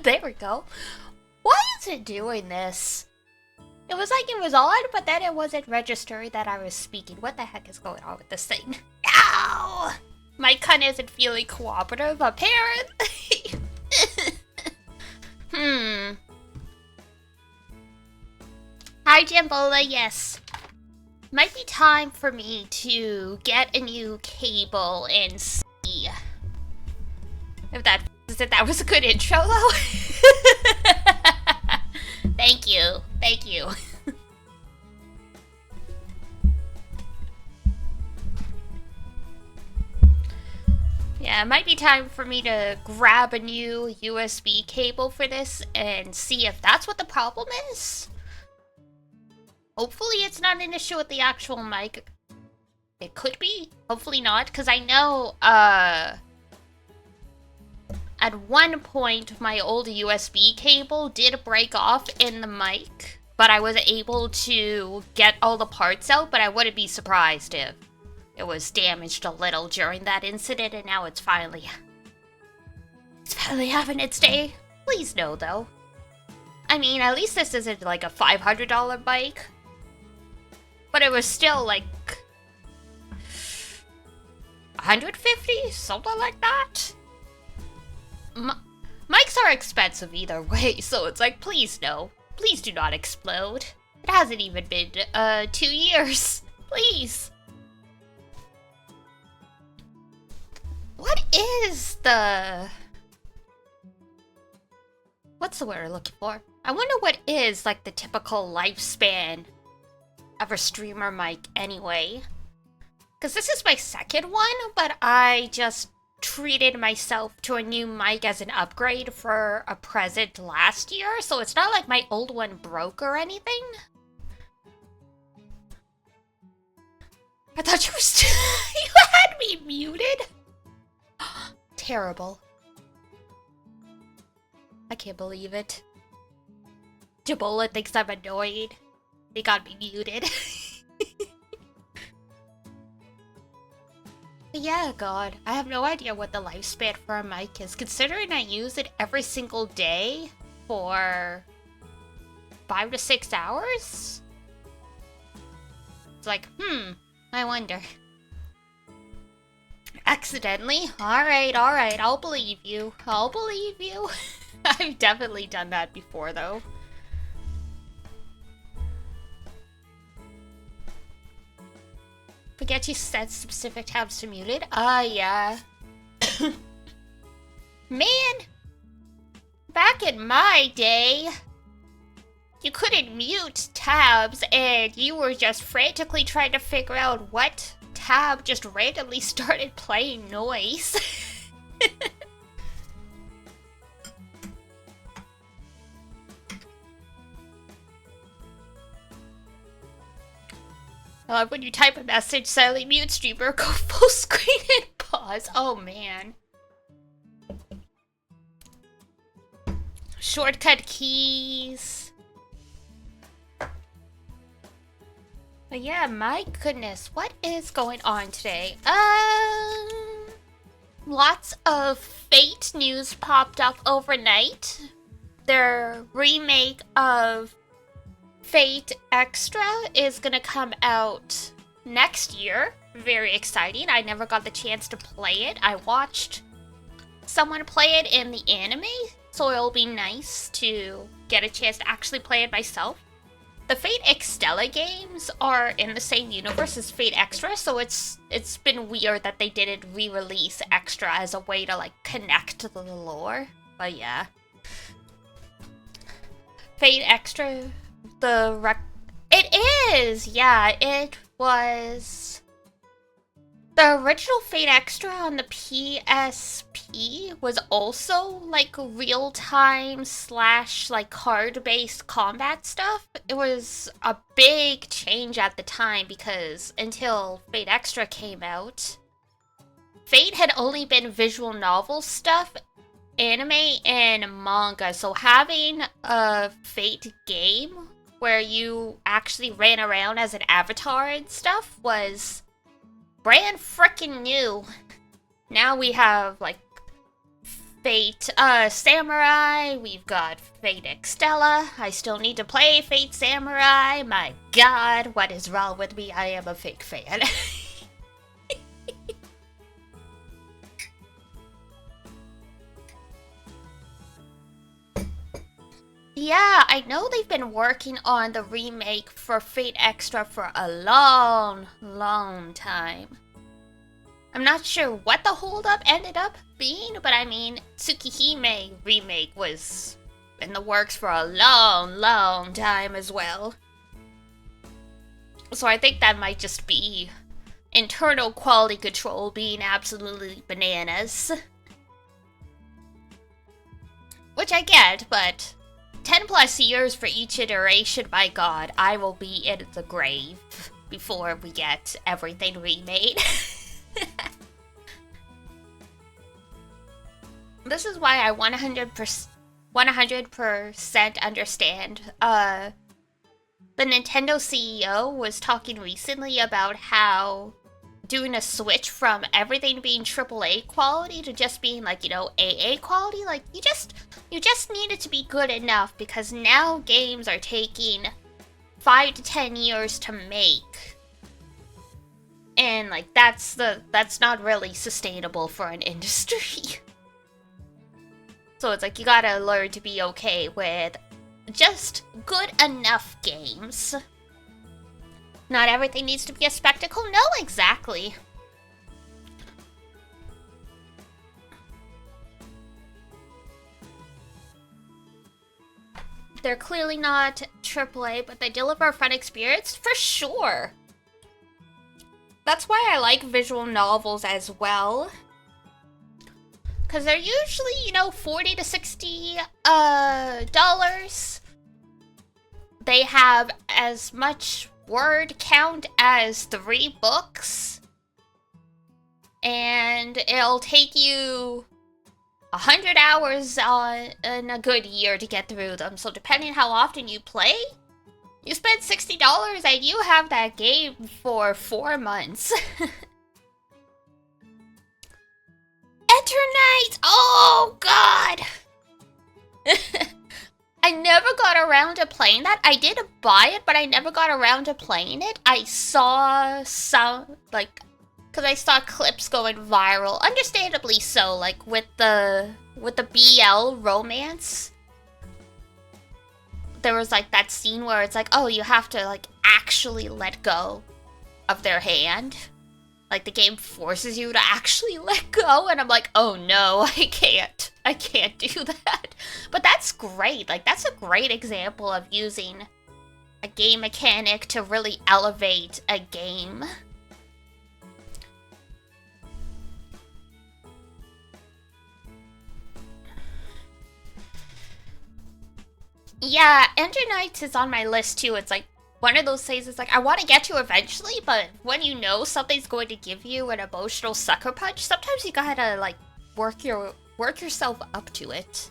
There we go. Why is it doing this? It was like it was on, but then it wasn't registering that I was speaking. What the heck is going on with this thing? Ow! My cunt isn't feeling cooperative, apparently. Hi, Jambola, yes. Might be time for me to get a new cable and see if that was a good intro, though. Thank you. Thank you. Yeah, it might be time for me to grab a new USB cable for this and see if that's what the problem is. Hopefully it's not an issue with the actual mic. It could be. Hopefully not, because I know, at one point, my old USB cable did break off in the mic, but I was able to get all the parts out, but I wouldn't be surprised if it was damaged a little during that incident, and now it's finally having its day. Please no, though. I mean, at least this isn't like a $500 bike, but it was still like 150, something like that. Mics are expensive either way, so it's like, please no. Please do not explode. It hasn't even been, 2 years. Please. What is the... What's the word I'm looking for? I wonder what is, like, the typical lifespan of a streamer mic anyway. Because this is my second one, but I just treated myself to a new mic as an upgrade for a present last year, so it's not like my old one broke or anything. I thought you were you had me muted. Terrible. I can't believe it. Jabola thinks I'm annoyed. They got me muted. Yeah, God, I have no idea what the lifespan for a mic is, considering I use it every single day for 5 to 6 hours? It's like, I wonder. Accidentally? Alright, I'll believe you. I'll believe you. I've definitely done that before, though. Forget you set specific tabs to mute it? Yeah. Man! Back in my day, you couldn't mute tabs and you were just frantically trying to figure out what tab just randomly started playing noise. When you type a message, silently mute streamer, go full screen and pause. Oh man. Shortcut keys. But yeah, my goodness, what is going on today? Lots of Fate news popped up overnight. Their remake of Fate Extra is gonna come out next year. Very exciting. I never got the chance to play it. I watched someone play it in the anime, so it'll be nice to get a chance to actually play it myself. The Fate Extella games are in the same universe as Fate Extra, so it's been weird that they didn't re-release Extra as a way to, like, connect to the lore. But yeah. Fate Extra... It is! Yeah, it was... The original Fate Extra on the PSP was also, like, real-time / like, card-based combat stuff. It was a big change at the time because until Fate Extra came out, Fate had only been visual novel stuff, anime, and manga. So having a Fate game where you actually ran around as an avatar and stuff was brand frickin' new. Now we have, like, Fate Samurai, we've got Fate Extella. I still need to play Fate Samurai. My god, what is wrong with me? I am a fake fan. Yeah, I know they've been working on the remake for Fate Extra for a long time. I'm not sure what the holdup ended up being, but I mean, Tsukihime remake was in the works for a long time as well. So I think that might just be internal quality control being absolutely bananas. Which I get, but 10 plus years for each iteration, my god, I will be in the grave before we get everything remade. This is why I 100% understand. The Nintendo CEO was talking recently about how doing a switch from everything being AAA quality to just being like, you know, AA quality, like you just need it to be good enough, because now games are taking 5 to 10 years to make. And like that's not really sustainable for an industry. So it's like you gotta learn to be okay with just good enough games. Not everything needs to be a spectacle. No, exactly. They're clearly not AAA, but they deliver a fun experience for sure. That's why I like visual novels as well. Because they're usually, you know, $40 to $60 dollars. They have as much word count as 3 books. And it'll take you 100 hours in a good year to get through them. So depending how often you play, you spend $60 and you have that game for 4 months. Eternite! Oh, God! I never got around to playing that. I did buy it, but I never got around to playing it. I saw some, like, because I saw clips going viral. Understandably so, like, with the BL romance. There was, like, that scene where it's like, oh, you have to, like, actually let go of their hand. Like, the game forces you to actually let go, and I'm like, oh no, I can't do that. But that's great. Like, that's a great example of using a game mechanic to really elevate a game. Yeah, Ender Knights is on my list too. It's like one of those things it's like I want to get to eventually, but when you know something's going to give you an emotional sucker punch, sometimes you gotta like work yourself up to it.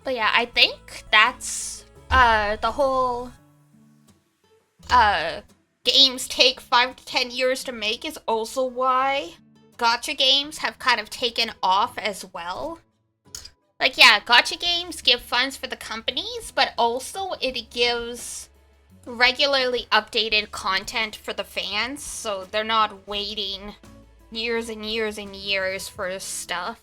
But yeah, I think that's the whole games take 5 to 10 years to make is also why gacha games have kind of taken off as well. Like, yeah, gacha games give funds for the companies, but also it gives regularly updated content for the fans, so they're not waiting years and years and years for stuff.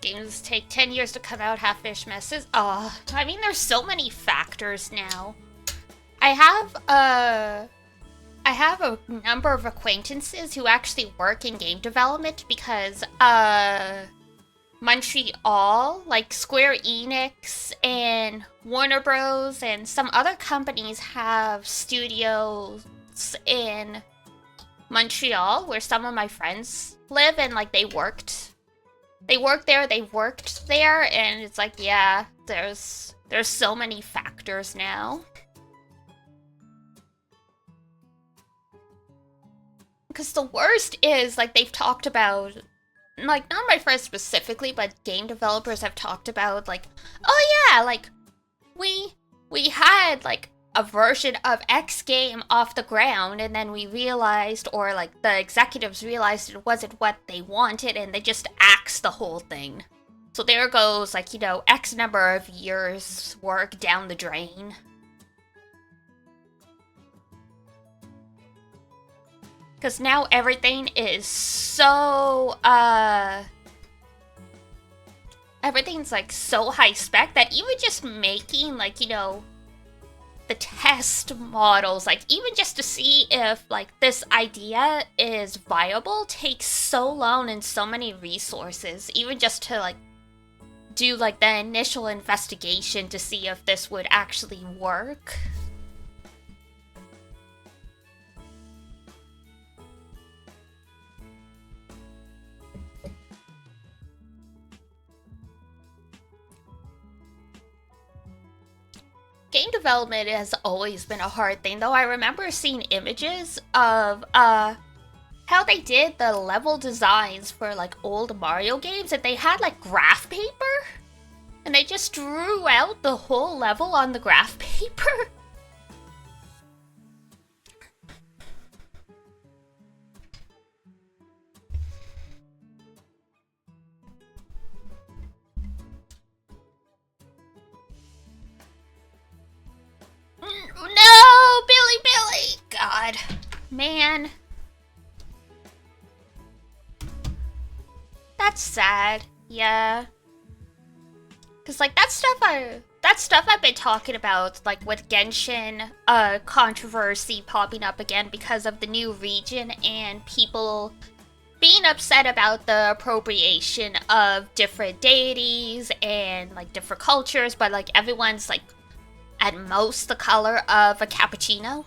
Games take 10 years to come out, half-finished messes. I mean, there's so many factors now. I have a number of acquaintances who actually work in game development because, Montreal, like Square Enix and Warner Bros. And some other companies have studios in Montreal where some of my friends live, and like they worked there, and it's like, yeah, there's so many factors now. Because the worst is, like, they've talked about, like, not my friends specifically, but game developers have talked about, like, oh yeah, like, we had like a version of X game off the ground, and then we realized, or like the executives realized it wasn't what they wanted, and they just axed the whole thing. So there goes, like, you know, X number of years work down the drain. Because now everything is so, everything's like so high spec that even just making, like, you know, the test models, like even just to see if like this idea is viable, takes so long and so many resources, even just to like do like the initial investigation to see if this would actually work. Game development has always been a hard thing, though. I remember seeing images of how they did the level designs for like old Mario games, and they had like graph paper, and they just drew out the whole level on the graph paper. No, Billy! God. Man. That's sad. Yeah. Cause like that stuff I've been talking about, like with Genshin controversy popping up again because of the new region and people being upset about the appropriation of different deities and like different cultures, but like everyone's like at most the color of a cappuccino.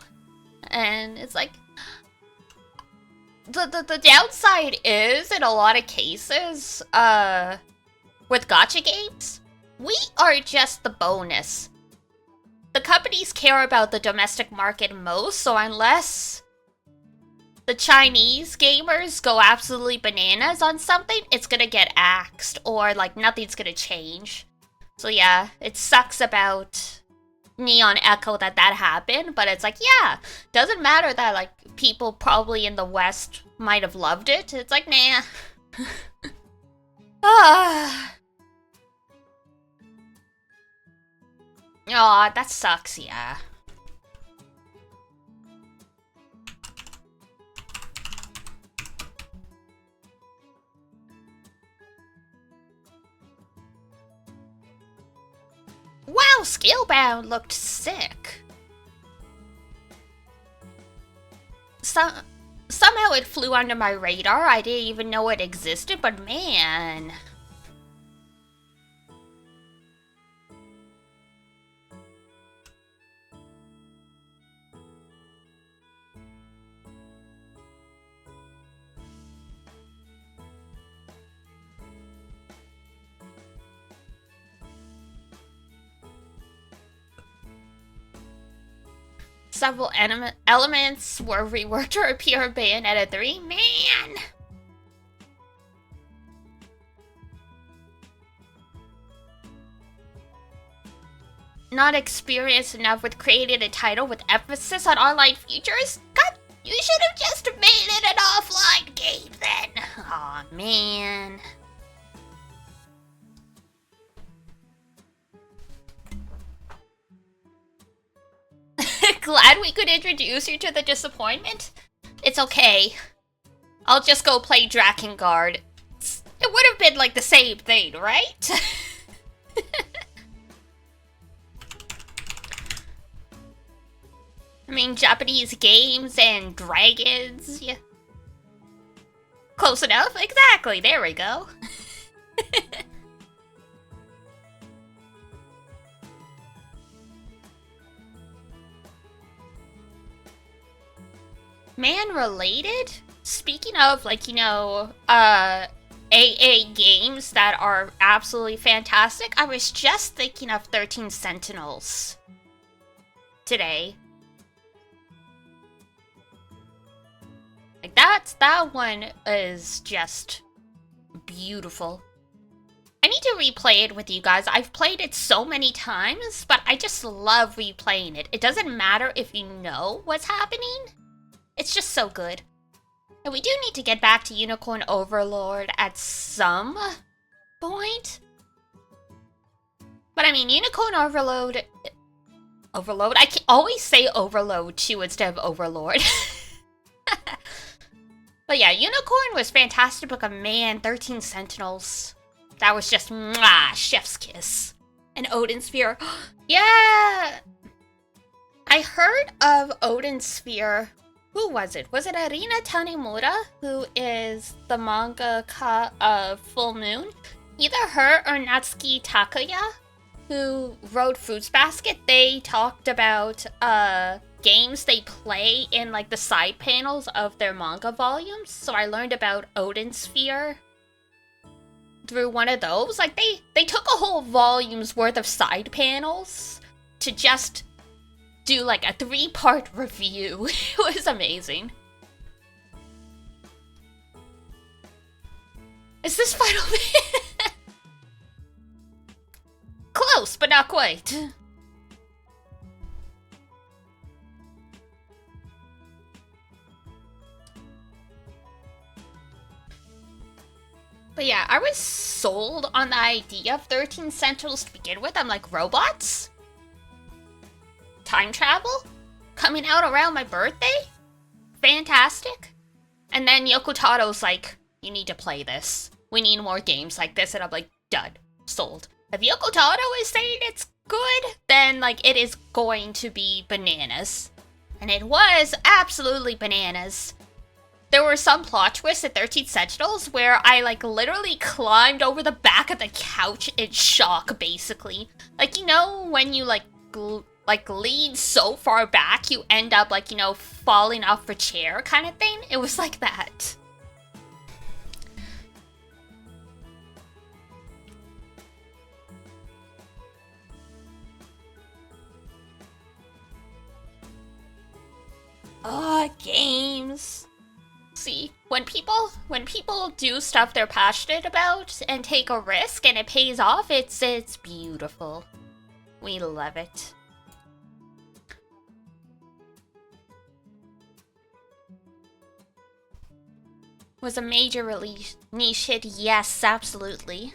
And it's like, the downside is, in a lot of cases, with gacha games, we are just the bonus. The companies care about the domestic market most, so unless the Chinese gamers go absolutely bananas on something, it's gonna get axed, or like nothing's gonna change. So yeah, it sucks about Neon Echo that happened, but it's like, yeah, doesn't matter that like people probably in the West might have loved it. It's like, nah. Aw, that sucks, yeah. Wow, Scalebound looked sick. Somehow it flew under my radar. I didn't even know it existed, but man. Several elements were reworked to appear in Bayonetta 3. Man! Not experienced enough with creating a title with emphasis on online features? God, you should have just made it an offline game then. Aw, man. Glad we could introduce you to the disappointment? It's okay. I'll just go play Drakengard. It would have been like the same thing, right? I mean, Japanese games and dragons. Yeah. Close enough? Exactly, there we go. Man related? Speaking of, like, you know, AA games that are absolutely fantastic, I was just thinking of 13 Sentinels today. Like, that one is just beautiful. I need need to replay it with you guys. I've played it so many times, but I just love replaying it. It doesn't matter if you know what's happening. It's just so good. And we do need to get back to Unicorn Overlord at some point. But I mean, Unicorn Overload... Overload? I can always say Overload too instead of Overlord. But yeah, Unicorn was fantastic, but man, 13 Sentinels. That was just, mwah, chef's kiss. And Odin Sphere. Yeah! I heard of Odin Sphere. Who was it? Was it Arina Tanemura, who is the mangaka of Full Moon? Either her or Natsuki Takaya, who wrote Fruits Basket. They talked about games they play in like the side panels of their manga volumes. So I learned about Odin Sphere through one of those. Like they took a whole volume's worth of side panels to just do like a 3-part review. It was amazing. Is this Final Man? Close, but not quite. But yeah, I was sold on the idea of 13 Sentinels to begin with. I'm like, robots? Time travel? Coming out around my birthday? Fantastic. And then Yoko Taro's like, you need to play this. We need more games like this. And I'm like, done. Sold. If Yoko Taro is saying it's good, then like it is going to be bananas. And it was absolutely bananas. There were some plot twists at 13 Sentinels where I like literally climbed over the back of the couch in shock, basically. Like, you know, when you like lean so far back, you end up like, you know, falling off a chair kind of thing. It was like that. Games. See, when people do stuff they're passionate about and take a risk and it pays off, it's beautiful. We love it. Was a major release niche hit? Yes, absolutely.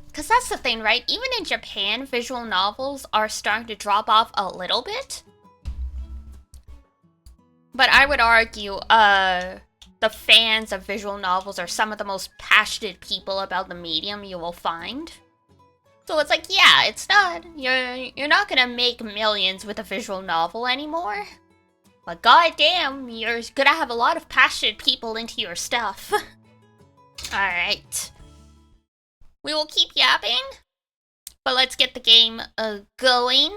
Because that's the thing, right? Even in Japan, visual novels are starting to drop off a little bit. But I would argue, the fans of visual novels are some of the most passionate people about the medium you will find. So it's like, yeah, it's not, you're not gonna make millions with a visual novel anymore. But goddamn, you're gonna have a lot of passionate people into your stuff. Alright. We will keep yapping, but let's get the game going.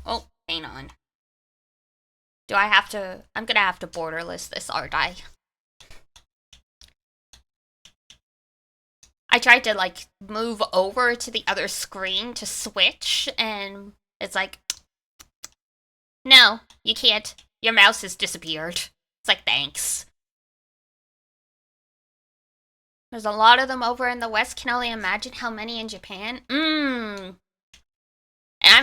Oh, hang on. Do I have to... I'm gonna have to borderless this, aren't I? I tried to, like, move over to the other screen to switch, and it's like... No, you can't. Your mouse has disappeared. It's like, thanks. There's a lot of them over in the West. Can only imagine how many in Japan. I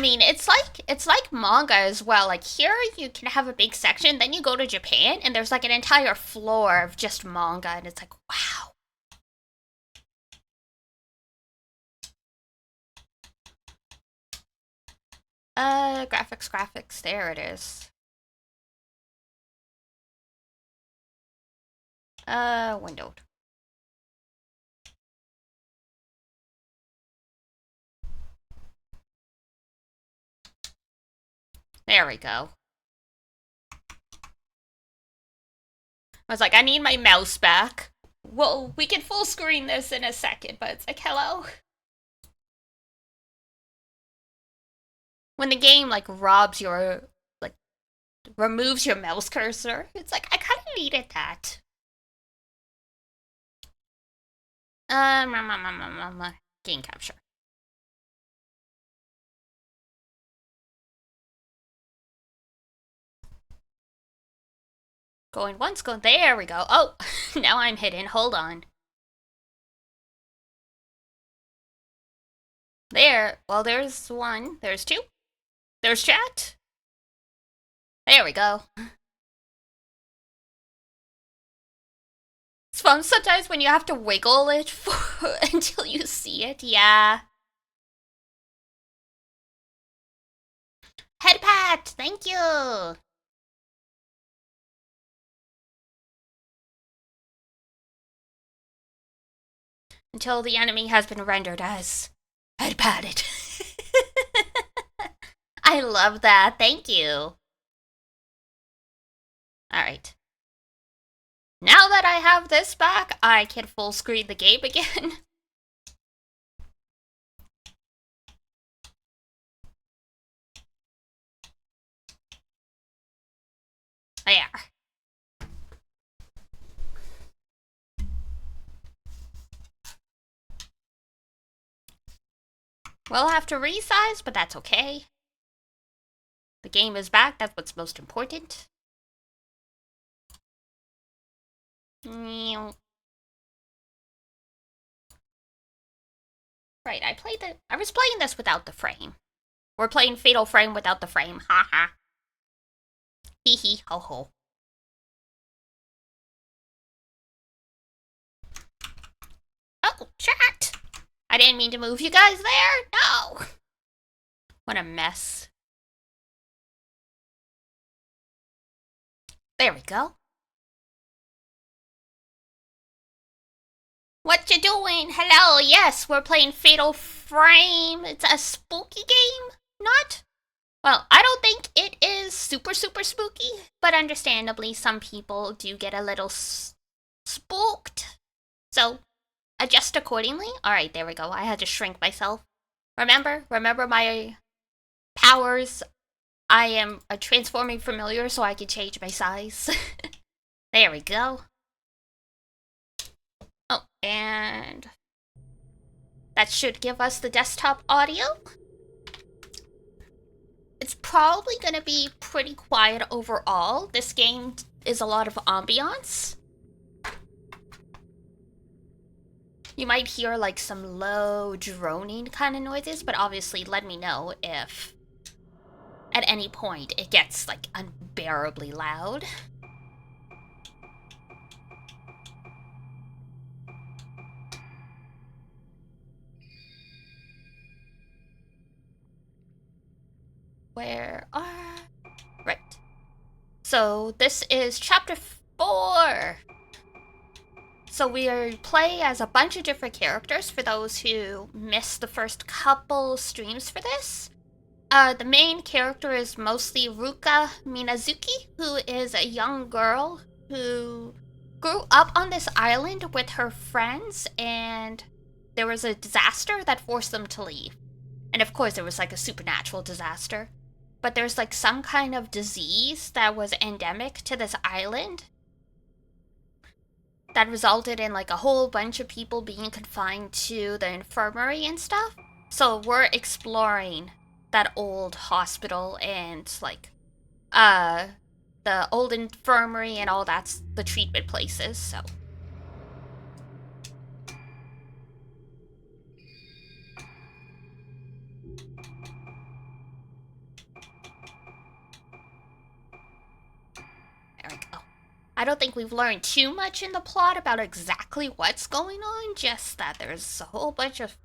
mean, it's like manga as well. Like here, you can have a big section, then you go to Japan, and there's like an entire floor of just manga, and it's like, wow. Graphics. There it is. Windowed. There we go. I was like, I need my mouse back. Well, we can full screen this in a second, but it's like, hello? When the game, like, robs your, like, removes your mouse cursor, it's like, I kind of needed that. Game capture. Going once, going... There we go. Oh, now I'm hidden. Hold on. There. Well, there's one. There's two. There's chat. There we go. It's fun sometimes when you have to wiggle it until you see it. Yeah. Head pat! Thank you! Until the enemy has been rendered as head patted. I love that. Thank you. Alright. Now that I have this back, I can full screen the game again. There. We'll have to resize, but that's okay. The game is back, that's what's most important. Right, I was playing this without the frame. We're playing Fatal Frame without the frame, haha. Hee hee, ho ho. Oh, chat! I didn't mean to move you guys there, no! What a mess. There we go. What you doing? Hello, yes, we're playing Fatal Frame. It's a spooky game? Not? Well, I don't think it is super spooky, but understandably some people do get a little spooked. So, adjust accordingly. Alright, there we go. I had to shrink myself. Remember my powers. I am a transforming familiar, so I can change my size. There we go. Oh, and that should give us the desktop audio. It's probably gonna be pretty quiet overall. This game is a lot of ambiance. You might hear like some low droning kind of noises, but obviously let me know if at any point it gets like unbearably loud. Where are... Right. So this is chapter 4. So we play as a bunch of different characters for those who missed the first couple streams for this. The main character is mostly Ruka Minazuki, who is a young girl who grew up on this island with her friends, and there was a disaster that forced them to leave. And of course there was like a supernatural disaster. But there's like some kind of disease that was endemic to this island that resulted in like a whole bunch of people being confined to the infirmary and stuff. So we're exploring that old hospital and like the old infirmary and all that's the treatment places, so. There we go. I don't think we've learned too much in the plot about exactly what's going on, just that there's a whole bunch of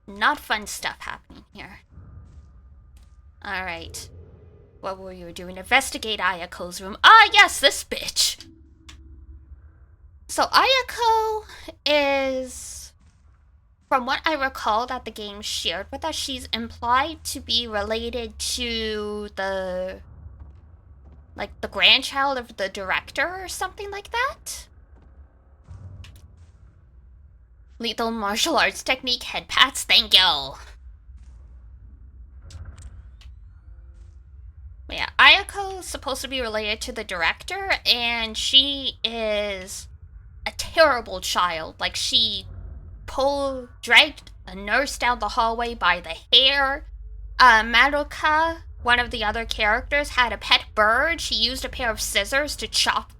not fun stuff happening here. Alright. What were you doing? Investigate Ayako's room. Ah, yes, this bitch! So Ayako is, from what I recall that the game shared with us, she's implied to be related to the, like, the grandchild of the director or something like that? Lethal martial arts technique, head pats, thank you! Yeah, Ayako's supposed to be related to the director, and she is a terrible child. Like, she dragged a nurse down the hallway by the hair. Madoka one of the other characters had a pet bird. She used a pair of scissors to chop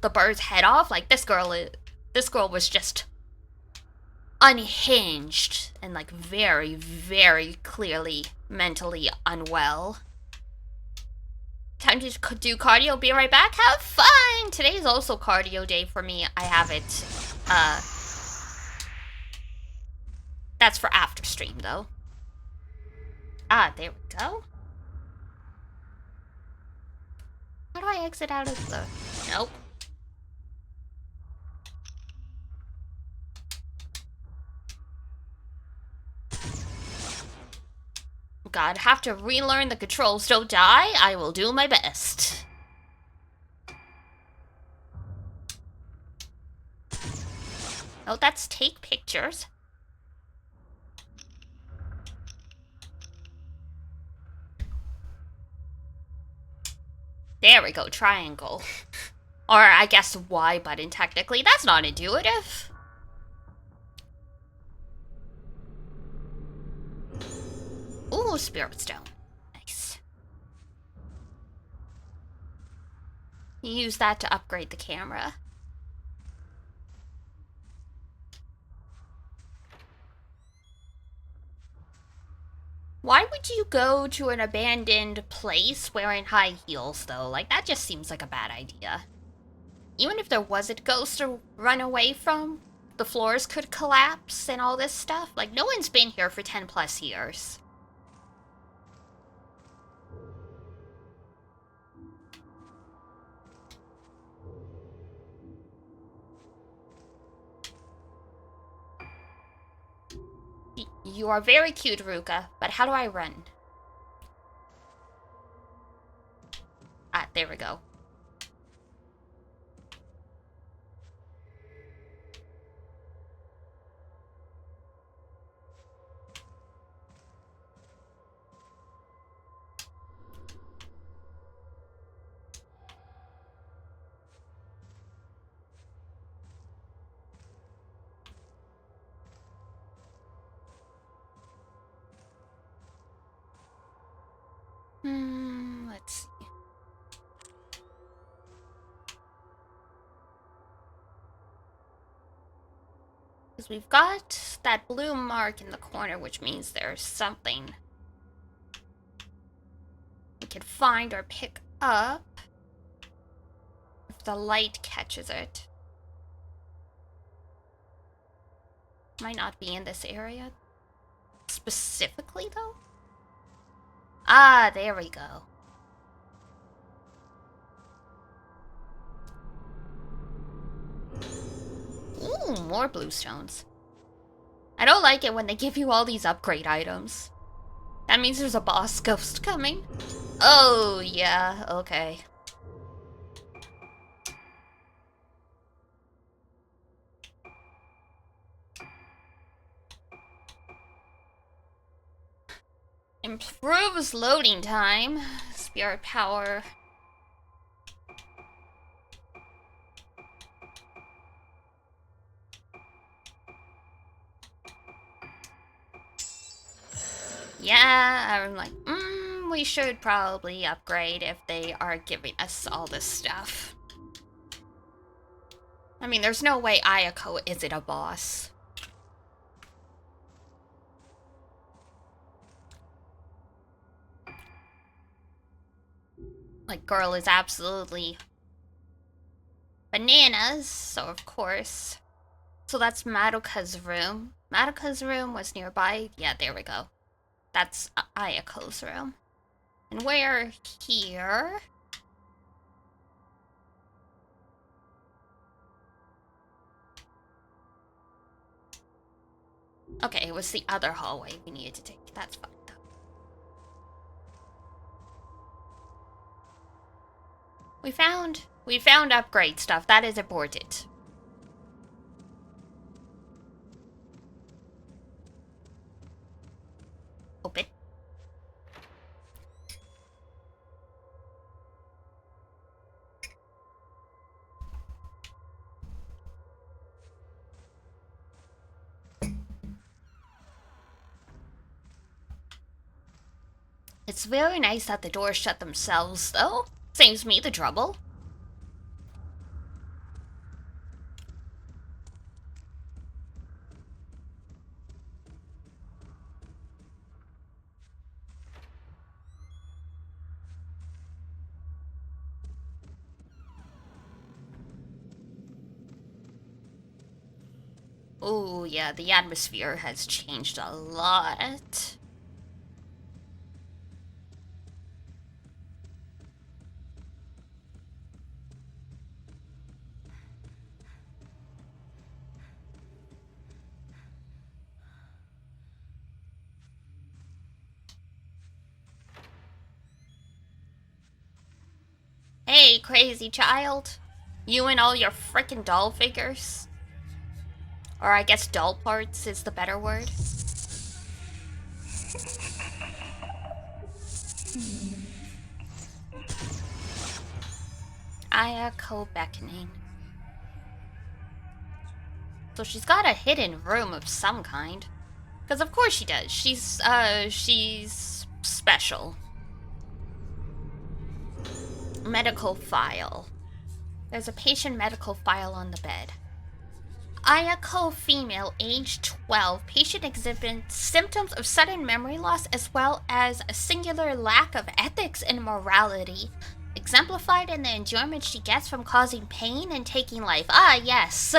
the bird's head off. Like, this girl was just unhinged and, like, very, very clearly mentally unwell. Time to do cardio. Be right back. Have fun! Today is also cardio day for me. I have it, that's for after stream, though. Ah, there we go. How do I exit out of the... Nope. God, have to relearn the controls. Don't die. I will do my best. Oh, that's take pictures. There we go, triangle. Or I guess Y button, technically. That's not intuitive. Ooh, spirit stone. Nice. You use that to upgrade the camera. Why would you go to an abandoned place wearing high heels, though? Like, that just seems like a bad idea. Even if there was a ghost to run away from, the floors could collapse and all this stuff. Like, no one's been here for 10 plus years. You are very cute, Ruka, but how do I run? Ah, there we go. Let's see. Because we've got that blue mark in the corner, which means there's something we can find or pick up if the light catches it. Might not be in this area specifically, though. Ah, there we go. Ooh, more bluestones. I don't like it when they give you all these upgrade items. That means there's a boss ghost coming. Oh, yeah, okay. Improves loading time. Spirit power. Yeah, I'm like, we should probably upgrade if they are giving us all this stuff. I mean, there's no way Ayako isn't a boss. Like, girl is absolutely bananas, so of course. So that's Madoka's room. Madoka's room was nearby. Yeah, there we go. That's Ayako's room. And we're here. Okay, it was the other hallway we needed to take. That's fine, though. We found upgrade stuff. That is important. Open. It's very nice that the doors shut themselves, though. Saves me the trouble. Oh, yeah, the atmosphere has changed a lot. Hey, crazy child. You and all your frickin' doll figures. Or I guess doll parts is the better word. Ayako beckoning. So she's got a hidden room of some kind. Because of course she does. She's special. Medical file. There's a patient medical file on the bed. Ayako female, age 12. Patient exhibits symptoms of sudden memory loss as well as a singular lack of ethics and morality, exemplified in the enjoyment she gets from causing pain and taking life. Ah, yes.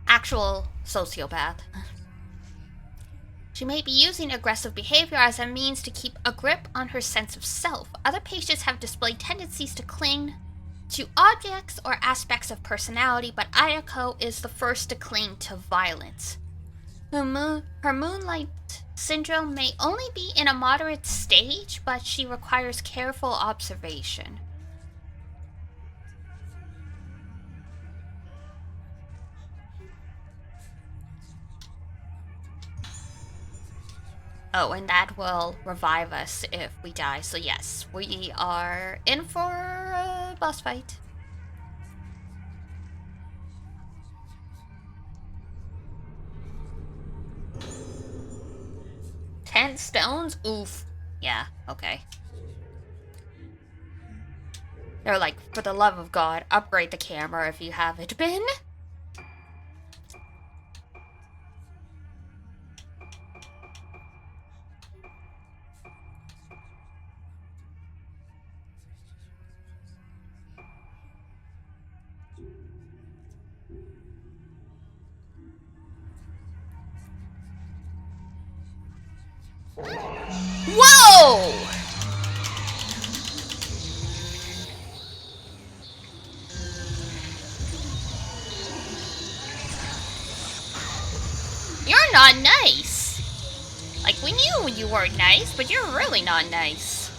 Actual sociopath. She may be using aggressive behavior as a means to keep a grip on her sense of self. Other patients have displayed tendencies to cling to objects or aspects of personality, but Ayako is the first to cling to violence. Her moonlight syndrome may only be in a moderate stage, but she requires careful observation. Oh, and that will revive us if we die. So yes, we are in for a boss fight. $10 stones? Oof. Yeah, okay. They're like, for the love of God, upgrade the camera if you haven't been. Whoa! You're not nice. Like, we knew you weren't nice, but you're really not nice.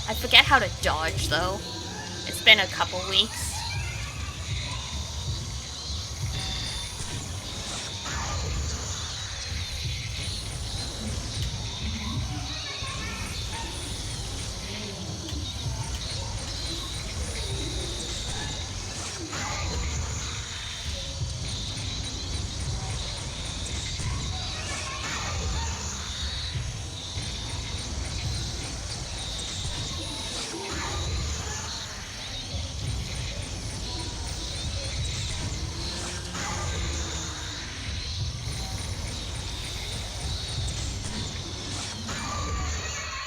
I forget how to dodge, though. It's been a couple weeks.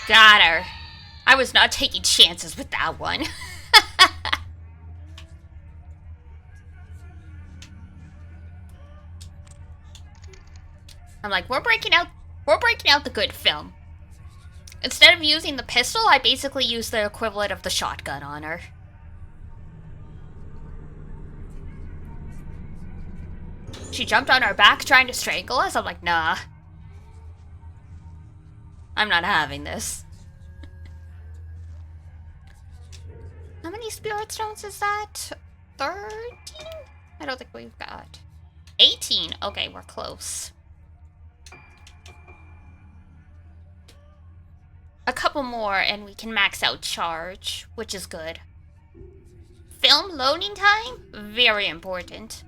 Got her. I was not taking chances with that one. I'm like, we're breaking out the good film. Instead of using the pistol, I basically used the equivalent of the shotgun on her. She jumped on our back trying to strangle us. I'm like, nah. I'm not having this. How many spirit stones is that? 13? I don't think we've got. 18. Okay, we're close. A couple more and we can max out charge, which is good. Film loading time? Very important.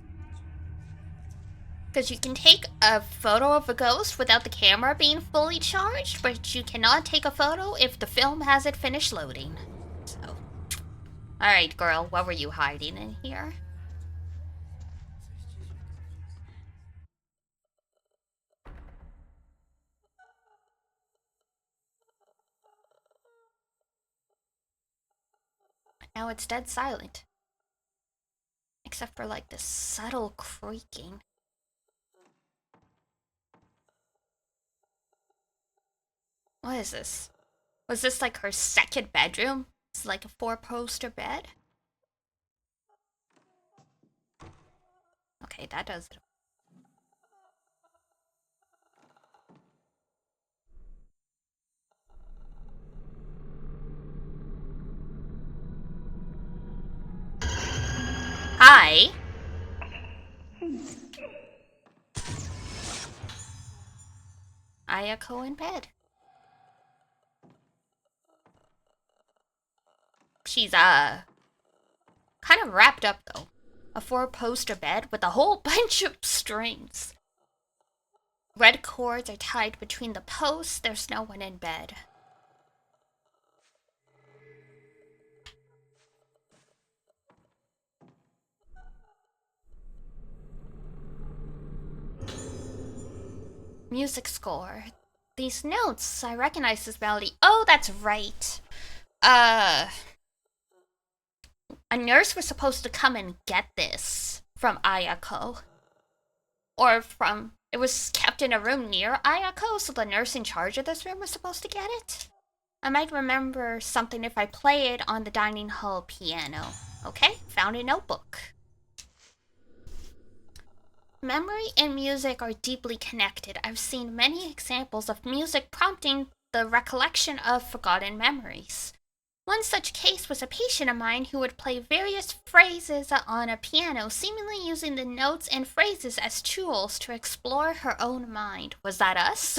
Because you can take a photo of a ghost without the camera being fully charged, but you cannot take a photo if the film hasn't finished loading. So, alright, girl, what were you hiding in here? Now it's dead silent. Except for like this subtle creaking. What is this? Was this like her second bedroom? It's like a 4-poster bed? Okay, that does it. Hi. Ayako in bed. She's kind of wrapped up though. A 4-poster bed with a whole bunch of strings. Red cords are tied between the posts. There's no one in bed. Music score. These notes, I recognize this melody. Oh, that's right. A nurse was supposed to come and get this from Ayako. Or from... It was kept in a room near Ayako, so the nurse in charge of this room was supposed to get it. I might remember something if I play it on the dining hall piano. Okay, found a notebook. Memory and music are deeply connected. I've seen many examples of music prompting the recollection of forgotten memories. One such case was a patient of mine who would play various phrases on a piano, seemingly using the notes and phrases as tools to explore her own mind. Was that us?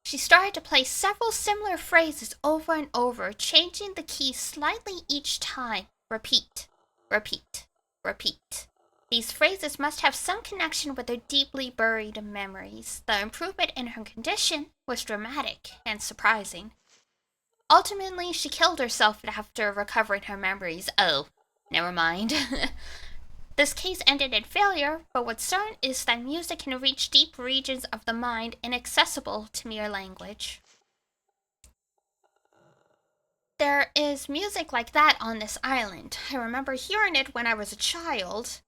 She started to play several similar phrases over and over, changing the key slightly each time. Repeat, repeat, repeat. These phrases must have some connection with her deeply buried memories. The improvement in her condition was dramatic and surprising. Ultimately, she killed herself after recovering her memories. Oh, never mind. This case ended in failure, but what's certain is that music can reach deep regions of the mind inaccessible to mere language. There is music like that on this island. I remember hearing it when I was a child.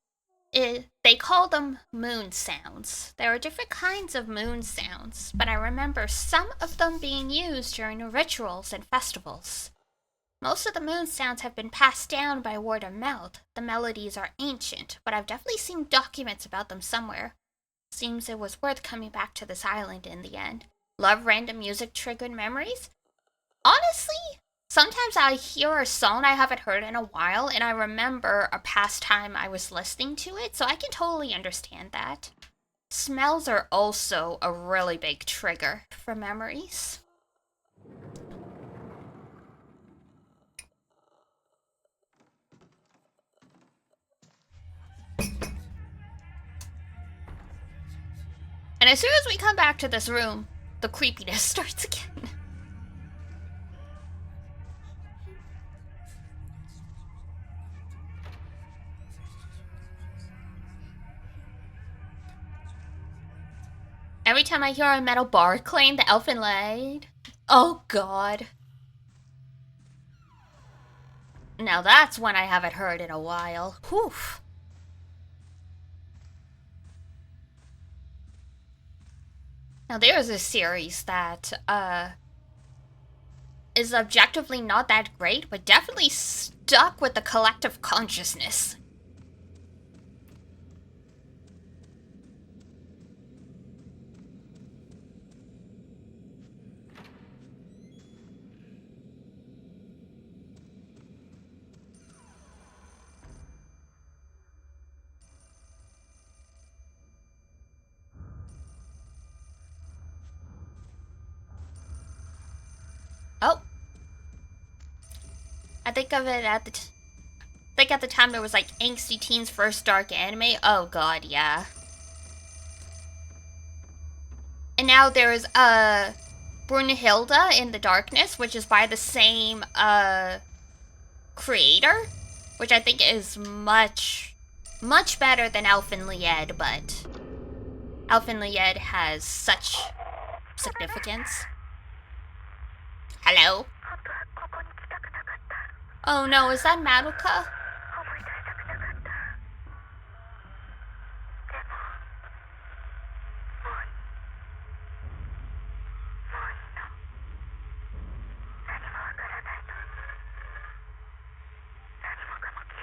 They call them moon sounds. There are different kinds of moon sounds, but I remember some of them being used during rituals and festivals. Most of the moon sounds have been passed down by word of mouth. The melodies are ancient, but I've definitely seen documents about them somewhere. Seems it was worth coming back to this island in the end. Love random music triggered memories? Honestly, sometimes I hear a song I haven't heard in a while, and I remember a past time I was listening to it, so I can totally understand that. Smells are also a really big trigger for memories. And as soon as we come back to this room, the creepiness starts again. Every time I hear a metal bar clang, the elfin light. Oh god. Now that's one I haven't heard in a while. Whew. Now there's a series that, is objectively not that great, but definitely stuck with the collective consciousness. Oh. I think of it at the think at the time there was like Angsty Teen's first dark anime. Oh god, yeah. And now there's Brunhilde in the Darkness, which is by the same creator, which I think is much better than Elfen Lied, but Elfen Lied has such significance. Hello? Oh no, is that Madoka?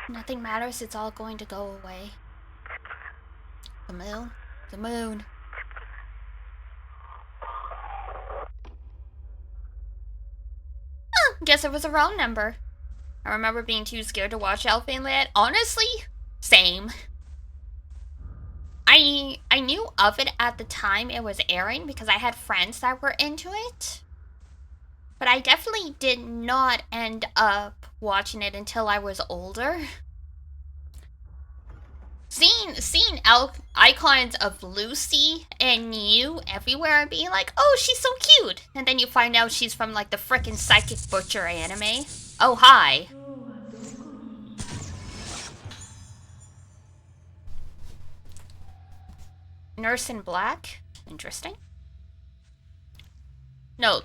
Nothing matters, it's all going to go away. The moon? The moon. Oh, guess it was a wrong number. I remember being too scared to watch Elfen Lied. Honestly, same. I knew of it at the time it was airing because I had friends that were into it. But I definitely did not end up watching it until I was older. Seeing icons of Lucy and you everywhere and being like, oh, she's so cute. And then you find out she's from like the frickin' Psychic Butcher anime. Oh, hi. Nurse in Black? Interesting. No,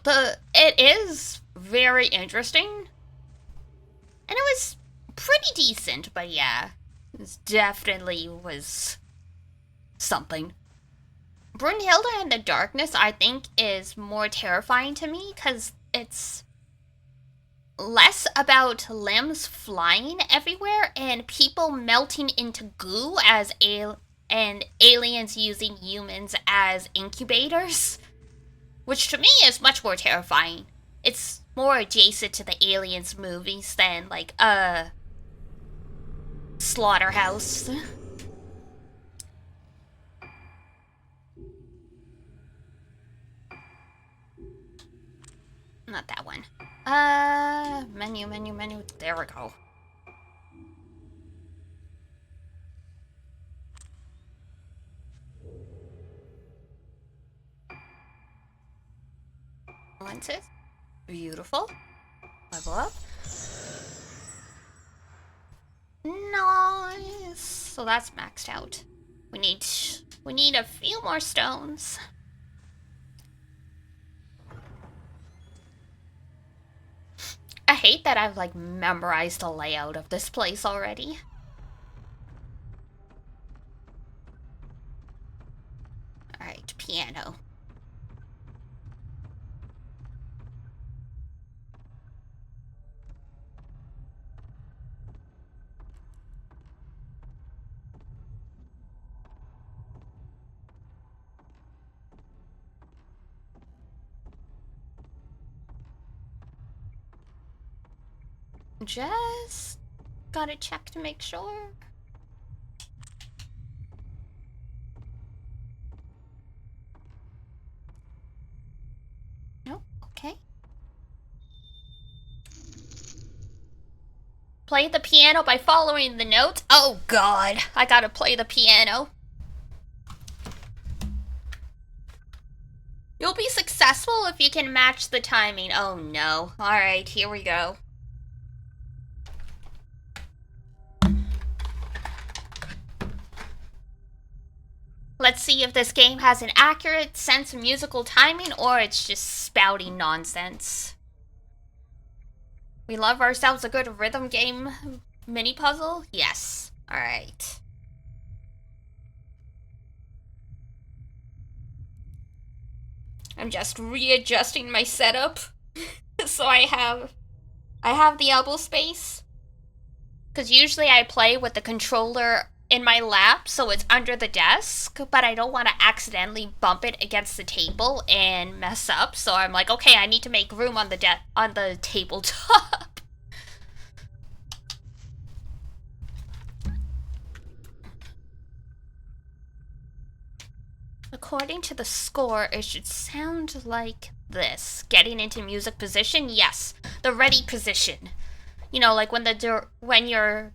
it is very interesting. And it was pretty decent, but yeah. It definitely was something. Brunhilde in the Darkness, I think, is more terrifying to me because it's less about limbs flying everywhere and people melting into goo and aliens using humans as incubators. Which to me is much more terrifying. It's more adjacent to the Aliens movies than like Slaughterhouse. Not that one. Menu. There we go. Lenses. Beautiful. Level up. Nice. So that's maxed out. We need a few more stones. I hate that I've like memorized the layout of this place already. Alright, piano. Just gotta check to make sure. Nope, okay. Play the piano by following the notes. Oh god, I gotta play the piano. You'll be successful if you can match the timing. Oh no. Alright, here we go. Let's see if this game has an accurate sense of musical timing or it's just spouting nonsense. We love ourselves a good rhythm game mini puzzle? Yes. Alright. I'm just readjusting my setup so I have the elbow space. Because usually I play with the controller in my lap, so it's under the desk, but I don't want to accidentally bump it against the table and mess up, so I'm like, okay, I need to make room on the tabletop. According to the score, it should sound like this. Getting into music position? Yes. The ready position. You know, like when you're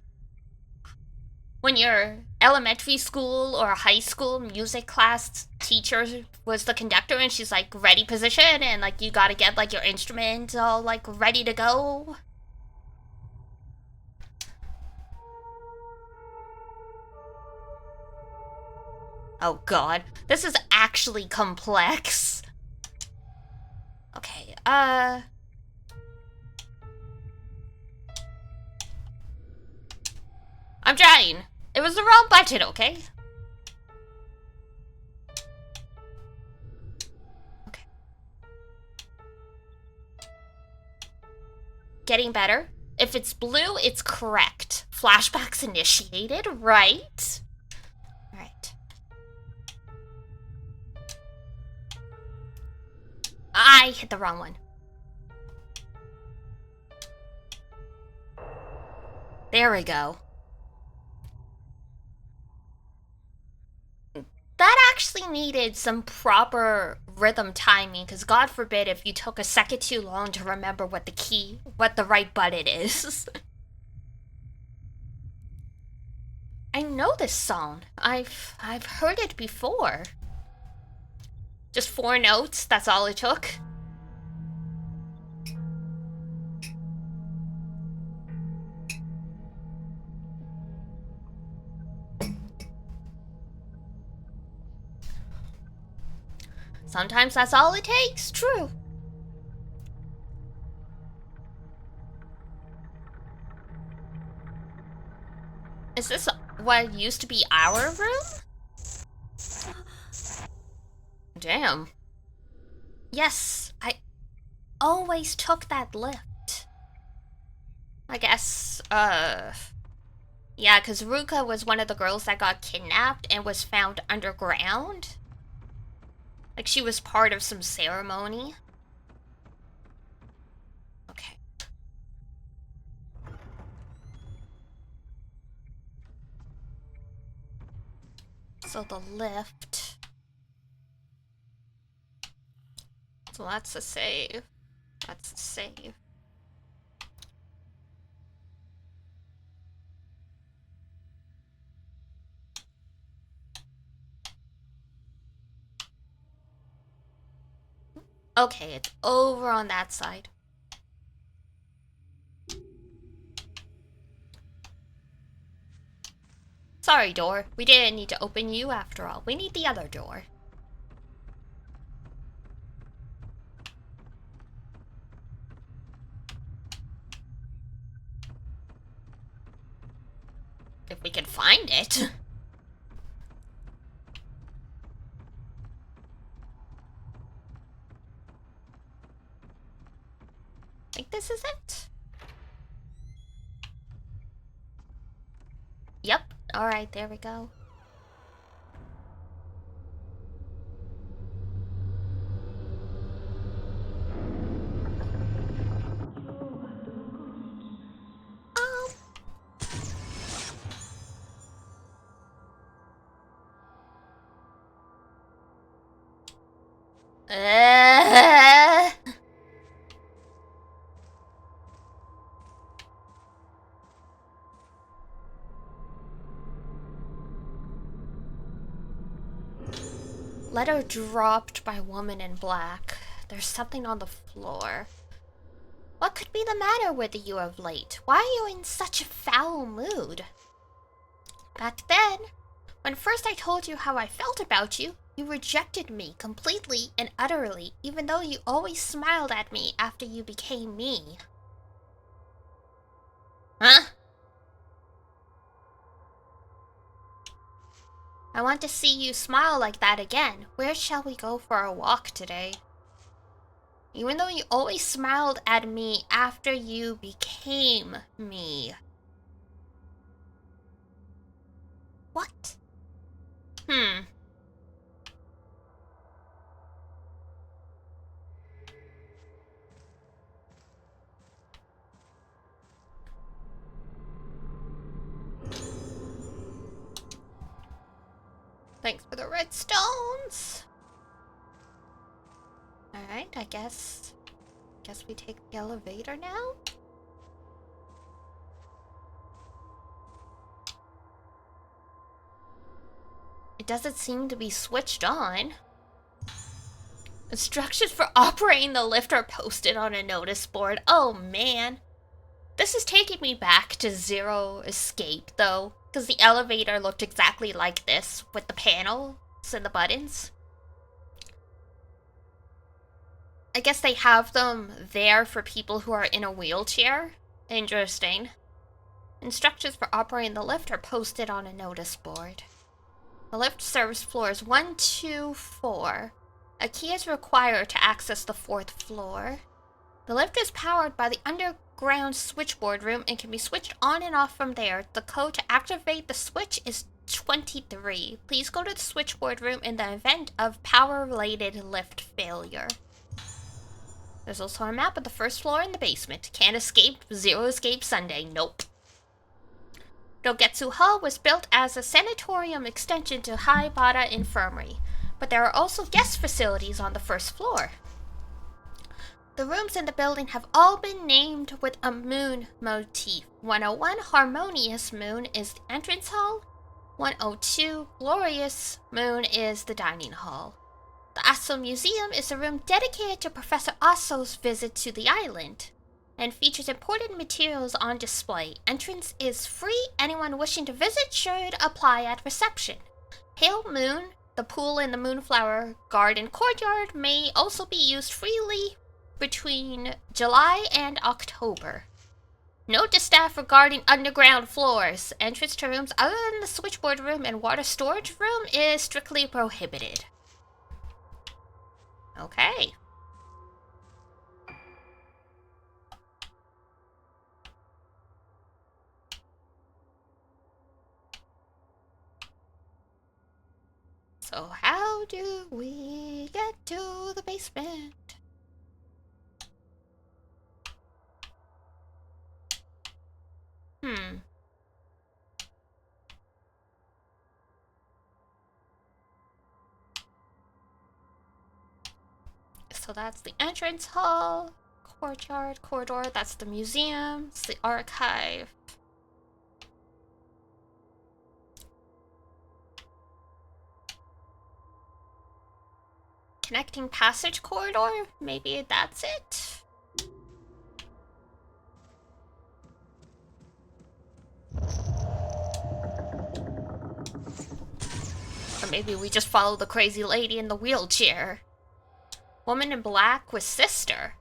when your elementary school or high school music class teacher was the conductor and she's like, ready position, and like you gotta get like your instrument all like ready to go. Oh god, this is actually complex. Okay, I'm trying. It was the wrong button, okay? Okay. Getting better. If it's blue, it's correct. Flashbacks initiated, right? Alright. I hit the wrong one. There we go. That actually needed some proper rhythm timing, because God forbid if you took a second too long to remember what the right button is. I know this song. I've heard it before. Just 4 notes, that's all it took. Sometimes that's all it takes, true. Is this what used to be our room? Damn. Yes, I always took that lift. I guess, yeah, because Ruka was one of the girls that got kidnapped and was found underground. Like, she was part of some ceremony. Okay. So the lift. So that's a save. That's a save. Okay, it's over on that side. Sorry, door. We didn't need to open you after all. We need the other door. If we can find it. I think this is it. Yep. Alright, there we go. Uh... Letter dropped by woman in black. There's something on the floor. What could be the matter with you of late? Why are you in such a foul mood? Back then, when first I told you how I felt about you, you rejected me completely and utterly, even though you always smiled at me after you became me. Huh? I want to see you smile like that again. Where shall we go for a walk today? Even though you always smiled at me after you became me. What? Thanks for the redstones. Alright, I guess we take the elevator now? It doesn't seem to be switched on. Instructions for operating the lift are posted on a notice board. Oh man. This is taking me back to Zero Escape though, because the elevator looked exactly like this with the panels and the buttons. I guess they have them there for people who are in a wheelchair. Interesting. Instructions for operating the lift are posted on a notice board. The lift serves floors 1, 2, 4. A key is required to access the 4th floor. The lift is powered by the underground switchboard room and can be switched on and off from there. The code to activate the switch is 23. Please go to the switchboard room in the event of power-related lift failure. There's also a map of the 1st floor and the basement. Can't escape. Zero Escape Sunday. Nope. Dogetsu Hall was built as a sanatorium extension to Haibata Infirmary, but there are also guest facilities on the 1st floor. The rooms in the building have all been named with a moon motif. 101 Harmonious Moon is the entrance hall. 102 Glorious Moon is the dining hall. The Aso Museum is a room dedicated to Professor Aso's visit to the island and features important materials on display. Entrance is free. Anyone wishing to visit should apply at reception. Pale Moon, the pool in the Moonflower Garden courtyard, may also be used freely between July and October. Note to staff regarding underground floors. Entrance to rooms other than the switchboard room and water storage room is strictly prohibited. Okay. So how do we get to the basement? So that's the entrance hall, courtyard, corridor, that's the museum, it's the archive. Connecting passage corridor? Maybe that's it? Or maybe we just follow the crazy lady in the wheelchair. Woman in black with sister.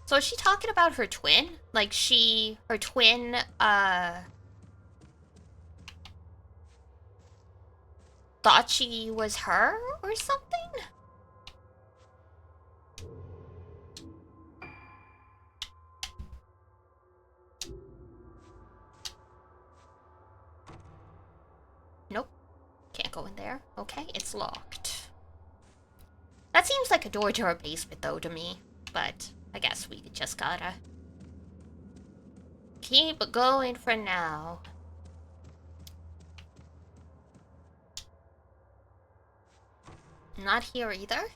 So is she talking about her twin? Like her twin, thought she was her or something? Nope. Can't go in there. Okay, it's locked. That seems like a door to our basement, though, to me. But I guess we just gotta keep going for now. Not here either.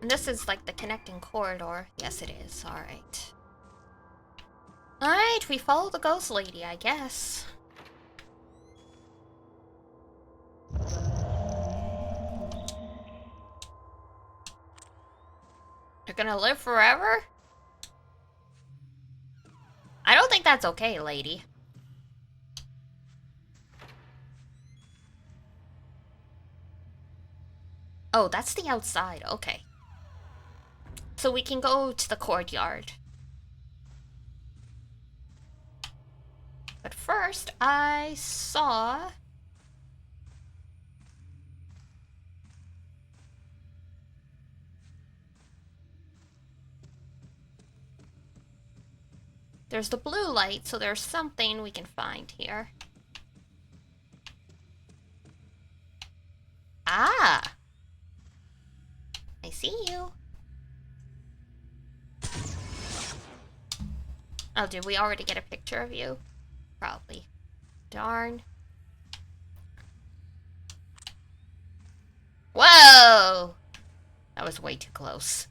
And this is like the connecting corridor. Yes, it is. Alright. Alright, we follow the ghost lady, I guess. You're gonna live forever? I don't think that's okay, lady. Oh, that's the outside. Okay. So we can go to the courtyard. But first, I saw... There's the blue light, so there's something we can find here. Ah! I see you. Oh, did we already get a picture of you? Probably. Darn. Whoa! That was way too close.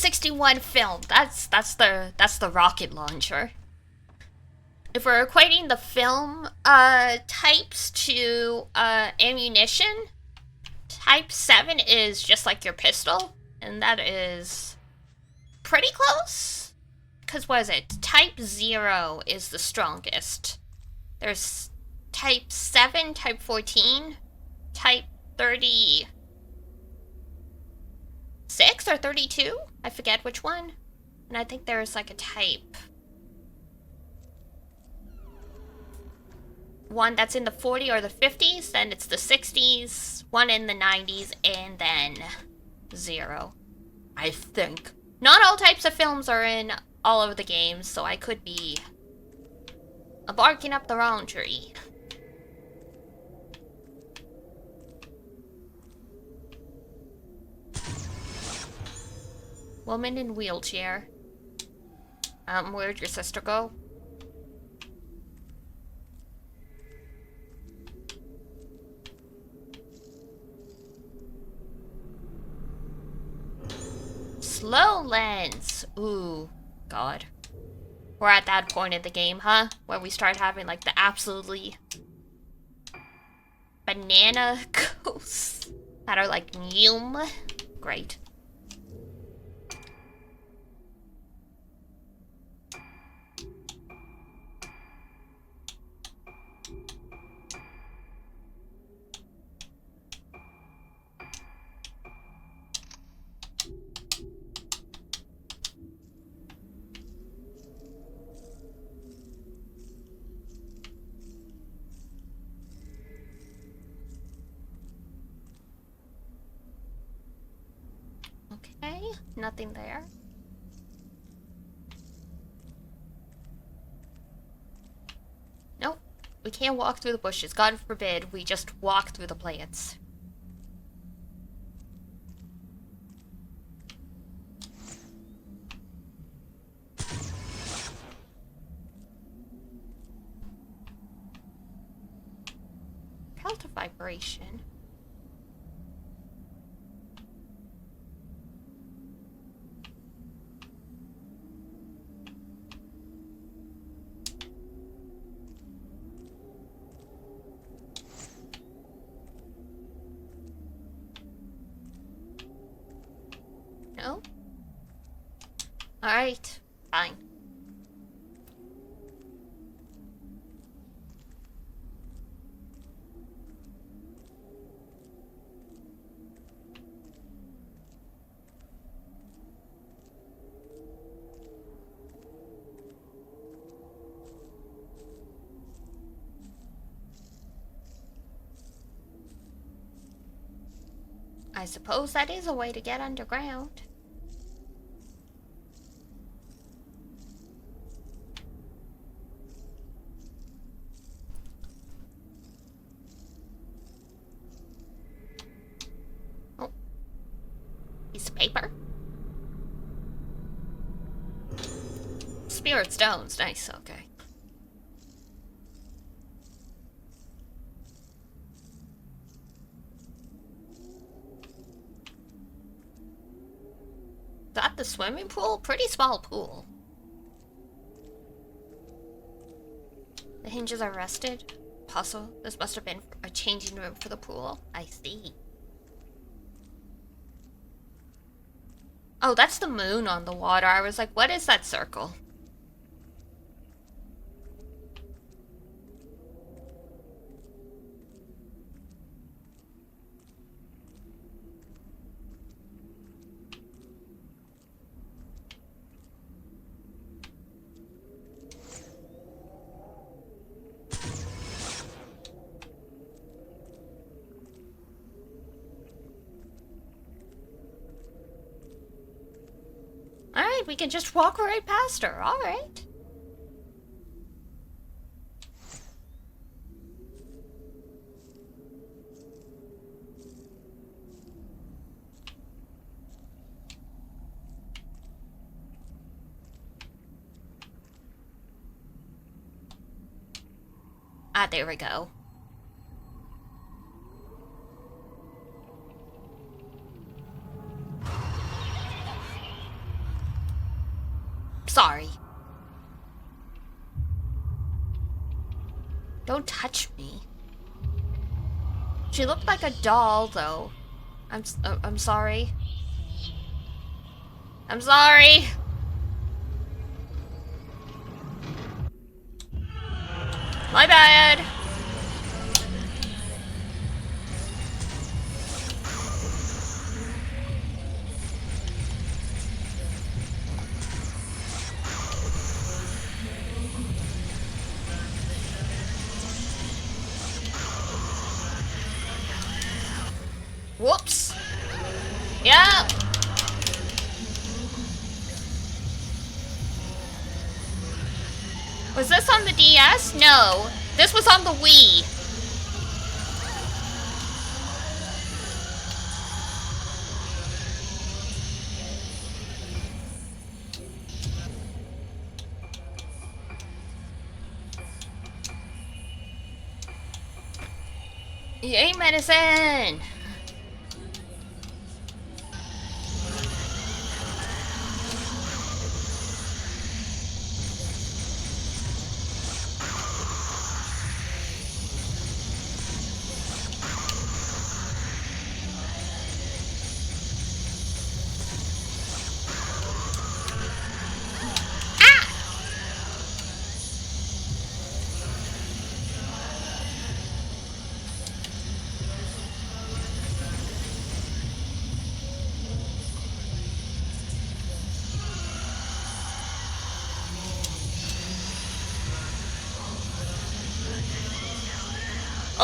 61 film. That's the rocket launcher. If we're equating the film types to ammunition, type 7 is just like your pistol, and that is pretty close. Because what is it? Type 0 is the strongest. There's type 7, type 14, type 36 or 32? I forget which one. And I think there's like a type one that's in the 40 or the 50s, then it's the 60s, one in the 90s, and then 0. I think. Not all types of films are in all of the games, so I could be barking up the wrong tree. Woman in wheelchair. Where'd your sister go? Slow lens. Ooh, God. We're at that point in the game, huh? Where we start having like the absolutely banana ghosts that are like new. Great. Okay, nothing there. Nope, we can't walk through the bushes. God forbid we just walk through the plants. Counter vibration. No? Alright, fine. I suppose that is a way to get underground. Oh. Piece of paper. Spirit stones. Nice, okay. Got the swimming pool? Pretty small pool. The hinges are rusted. Puzzle. This must have been a changing room for the pool. I see. Oh, that's the moon on the water. I was like, what is that circle? Alright, we can just walk right past her. Alright. Ah, there we go. Sorry. Don't touch me. She looked like a doll, though. I'm sorry. I'm sorry. My bad. Whoops. Yeah. Was this on the DS? No. This was on the Wii. Yay, medicine!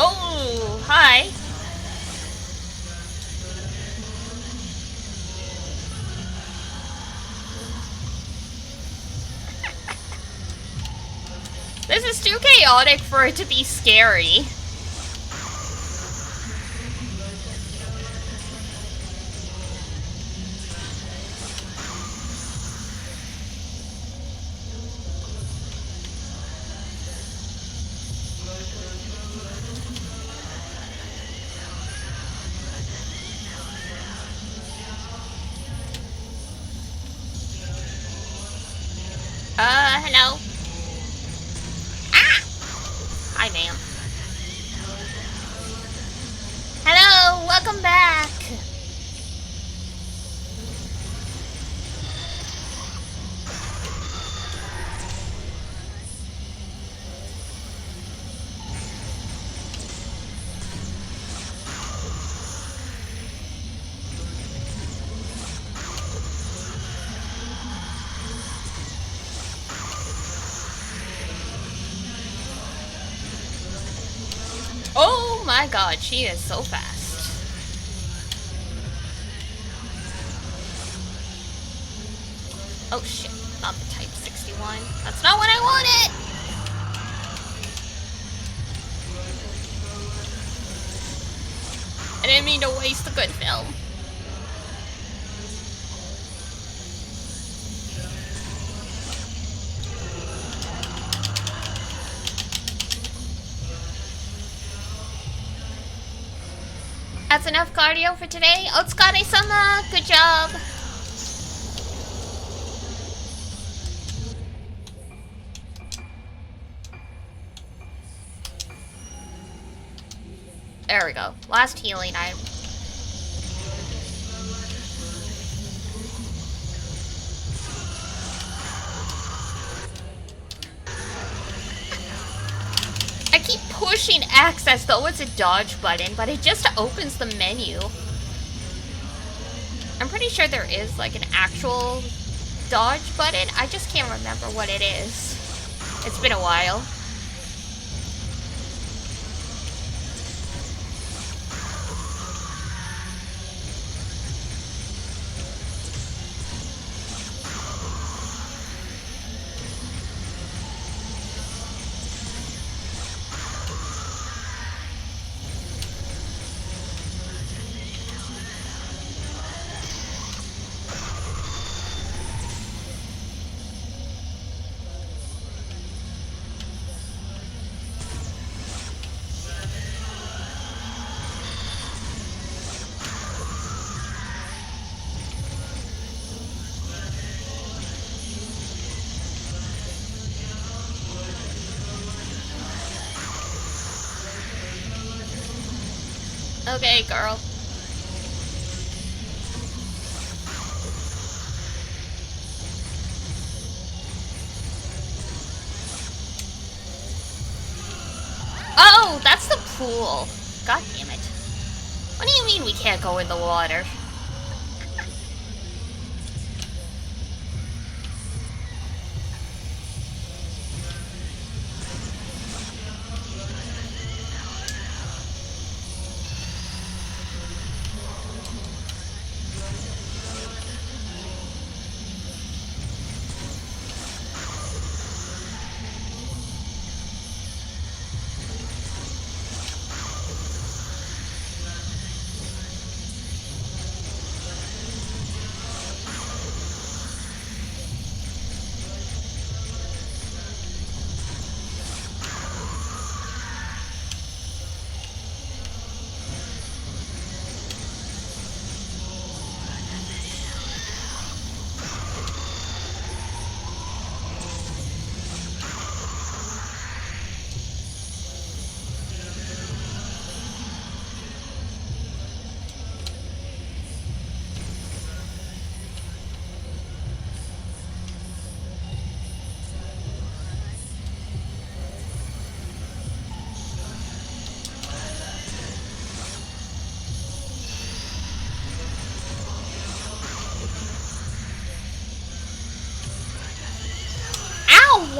Oh, hi. This is too chaotic for it to be scary. Hello. Ah! Hi, ma'am. Hello, welcome back. Oh my god, she is so fast. Oh shit, not the Type 61. That's not what I wanted! I didn't mean to waste a good film. That's enough cardio for today. Otsukare-sama, good job. There we go. Last healing item. I keep pushing X as though it's a dodge button, but it just opens the menu. I'm pretty sure there is like an actual dodge button. I just can't remember what it is. It's been a while. Okay, girl. Oh, that's the pool. God damn it. What do you mean we can't go in the water?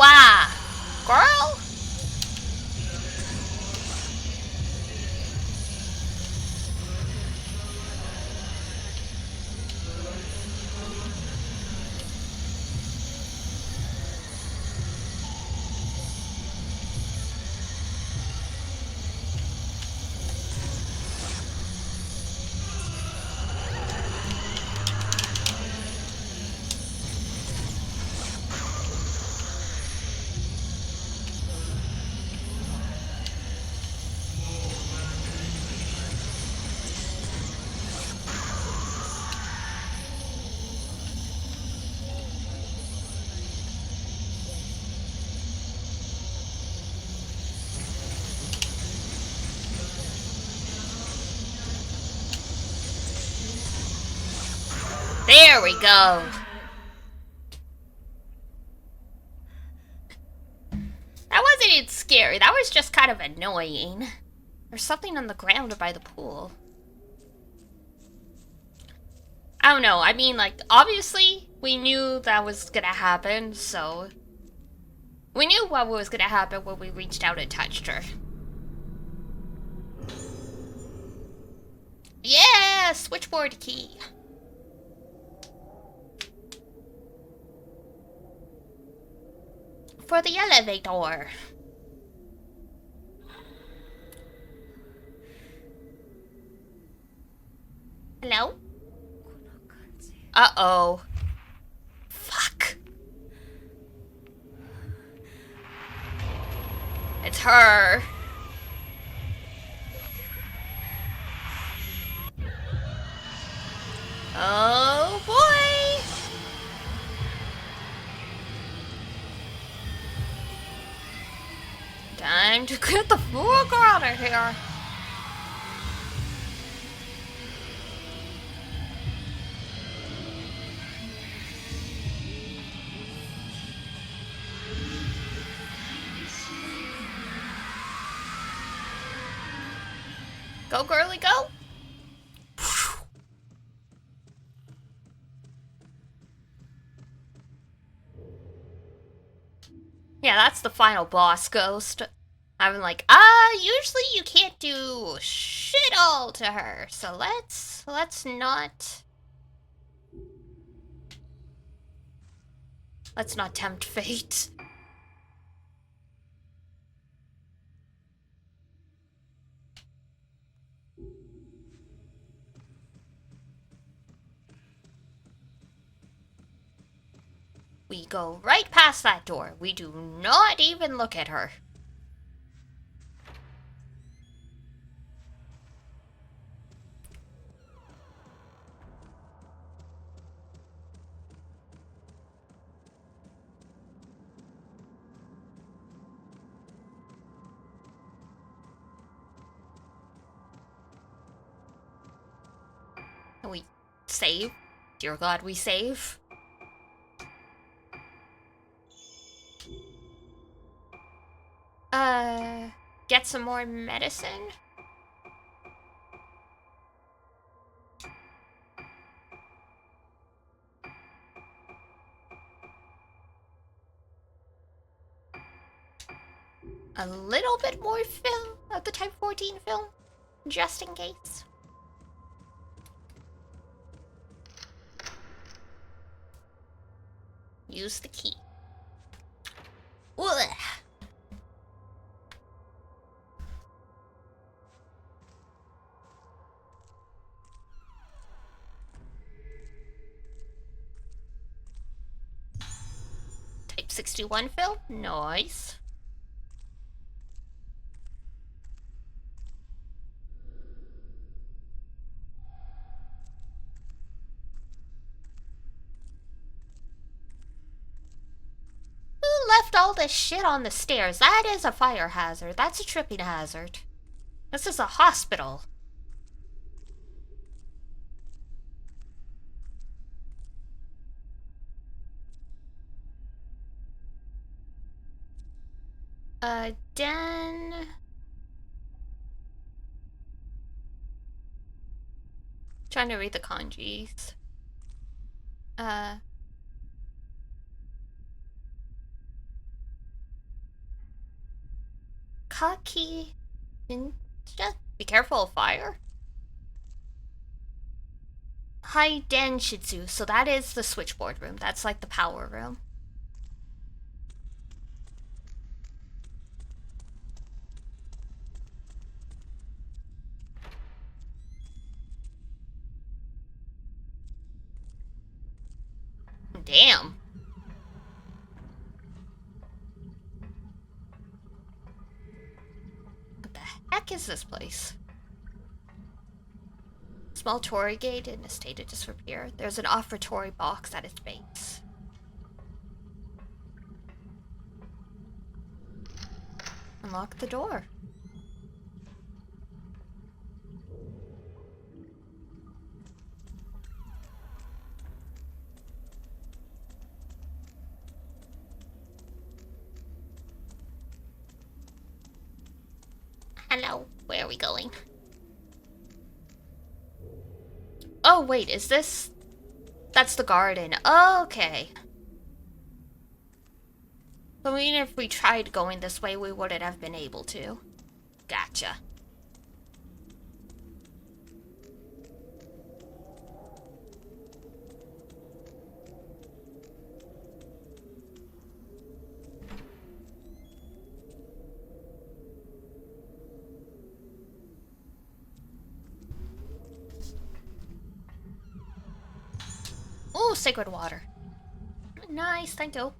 Ow! Girl? There we go. That wasn't even scary. That was just kind of annoying. There's something on the ground by the pool. I don't know. I mean, like, obviously, we knew that was gonna happen, so... We knew what was gonna happen when we reached out and touched her. Yeah! Switchboard key. For the elevator. Hello? Uh-oh. Fuck. It's her. Oh boy! Time to get the fuck out of here. Go, girly, go. Yeah, that's the final boss ghost. I'm like, usually you can't do shit all to her, so let's not tempt fate. We go right past that door. We do not even look at her. Save. Dear God, we save. Get some more medicine? A little bit more film of the Type 14 film, just in case. Use the key. Ugh. Type 61 film, nice. Who left all this shit on the stairs? That is a fire hazard. That's a tripping hazard. This is a hospital. Den. Trying to read the kanjis. Kaki. Just be careful of fire. Hai Den Shitsu. So that is the switchboard room. That's like the power room. Damn. What the heck is this place? Small Torii gate in a state of disrepair. There's an offertory box at its base. Unlock the door. Hello, where are we going? Oh, wait, is this... That's the garden. Okay. So even if we tried going this way, we wouldn't have been able to. Gotcha. Oh, sacred water. Nice, thank you.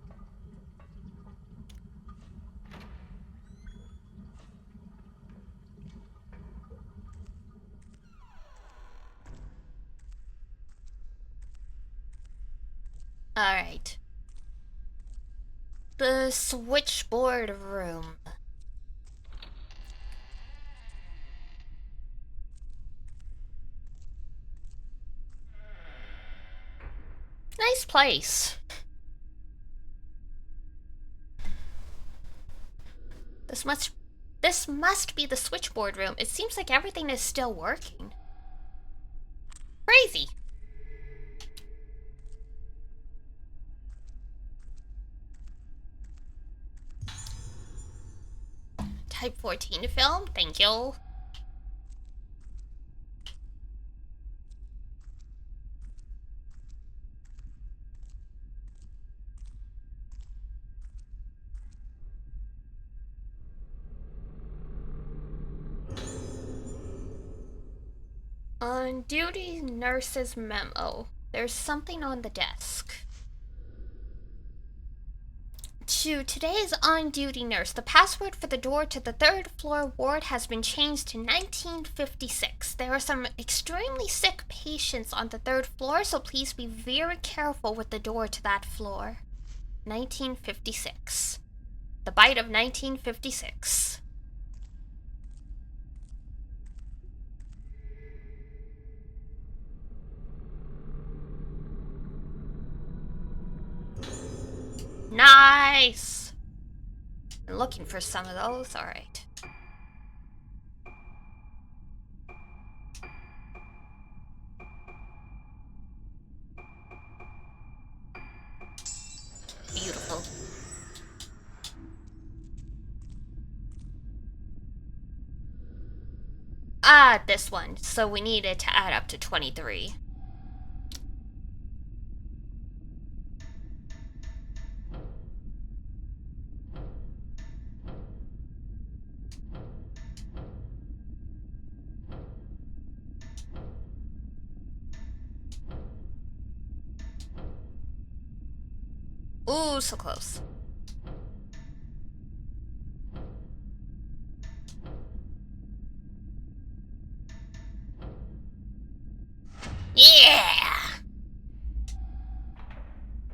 Alright. The switchboard room. Nice place. This must be the switchboard room. It seems like everything is still working. Crazy. Type 14 film, thank you. On duty nurse's memo. There's something on the desk. To today's on-duty nurse, the password for the door to the third floor ward has been changed to 1956. There are some extremely sick patients on the third floor, so please be very careful with the door to that floor. 1956. The bite of 1956. Nice. I'm looking for some of those. Alright. Beautiful. Ah, this one. So we need it to add up to 23. Ooh, so close. Yeah!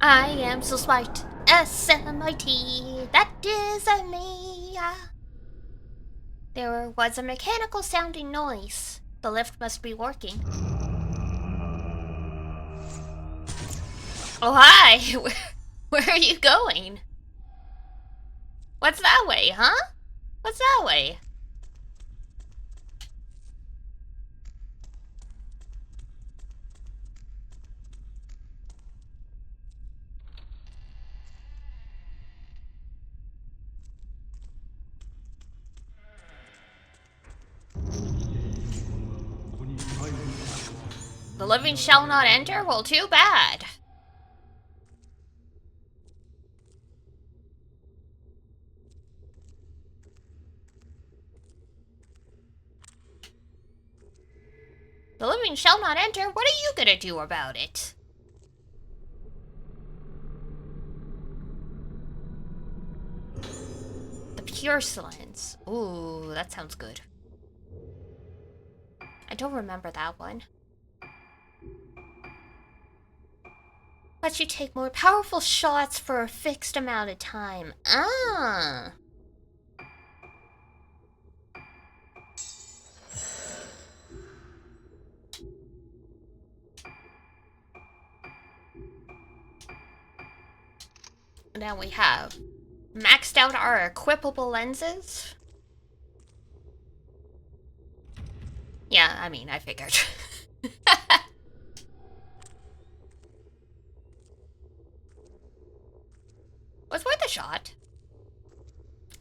I am so smart. S-M-I-T. That is me. There was a mechanical sounding noise. The lift must be working. Oh, hi! Where are you going? What's that way, huh? What's that way? The living shall not enter? Well, too bad. The living shall not enter? What are you gonna do about it? The pure silence. Ooh, that sounds good. I don't remember that one. Let you take more powerful shots for a fixed amount of time. Ah. Now we have maxed out our equipable lenses. Yeah, I mean, I figured. Was worth a shot.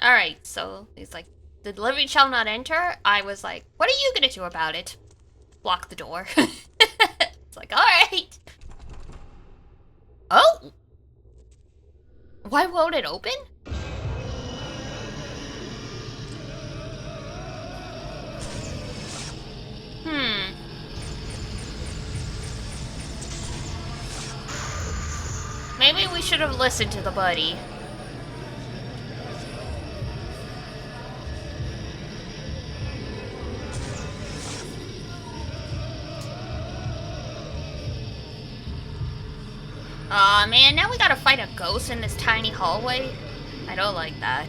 Alright, so he's like, the living shall not enter. I was like, what are you gonna do about it? Block the door. It's like, alright. Oh! Why won't it open? Maybe we should have listened to the buddy. Aw, man, now we gotta fight a ghost in this tiny hallway? I don't like that.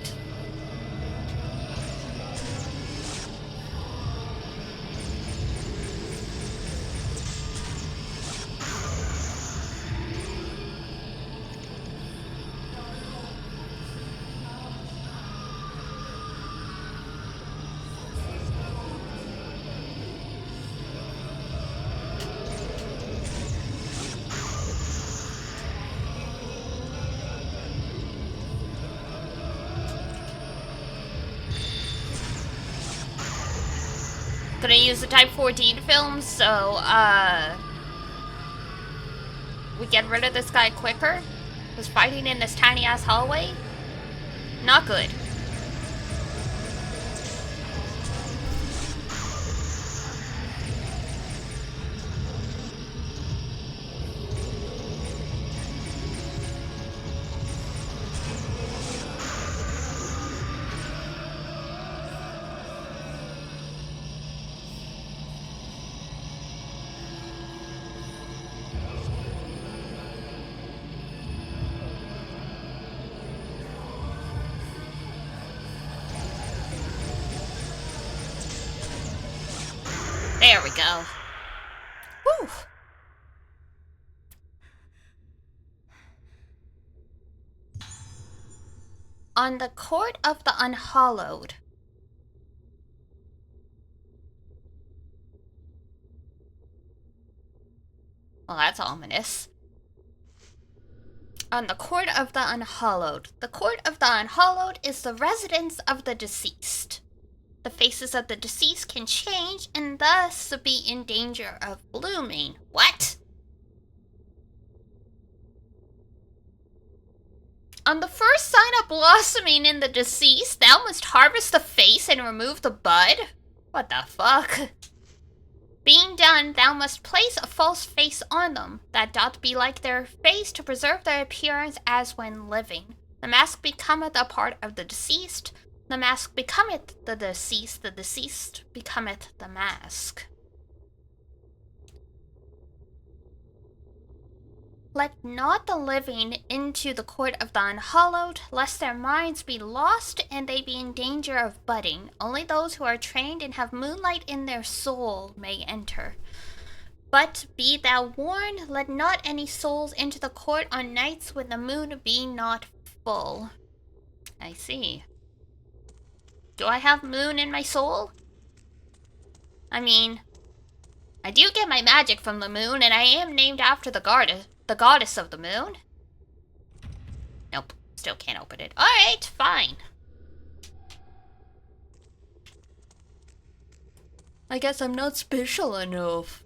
Gonna use the Type 14 film, so, we get rid of this guy quicker. Was fighting in this tiny-ass hallway? Not good. There we go. Whew. On the Court of the Unhallowed. Well, that's ominous. On the Court of the Unhallowed. The Court of the Unhallowed is the residence of the deceased. The faces of the deceased can change and thus be in danger of blooming. What? On the first sign of blossoming in the deceased, thou must harvest the face and remove the bud? What the fuck? Being done, thou must place a false face on them, that doth be like their face to preserve their appearance as when living. The mask becometh a part of the deceased, the mask becometh the deceased becometh the mask. Let not the living into the court of the unhallowed, lest their minds be lost and they be in danger of budding. Only those who are trained and have moonlight in their soul may enter. But be thou warned, let not any souls into the court on nights when the moon be not full. I see. Do I have moon in my soul? I mean, I do get my magic from the moon, and I am named after the goddess of the moon. Nope, still can't open it. Alright, fine. I guess I'm not special enough.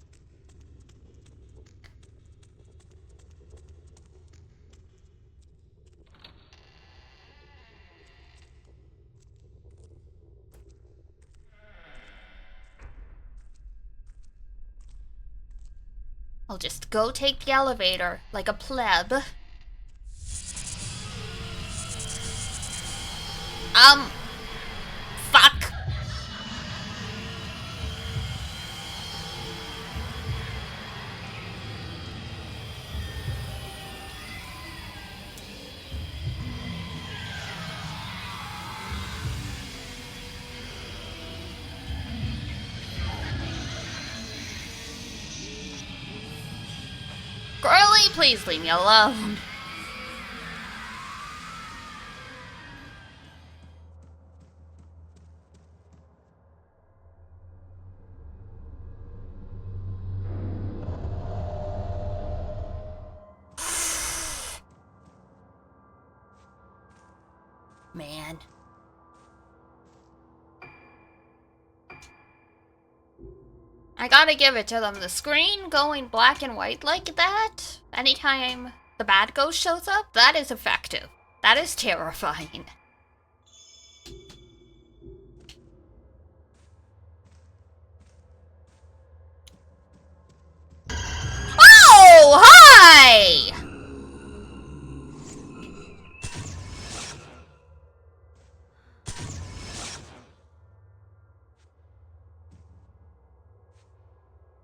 I'll just go take the elevator like a pleb. Fuck. Girlie, please leave me alone. Man. I gotta give it to them. The screen going black and white like that, anytime the bad ghost shows up, that is effective. That is terrifying. Oh, hi!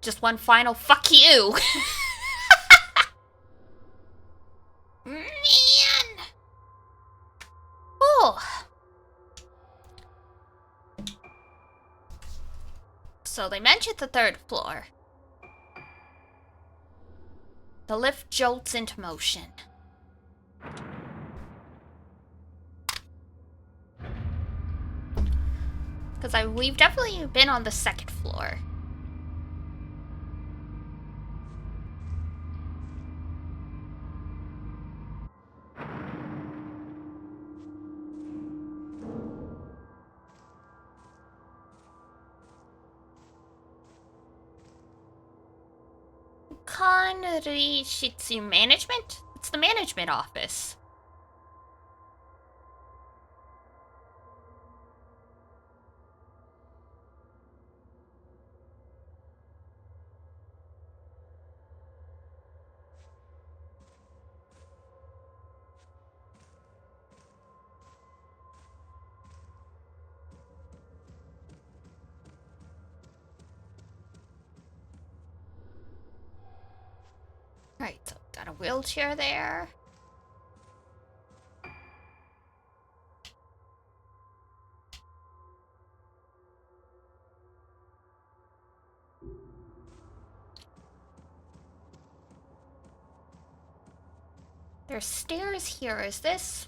Just one final fuck you. Man. Oh. So they mentioned the third floor. The lift jolts into motion. Because we've definitely been on the second floor. Kanrishitsu Management? It's the management office. Right, so got a wheelchair there. There's stairs here.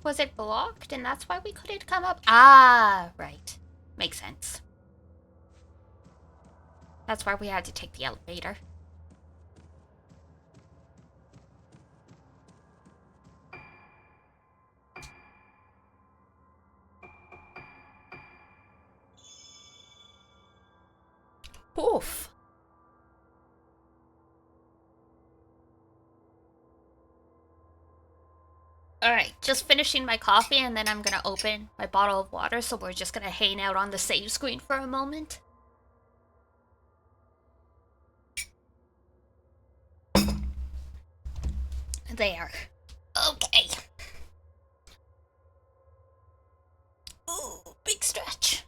Was it blocked and that's why we couldn't come up? Ah, right. Makes sense. That's why we had to take the elevator. Oof. Alright, just finishing my coffee and then I'm gonna open my bottle of water, so we're just gonna hang out on the save screen for a moment. There. Okay. Ooh, big stretch.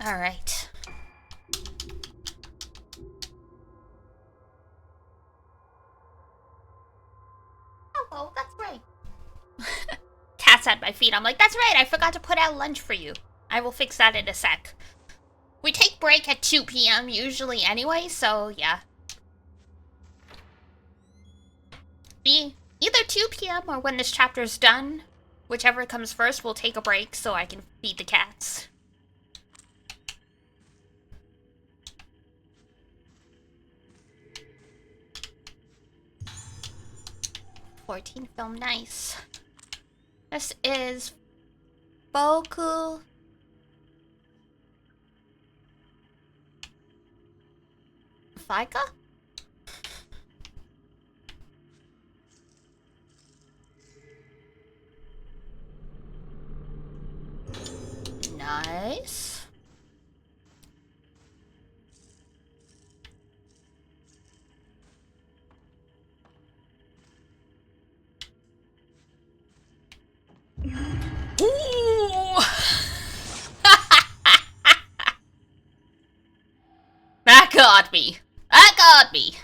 Alright. Oh, that's right. Cat's at my feet. I'm like, that's right, I forgot to put out lunch for you. I will fix that in a sec. We take break at 2 p.m. usually anyway, so yeah. Either 2 p.m. or when this chapter's done. Whichever comes first, we'll take a break so I can feed the cats. '14 film, nice. This is Boku Fika? Nice. Ooh. That got me. That got me.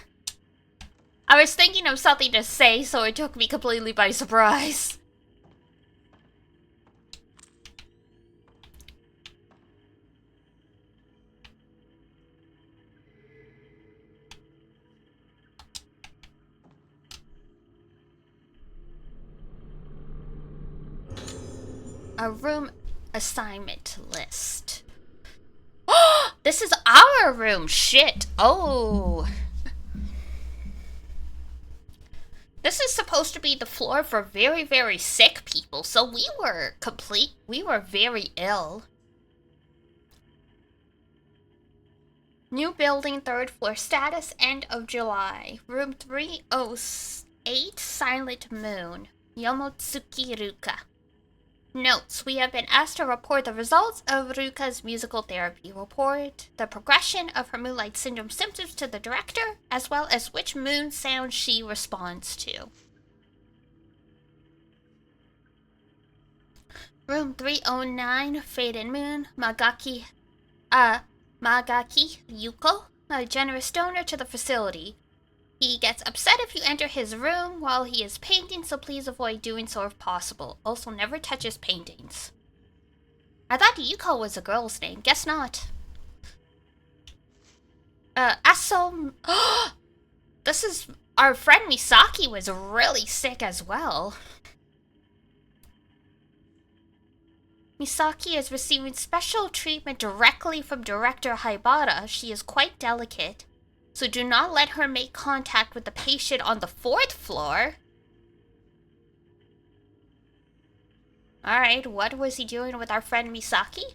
I was thinking of something to say, so it took me completely by surprise. A room assignment list. Oh, this is our room. Shit. Oh. This is supposed to be the floor for very, very sick people, so we were very ill. New building, 3rd floor status, end of July. Room 308, Silent Moon. Yomotsuki Ruka. Notes: we have been asked to report the results of Ruka's musical therapy report, the progression of her Moonlight Syndrome symptoms to the director, as well as which moon sound she responds to. Room 309, Faded Moon, Magaki Yuko, a generous donor to the facility. He gets upset if you enter his room while he is painting, so please avoid doing so if possible. Also, never touch his paintings. I thought Yuko was a girl's name. Guess not. This is... Our friend Misaki was really sick as well. Misaki is receiving special treatment directly from Director Haibara. She is quite delicate, so do not let her make contact with the patient on the 4th floor. Alright, what was he doing with our friend Misaki?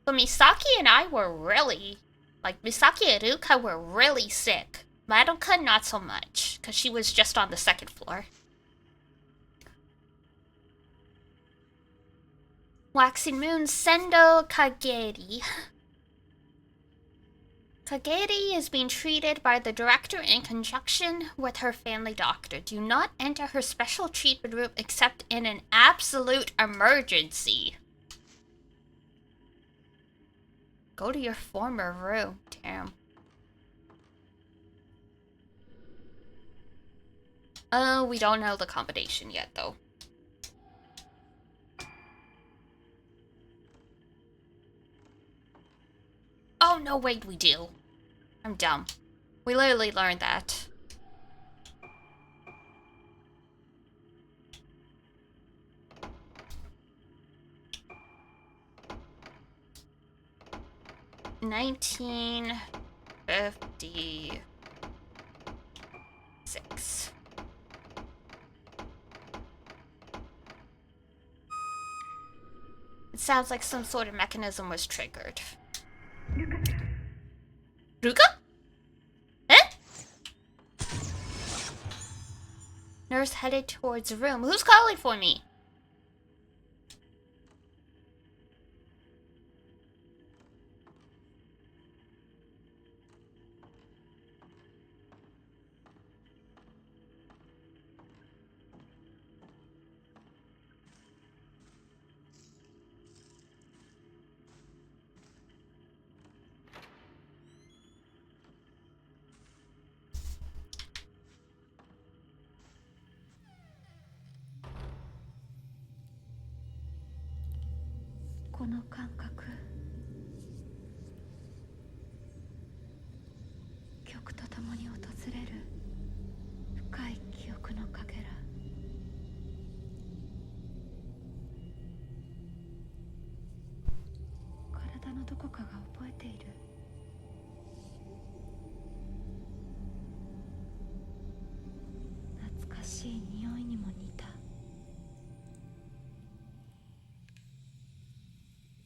So Misaki and I were really... Misaki and Ruka were really sick. Madoka not so much, because she was just on the 2nd floor. Waxing Moon, Sendo Kageri. Kageri is being treated by the director in conjunction with her family doctor. Do not enter her special treatment room except in an absolute emergency. Go to your former room. Damn. We don't know the combination yet, though. no, wait, we do. I'm dumb. We literally learned that. $19.56. It sounds like some sort of mechanism was triggered. Ruka? Eh? Nurse headed towards the room. Who's calling for me?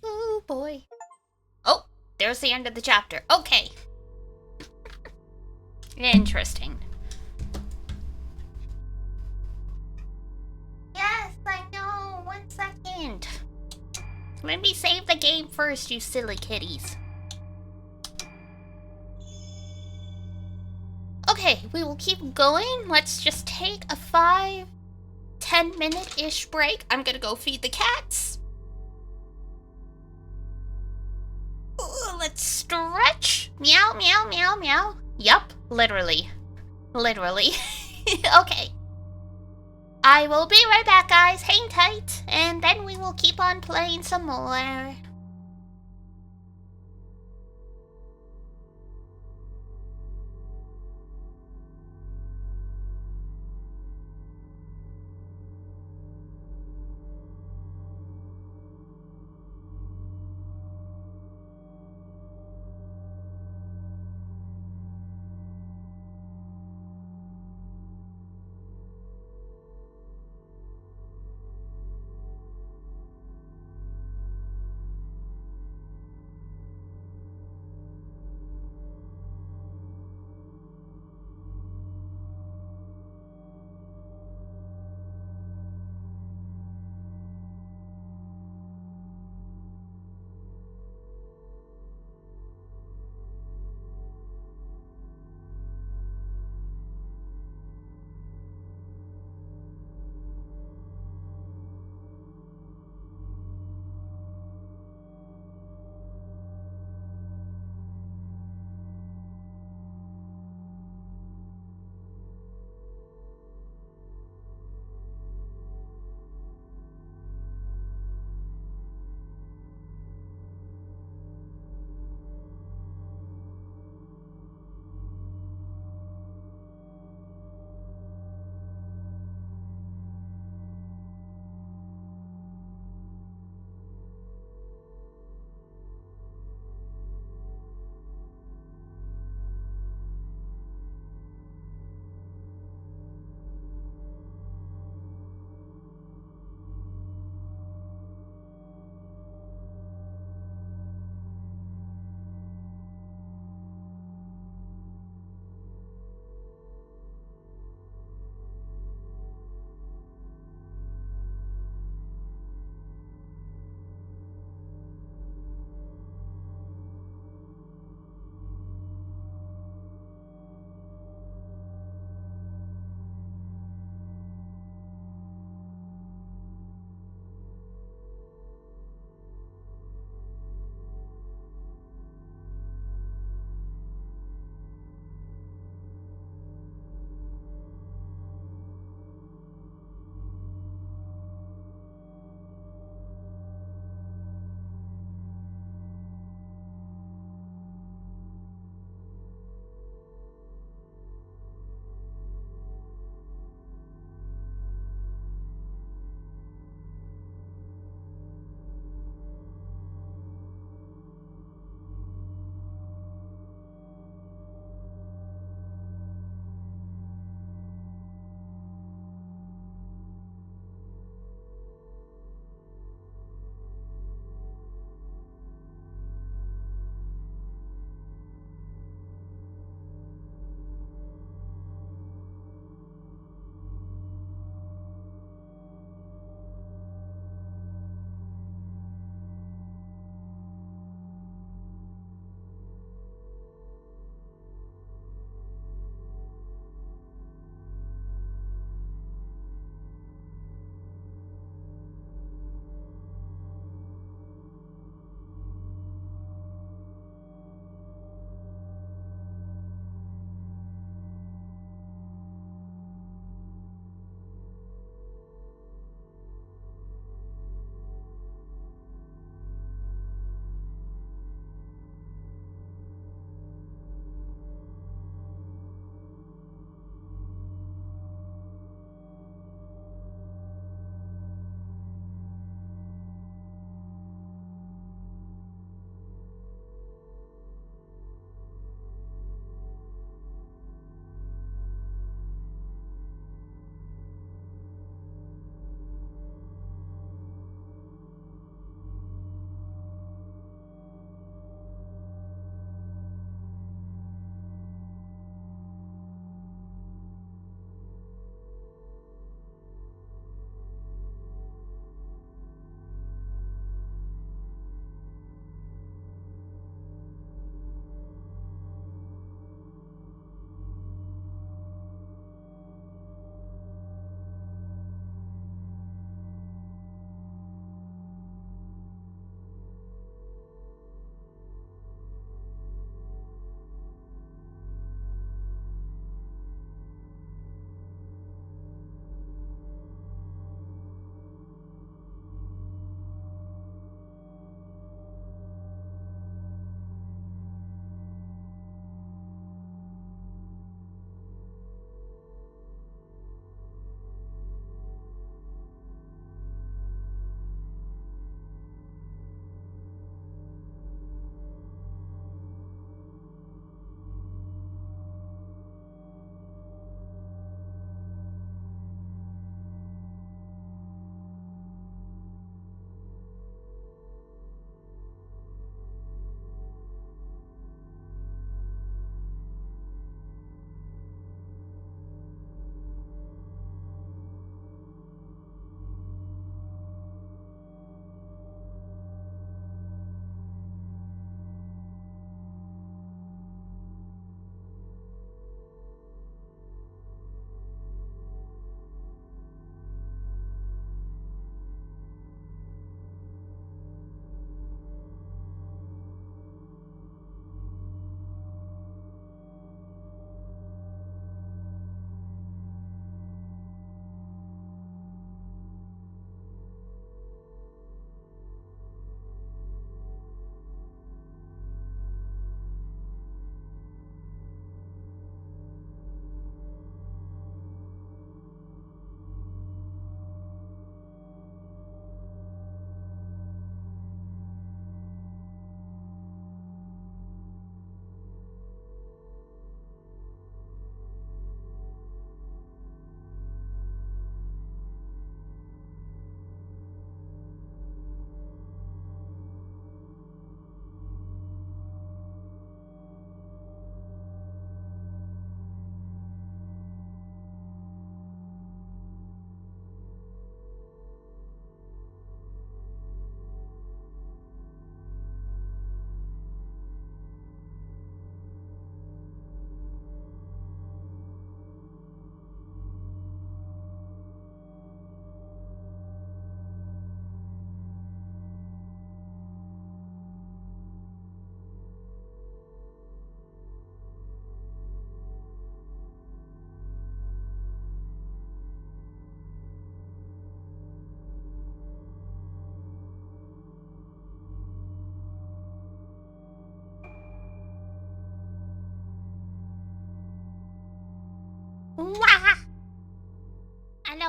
Oh boy. Oh, there's the end of the chapter. Okay. Interesting. Yes, I know. 1 second. Let me save the game first, you silly kitties. Okay, we will keep going. Let's just take a 5-10 minute-ish break. I'm gonna go feed the cats. Ooh, let's stretch. Meow, meow, meow, meow. Yup, literally. Literally. Okay. I will be right back, guys. Hang tight, and then we will keep on playing some more.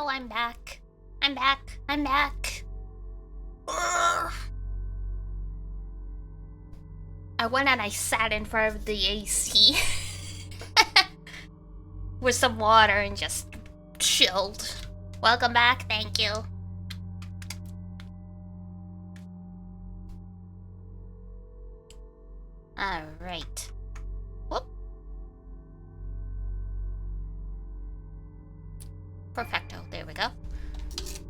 Hello, I'm back. I'm back. I'm back. Ugh. I went and I sat in front of the AC with some water and just chilled. Welcome back, thank you. Alright. Whoop. Perfecto, there we go.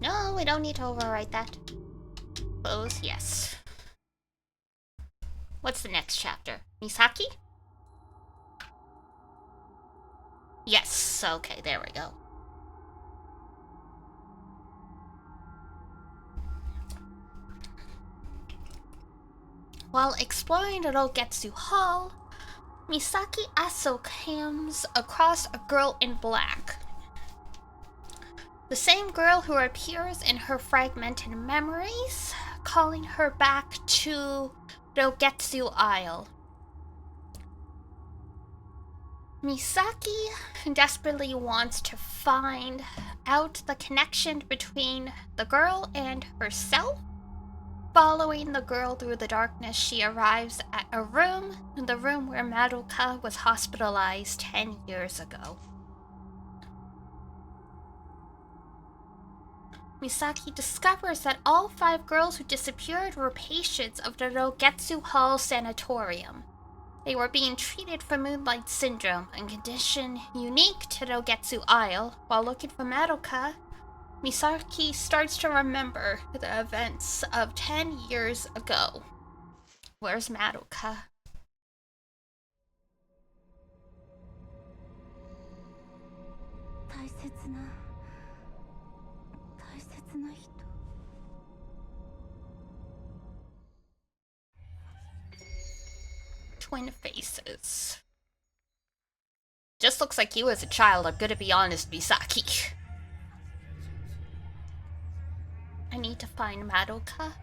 No, we don't need to overwrite that. Close, yes. What's the next chapter? Misaki? Yes, okay, there we go. While exploring the Rogetsu Hall, Misaki Aso comes across a girl in black. The same girl who appears in her fragmented memories, calling her back to Rogetsu Isle. Misaki desperately wants to find out the connection between the girl and herself. Following the girl through the darkness, she arrives at a room, the room where Madoka was hospitalized 10 years ago. Misaki discovers that all 5 girls who disappeared were patients of the Rogetsu Hall Sanatorium. They were being treated for Moonlight Syndrome, a condition unique to Rogetsu Isle. While looking for Madoka, Misaki starts to remember the events of 10 years ago. Where's Madoka? Twin faces. Just looks like you as a child, I'm gonna be honest, Misaki. I need to find Madoka.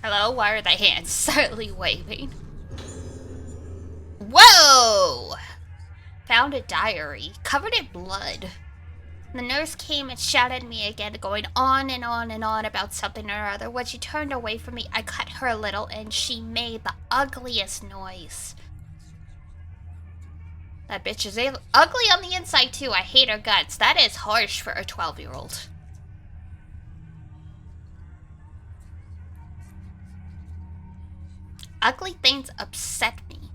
Hello, why are the hands suddenly waving? Whoa! Found a diary, covered in blood. The nurse came and shouted at me again, going on and on and on about something or other. When she turned away from me, I cut her a little and she made the ugliest noise. That bitch is ugly on the inside too. I hate her guts. That is harsh for a 12-year-old. Ugly things upset me.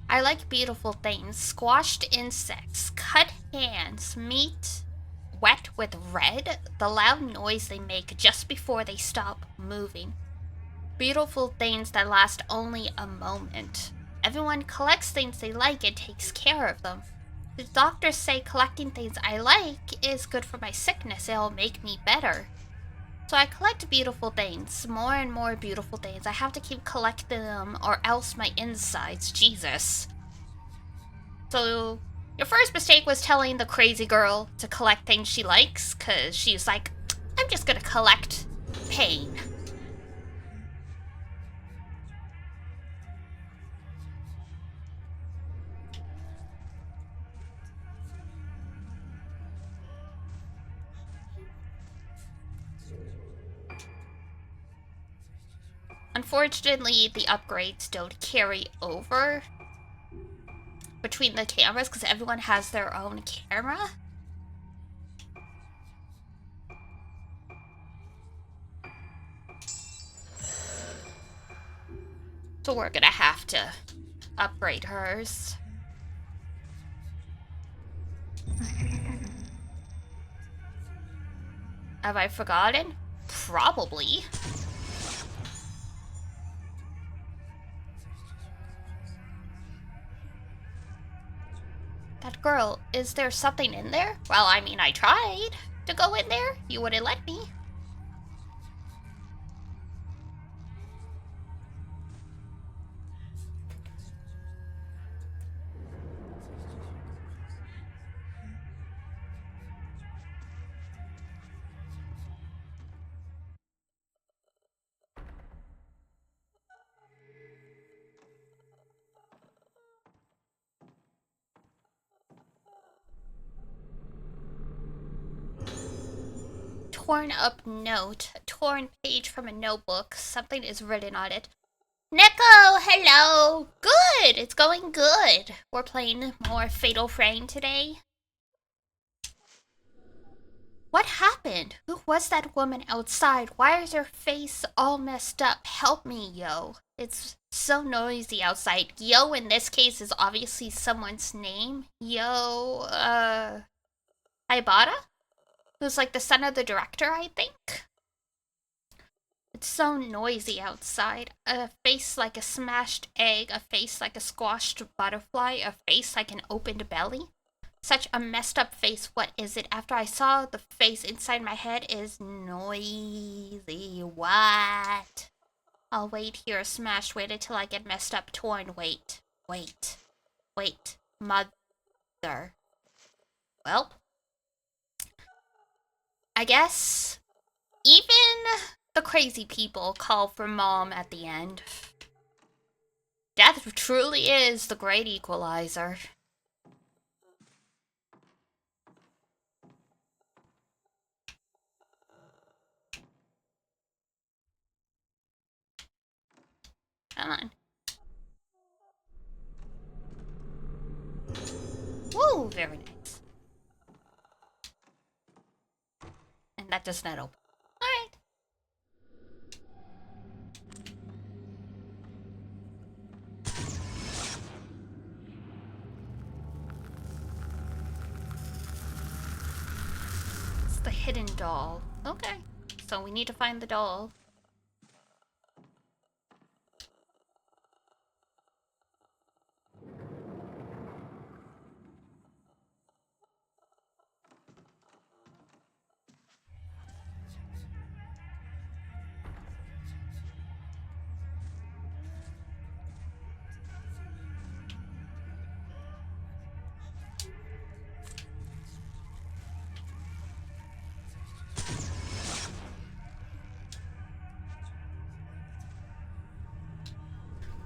I like beautiful things. Squashed insects, cut hands, meat wet with red, the loud noise they make just before they stop moving. Beautiful things that last only a moment. Everyone collects things they like and takes care of them. The doctors say collecting things I like is good for my sickness. It'll make me better. So I collect beautiful things, more and more beautiful things. I have to keep collecting them or else my insides, Jesus. So your first mistake was telling the crazy girl to collect things she likes, cause she's like, I'm just gonna collect pain. Unfortunately, the upgrades don't carry over between the cameras because everyone has their own camera. So we're gonna have to upgrade hers. Have I forgotten? Probably. That girl, is there something in there? Well, I mean, I tried to go in there. You wouldn't let me. torn up note, a torn page from a notebook. Something is written on it. Neko, hello! Good! It's going good. We're playing more Fatal Frame today. What happened? Who was that woman outside? Why is her face all messed up? Help me, yo. It's so noisy outside. Yo in this case is obviously someone's name. Yo, Ibata? Who's like the son of the director, I think? It's so noisy outside. A face like a smashed egg, a face like a squashed butterfly, a face like an opened belly. Such a messed up face. What is it? After I saw the face inside my head is noisy. What? I'll wait here, smashed. Wait until I get messed up, torn. Wait. Mother. Well, I guess even the crazy people call for mom at the end. Death truly is the great equalizer. Come on. Woo, very nice. And that does not open. Alright. It's the hidden doll. Okay. So we need to find the doll.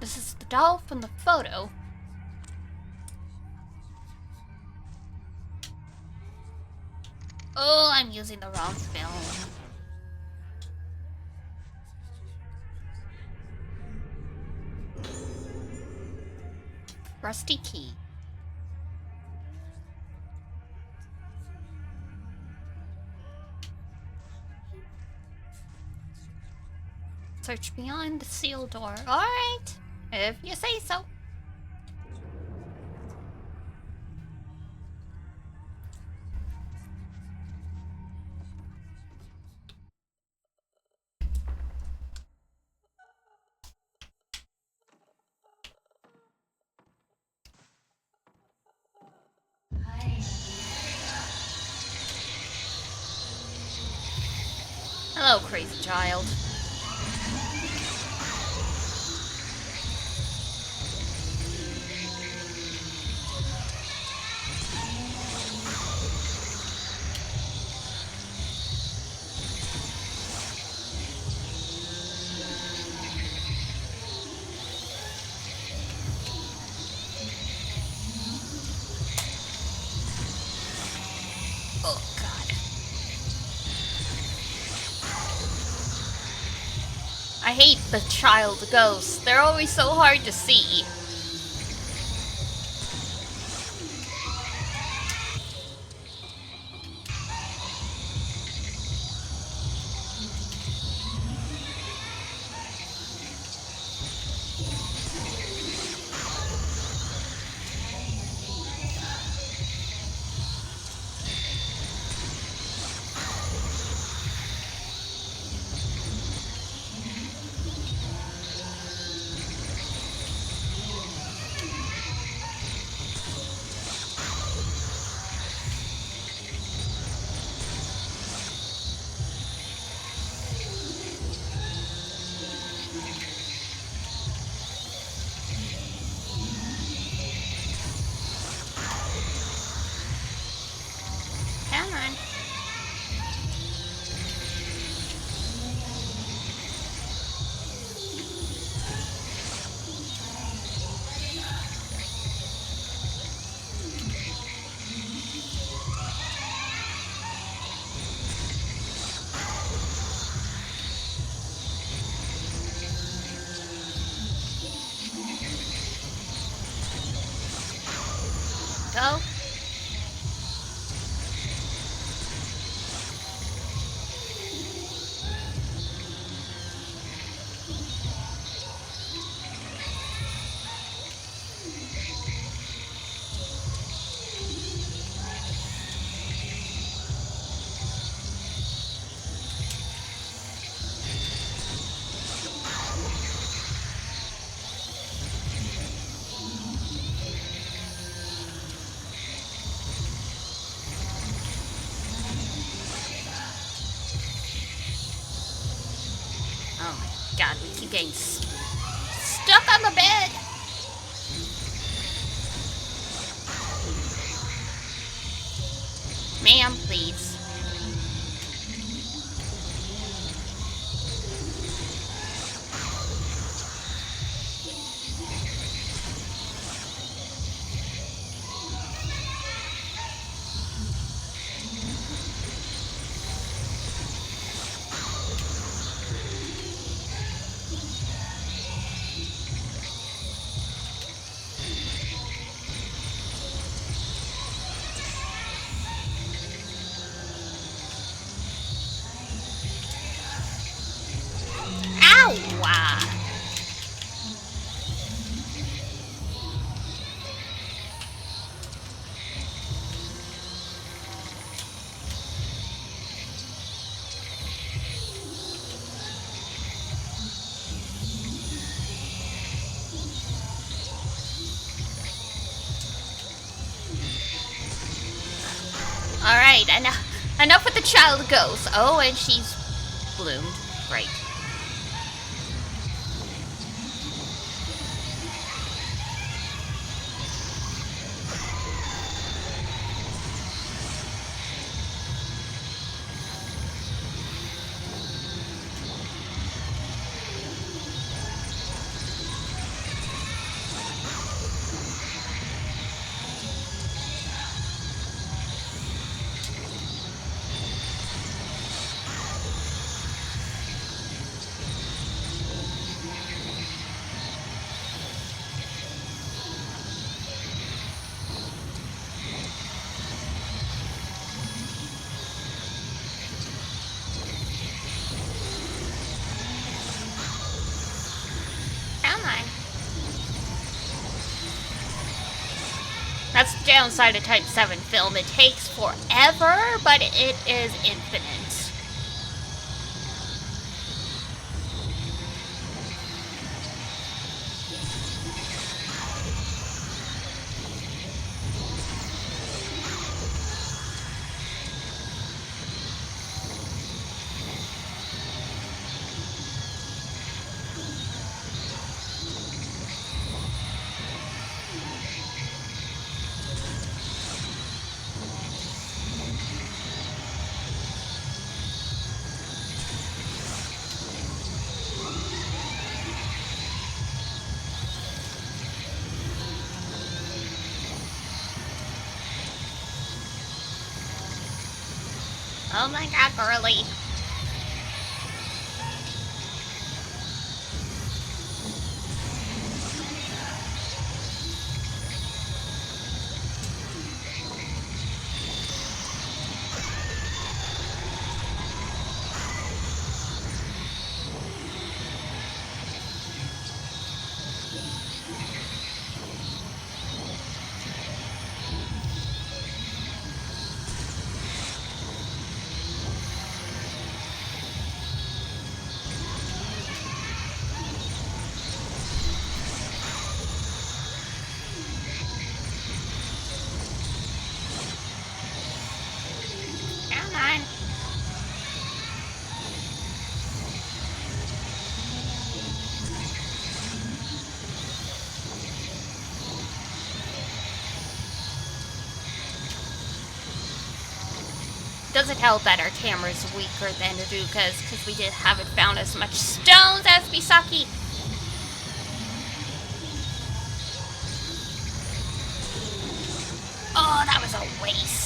This is the doll from the photo. Oh, I'm using the wrong film. Rusty key. Search beyond the sealed door. Alright, if you say so. Hello, crazy child. Oh, God. I hate the child ghosts. They're always so hard to see. Come on. God, we keep getting stuck on the bed. Ma'am, please. Ow! Alright, enough with the child ghost. Oh, and she's bloomed. Great. That's the downside of Type 7 film. It takes forever, but it is infinite. Oh my god, girly. Doesn't help that our camera's weaker than Aduka's because we haven't found as much stones as Misaki. Oh, that was a waste.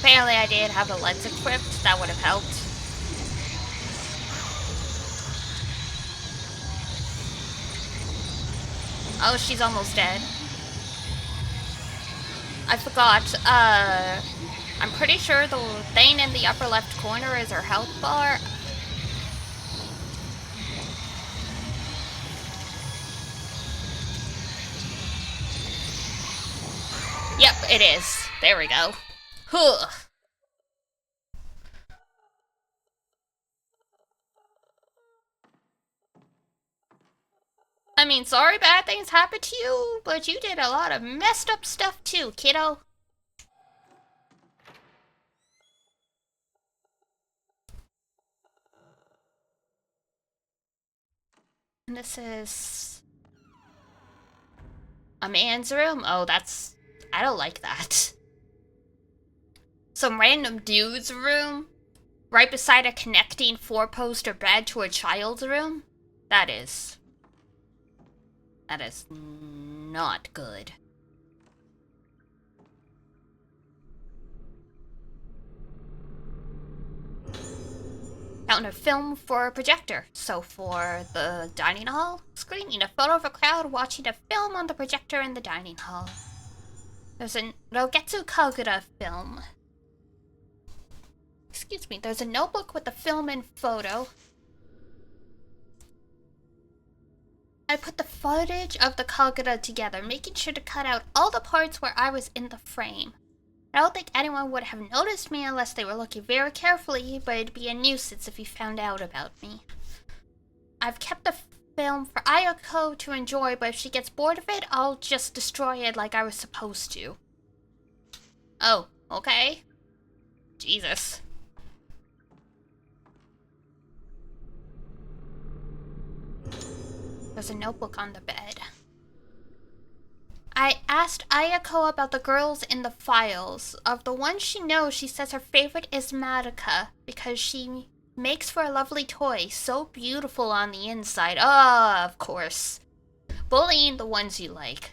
Apparently I did have a lens equipped, that would have helped. Oh, she's almost dead. I forgot, I'm pretty sure the thing in the upper left corner is her health bar. Yep, it is. There we go. Huh. I mean, sorry bad things happened to you, but you did a lot of messed up stuff too, kiddo. And this is a man's room? Oh, that's... I don't like that. Some random dude's room? Right beside a connecting four-poster bed to a child's room? That is not good. Found a film for a projector. So for the dining hall, screening a photo of a crowd watching a film on the projector in the dining hall. There's a Rogetsu Kagura film. Excuse me, there's a notebook with the film and photo. I put the footage of the Kagura together, making sure to cut out all the parts where I was in the frame. I don't think anyone would have noticed me unless they were looking very carefully, but it'd be a nuisance if you found out about me. I've kept the film for Ayako to enjoy, but if she gets bored of it, I'll just destroy it like I was supposed to. Oh, okay. Jesus. There's a notebook on the bed. I asked Ayako about the girls in the files. Of the ones she knows, she says her favorite is Madoka because she makes for a lovely toy, so beautiful on the inside. Ah, of course. Bullying the ones you like.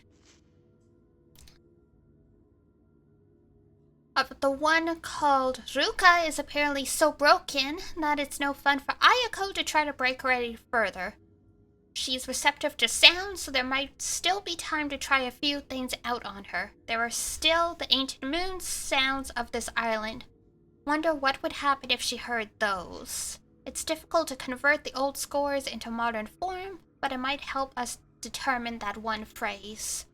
The one called Ruka is apparently so broken that it's no fun for Ayako to try to break her any further. She's receptive to sound, so there might still be time to try a few things out on her. There are still the ancient moon sounds of this island. Wonder what would happen if she heard those. It's difficult to convert the old scores into modern form, but it might help us determine that one phrase.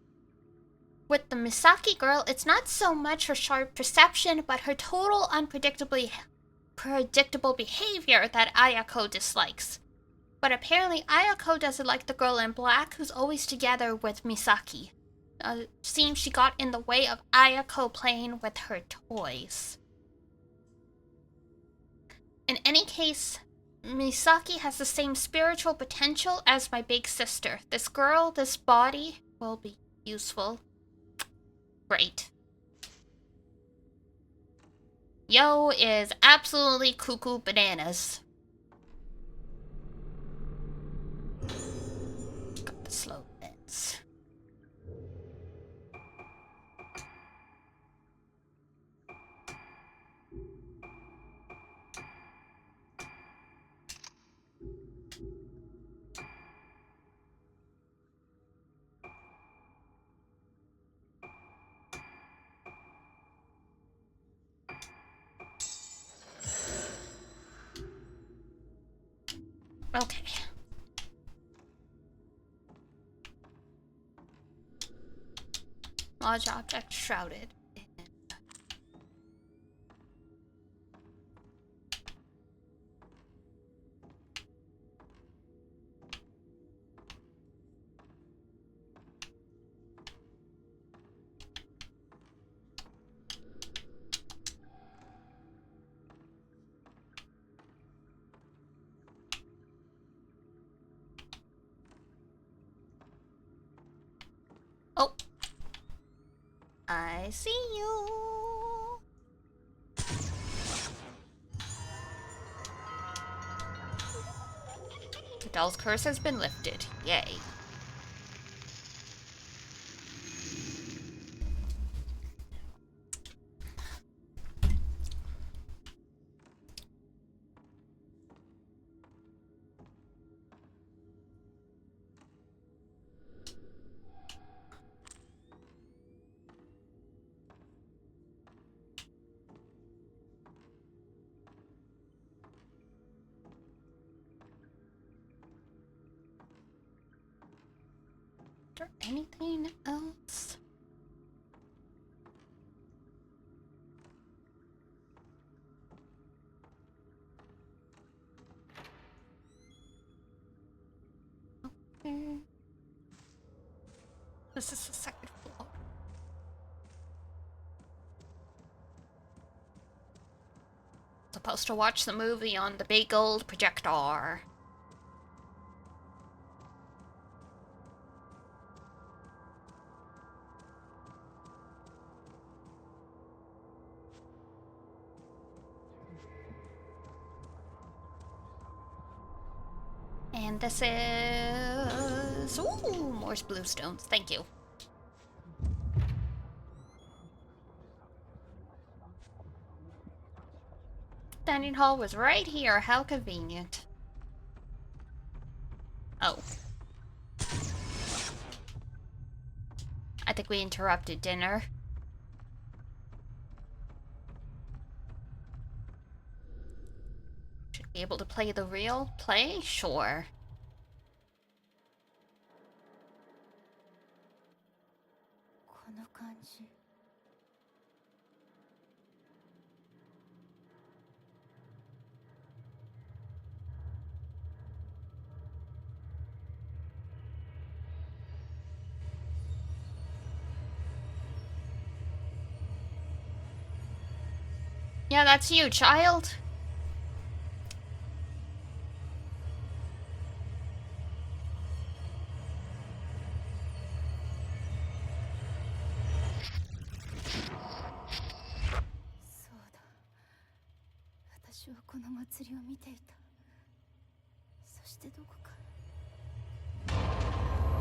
With the Misaki girl, it's not so much her sharp perception, but her total predictable behavior that Ayako dislikes. But apparently Ayako doesn't like the girl in black who's always together with Misaki. Seems she got in the way of Ayako playing with her toys. In any case, Misaki has the same spiritual potential as my big sister. This girl, this body, will be useful. Great. Yo is absolutely cuckoo bananas. Got the slow bits. Okay. Large object shrouded. Oh. I see you. The doll's curse has been lifted. Yay. there anything else? Okay. This is the second floor. Supposed to watch the movie on the big old projector. And this is... Ooh, more bluestones. Thank you. Dining hall was right here. How convenient. Oh. I think we interrupted dinner. Should be able to play the real play? Sure. Yeah, that's you, child.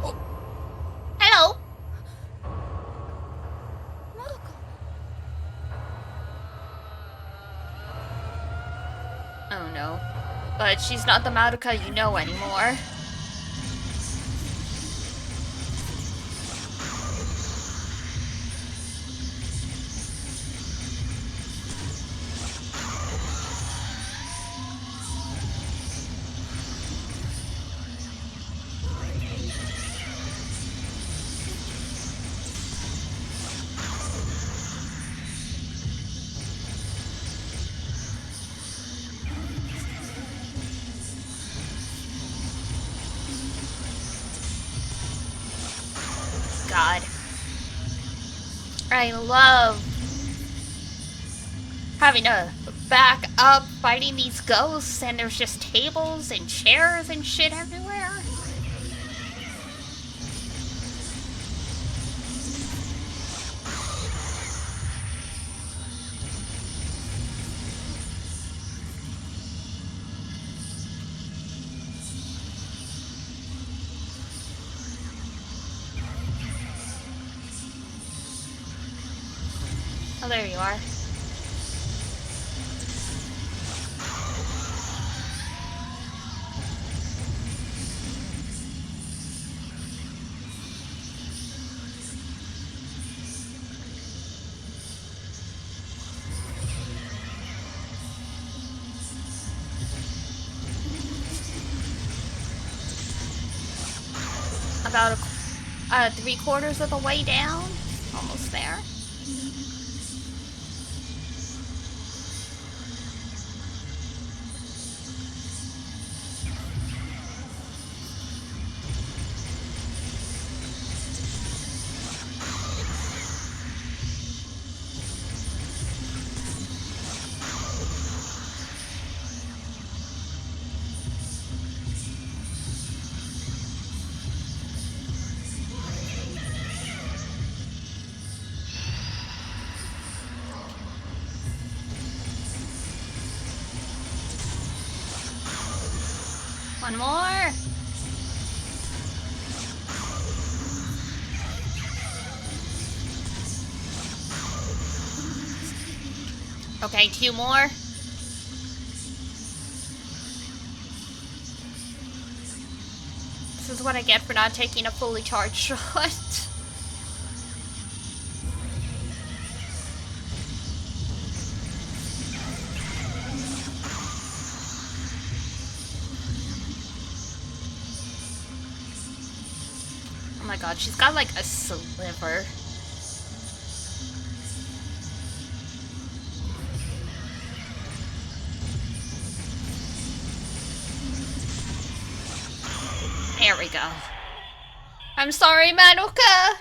Oh. Hello. Oh no. But she's not the Madoka you know anymore. God. I love having to back up fighting these ghosts and there's just tables and chairs and shit everywhere. Oh, there you are. About 3/4 of the way down. Almost there. One more. Okay, 2 more. This is what I get for not taking a fully charged shot. Oh my god, she's got like a sliver. There we go. I'm sorry, Madoka!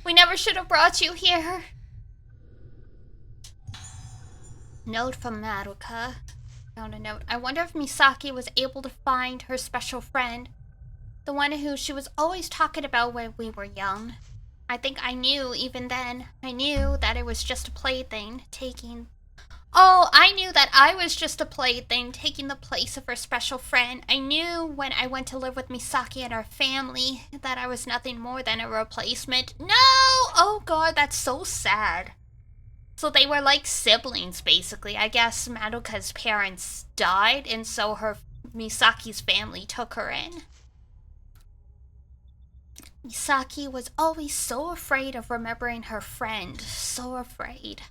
We never should have brought you here. Note from Madoka. Found a note. I wonder if Misaki was able to find her special friend. The one who she was always talking about when we were young. I think I knew even then. I knew that it was just a plaything, taking... Oh, I knew that I was just a plaything, taking the place of her special friend. I knew when I went to live with Misaki and her family that I was nothing more than a replacement. No! Oh god, that's so sad. So they were like siblings, basically. I guess Madoka's parents died, and so Misaki's family took her in. Misaki was always so afraid of remembering her friend. So afraid.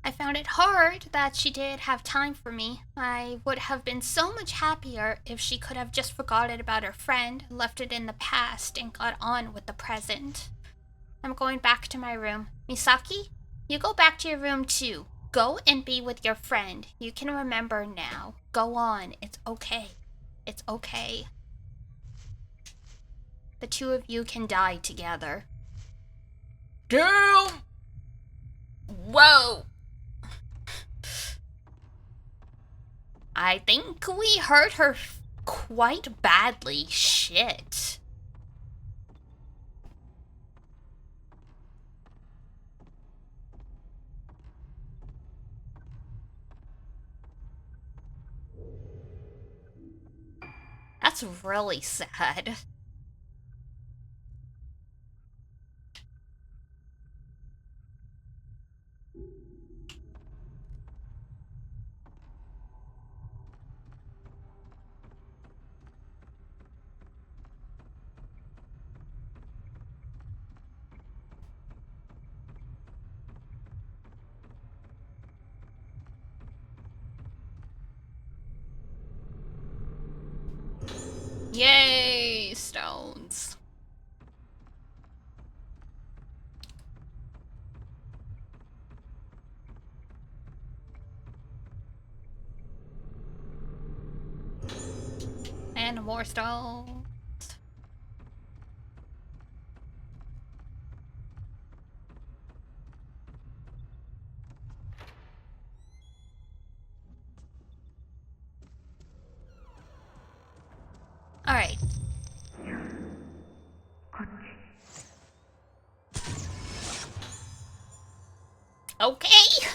I found it hard that she did have time for me. I would have been so much happier if she could have just forgotten about her friend, left it in the past, and got on with the present. I'm going back to my room. Misaki, you go back to your room too. Go and be with your friend. You can remember now. Go on. It's okay. It's okay. The two of you can die together. Damn! Whoa! I think we hurt her quite badly. Shit. That's really sad. Yay, stones. And more stones. Alright. Okay.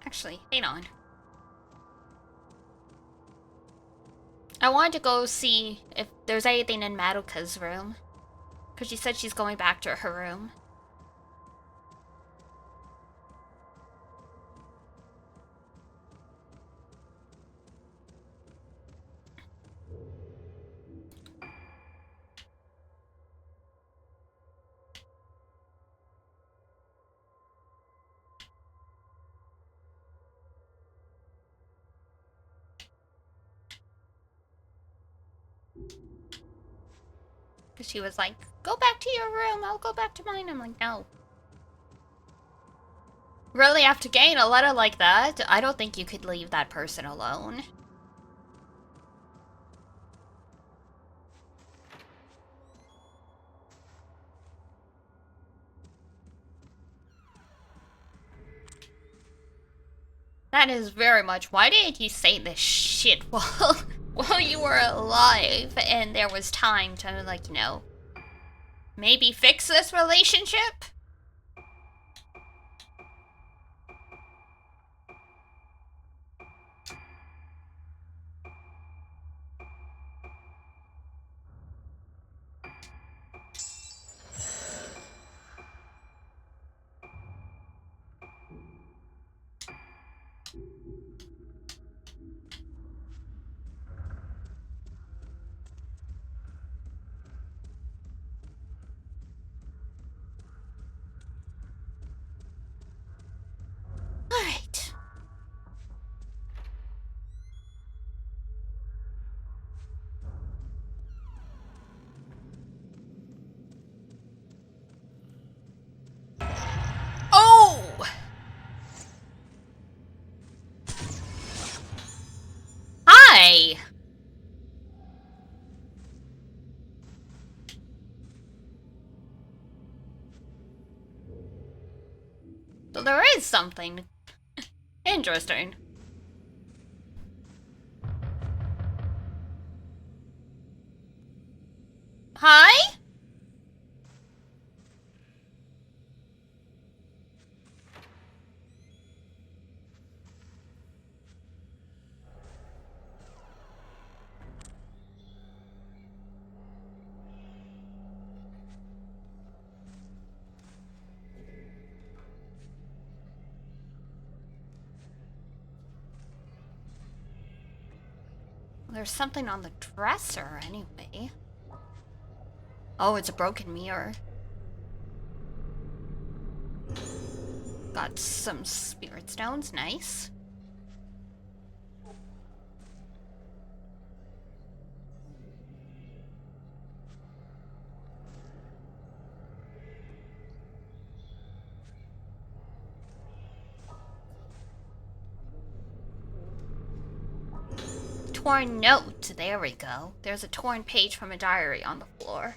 Actually, hang on. I wanted to go see if there's anything in Madoka's room. Because she said she's going back to her room. Because she was like, go back to your room, I'll go back to mine. I'm like, no. Really, after getting a letter like that, I don't think you could leave that person alone. That is very much, why didn't you say this shit while you were alive and there was time to, like, you know, maybe fix this relationship? always something. Interesting. Hi? There's something on the dresser, anyway. Oh, it's a broken mirror. Got some spirit stones, nice. Torn note, there we go. There's a torn page from a diary on the floor.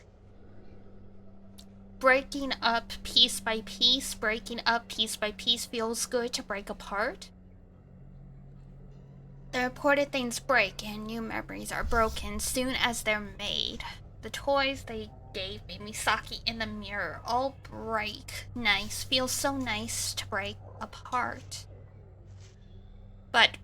Breaking up piece by piece, breaking up piece by piece feels good to break apart. The important things break and new memories are broken soon as they're made. The toys they gave me Misaki in the mirror all break. Nice, feels so nice to break apart. But,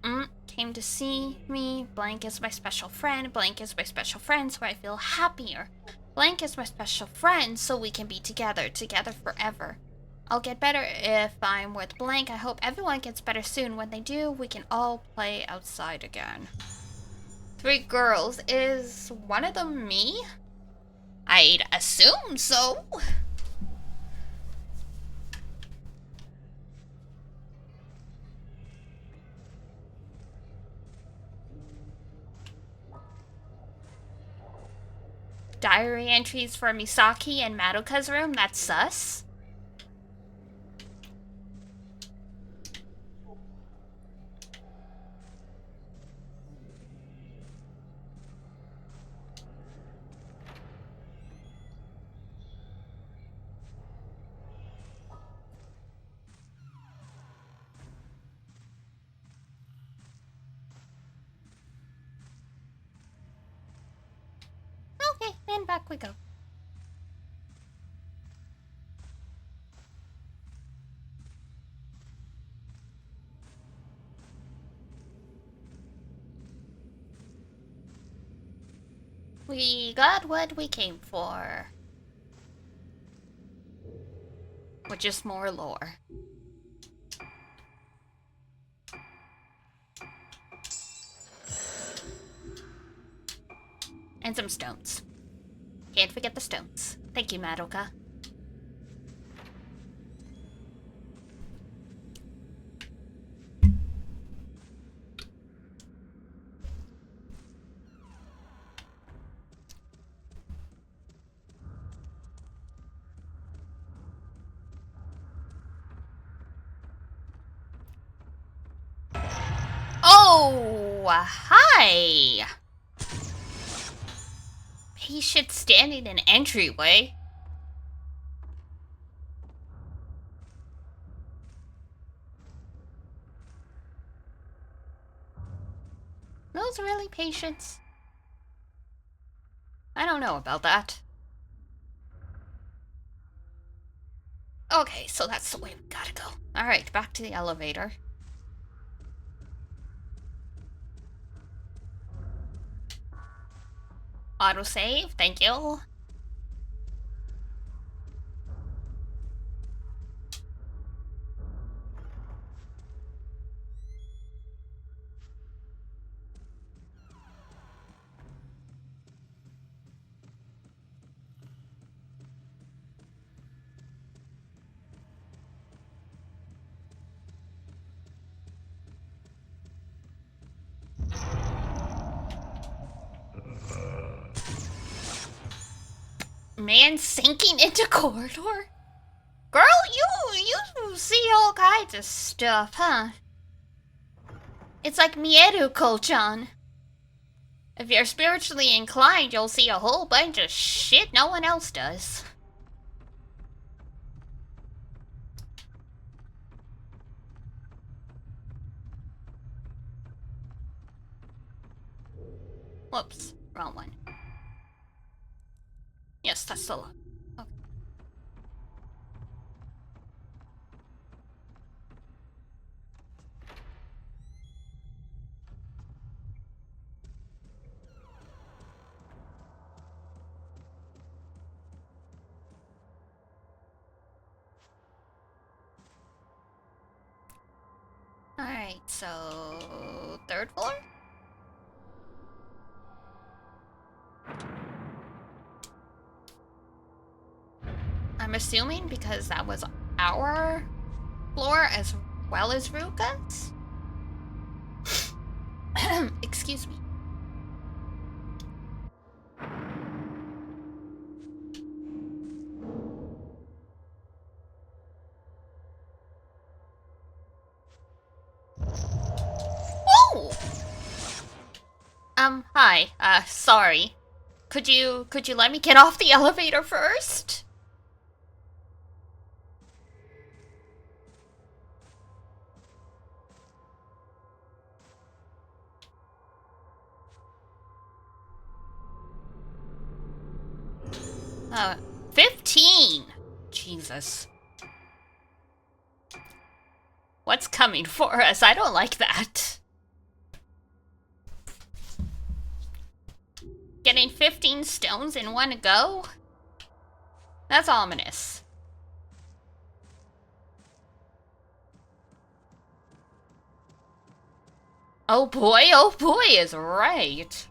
came to see me. Blank is my special friend. Blank is my special friend, so I feel happier. Blank is my special friend, so we can be together forever. I'll get better if I'm with Blank. I hope everyone gets better soon. When they do, we can all play outside again. 3 girls. Is one of them me? I'd assume so. Diary entries for Misaki and Madoka's room, that's sus. Okay, and back we go. We got what we came for. Which is more lore. And some stones. Can't forget the stones. Thank you, Madoka. Oh, hi! Patient standing in entryway. Those really patients? I don't know about that. Okay, so that's the way we gotta go. Alright, back to the elevator. Autosave, thank you. Man sinking into corridor? Girl, you see all kinds of stuff, huh? It's like Mieru-ko-chan. If you're spiritually inclined, you'll see a whole bunch of shit no one else does. Whoops, wrong one. Yes, that's the lobby. Okay. Alright, so... third floor? I'm assuming because that was our floor as well as Ruka's? Excuse me. Whoa! Hi. Sorry. Could you let me get off the elevator first? Uh, 15! Jesus. What's coming for us? I don't like that. Getting 15 stones in one go? That's ominous. Oh boy is right.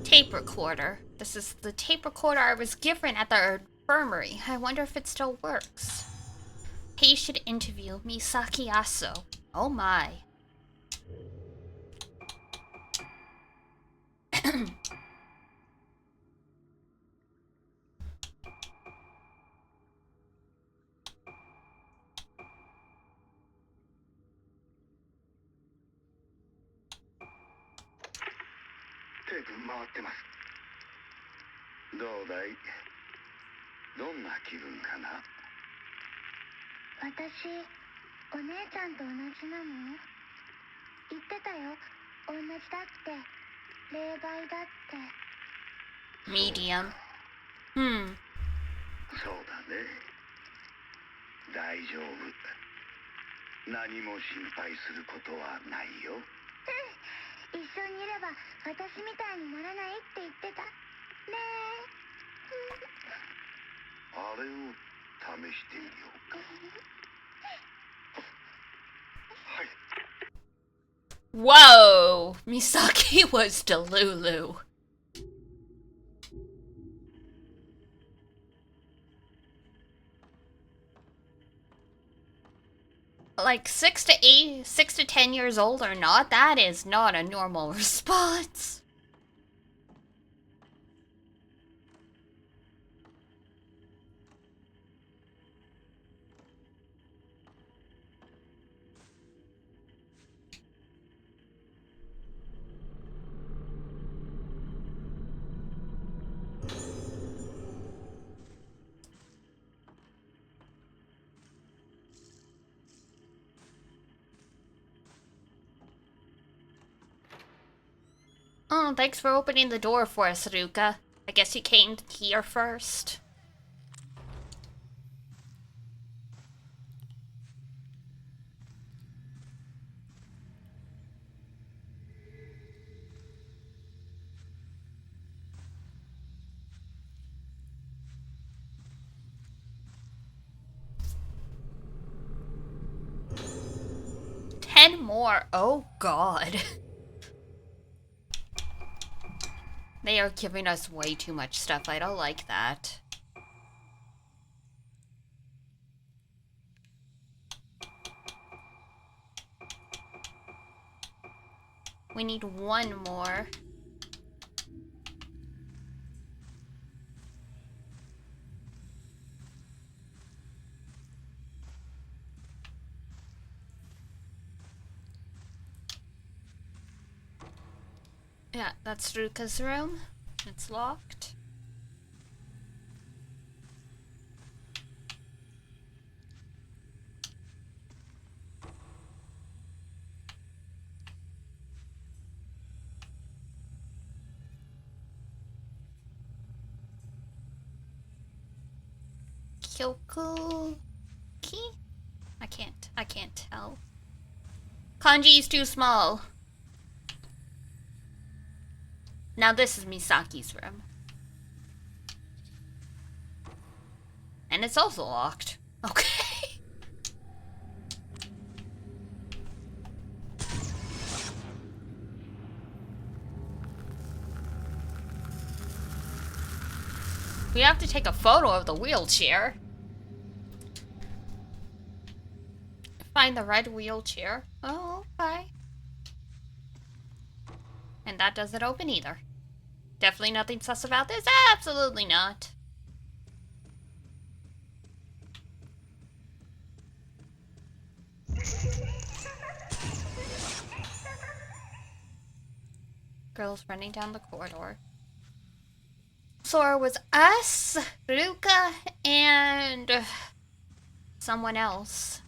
Tape recorder. This is the tape recorder I was given at the infirmary. I wonder if it still works. Patient interview, Misaki Aso. Oh my. Medium. Hmm. そうだね。大丈夫。何も心配することはないよ。一緒にいれば私みたいにならないって言ってた。ねえ。あれを試してみようか。はい。 Whoa! Misaki was Delulu. Like 6 to 10 years old or not, that is not a normal response. Oh, thanks for opening the door for us, Ruka. I guess you came here first. Ten more. Oh god. They are giving us way too much stuff. I don't like that. We need one more. Yeah, that's Ruka's room. It's locked. Hyoku Ki? I can't tell. Kanji is too small. Now this is Misaki's room. And it's also locked. Okay. We have to take a photo of the wheelchair. Find the red wheelchair. Oh, okay. And that doesn't open either. Definitely nothing sus about this? Absolutely not. Girls running down the corridor. So it was us, Ruka, and someone else.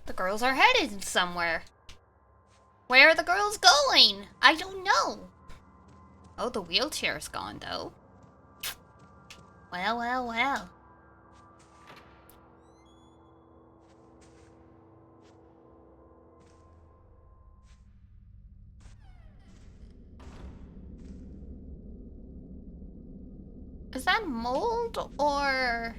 The girls are headed somewhere. Where are the girls going? I don't know. Oh, the wheelchair's gone, though. Well, well, well. Is that mold or...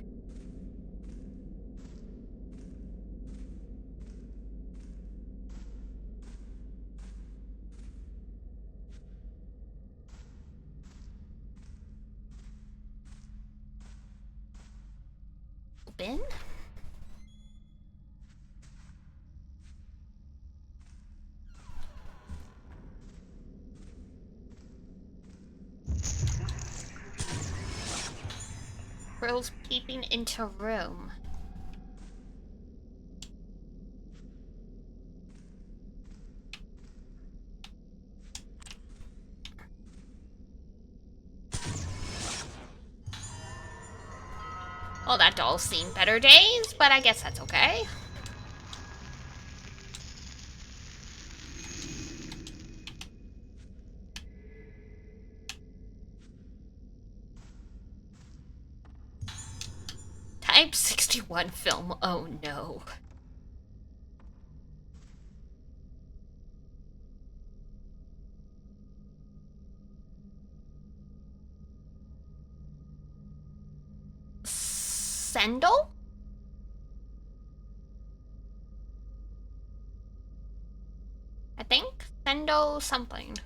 open? Girls peeping into room. Well, that doll's seen better days, but I guess that's okay. Type 61 film, oh no. Sendel? I think Sendel something.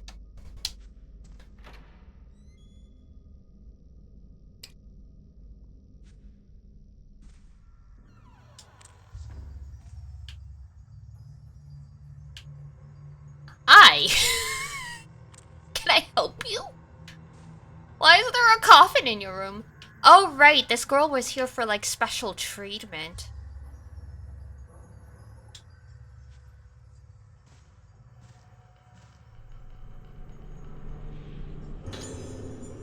Hi. Can I help you? Why is there a coffin in your room? Oh, right. This girl was here for, like, special treatment.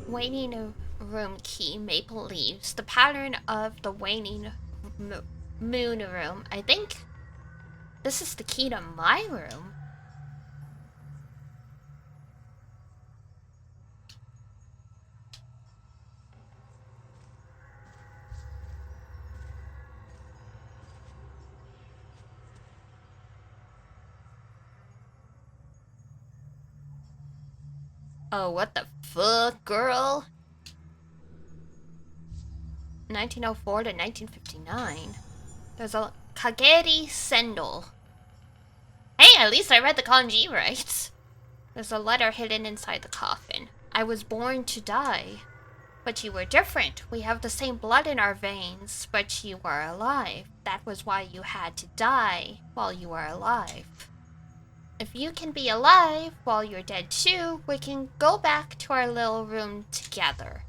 Waiting room key, maple leaves. The pattern of the waning moon room. I think this is the key to my room. Oh, what the fuck, girl? 1904 to 1959. There's a Kageri Sendel. Hey, at least I read the kanji right. There's a letter hidden inside the coffin. I was born to die. But you were different. We have the same blood in our veins, but you are alive. That was why you had to die while you are alive. If you can be alive while you're dead too, we can go back to our little room together.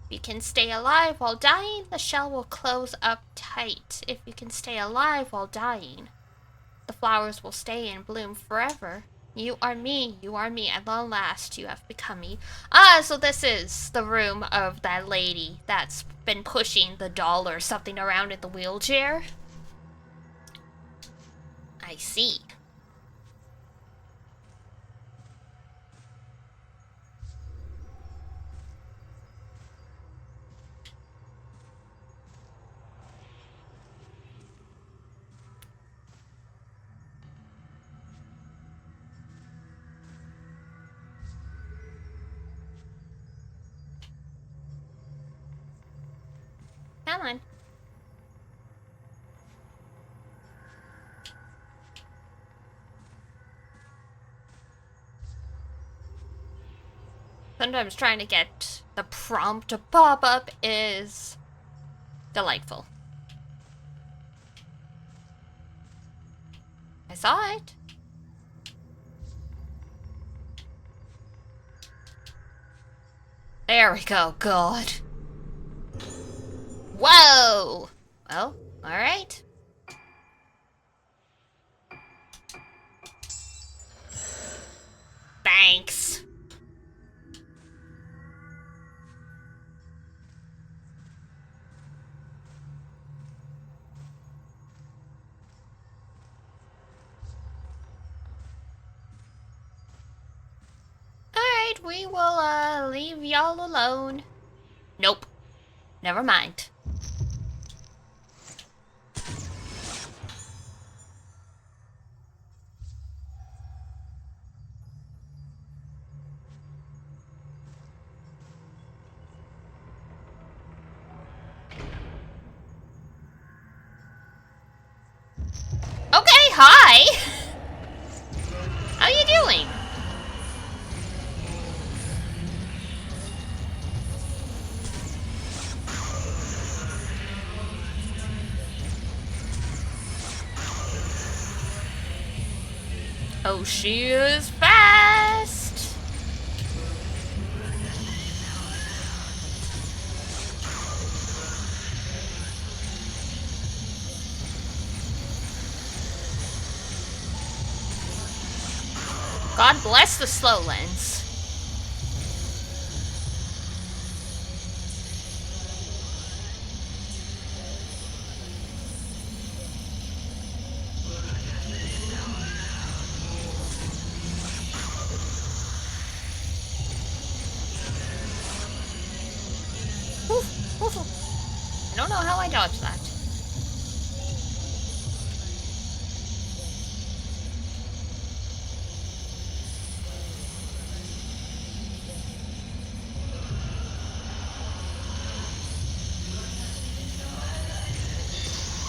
If you can stay alive while dying, the shell will close up tight. If you can stay alive while dying, the flowers will stay and bloom forever. You are me, at long last you have become me. Ah, so this is the room of that lady that's been pushing the doll or something around in the wheelchair. I see. Come on. Sometimes trying to get the prompt to pop up is delightful. I saw it. There we go. God. Whoa! Well, alright. Thanks. Alright, we will, leave y'all alone. Nope. Never mind. Okay, hi! How you doing? Oh, she is fast! God bless the slow lens. I don't know how I dodged that.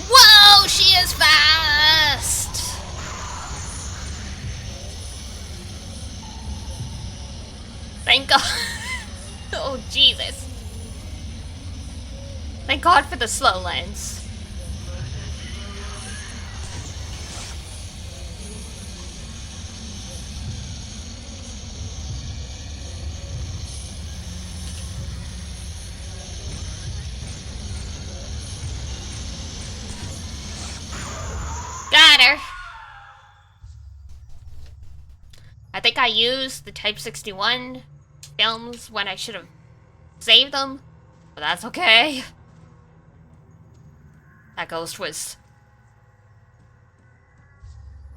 Whoa, she is fast! Thank God. Oh, Jesus. Thank God for the slow lens. Got her. I think I used the Type 61 films when I should have saved them, but that's okay. That ghost was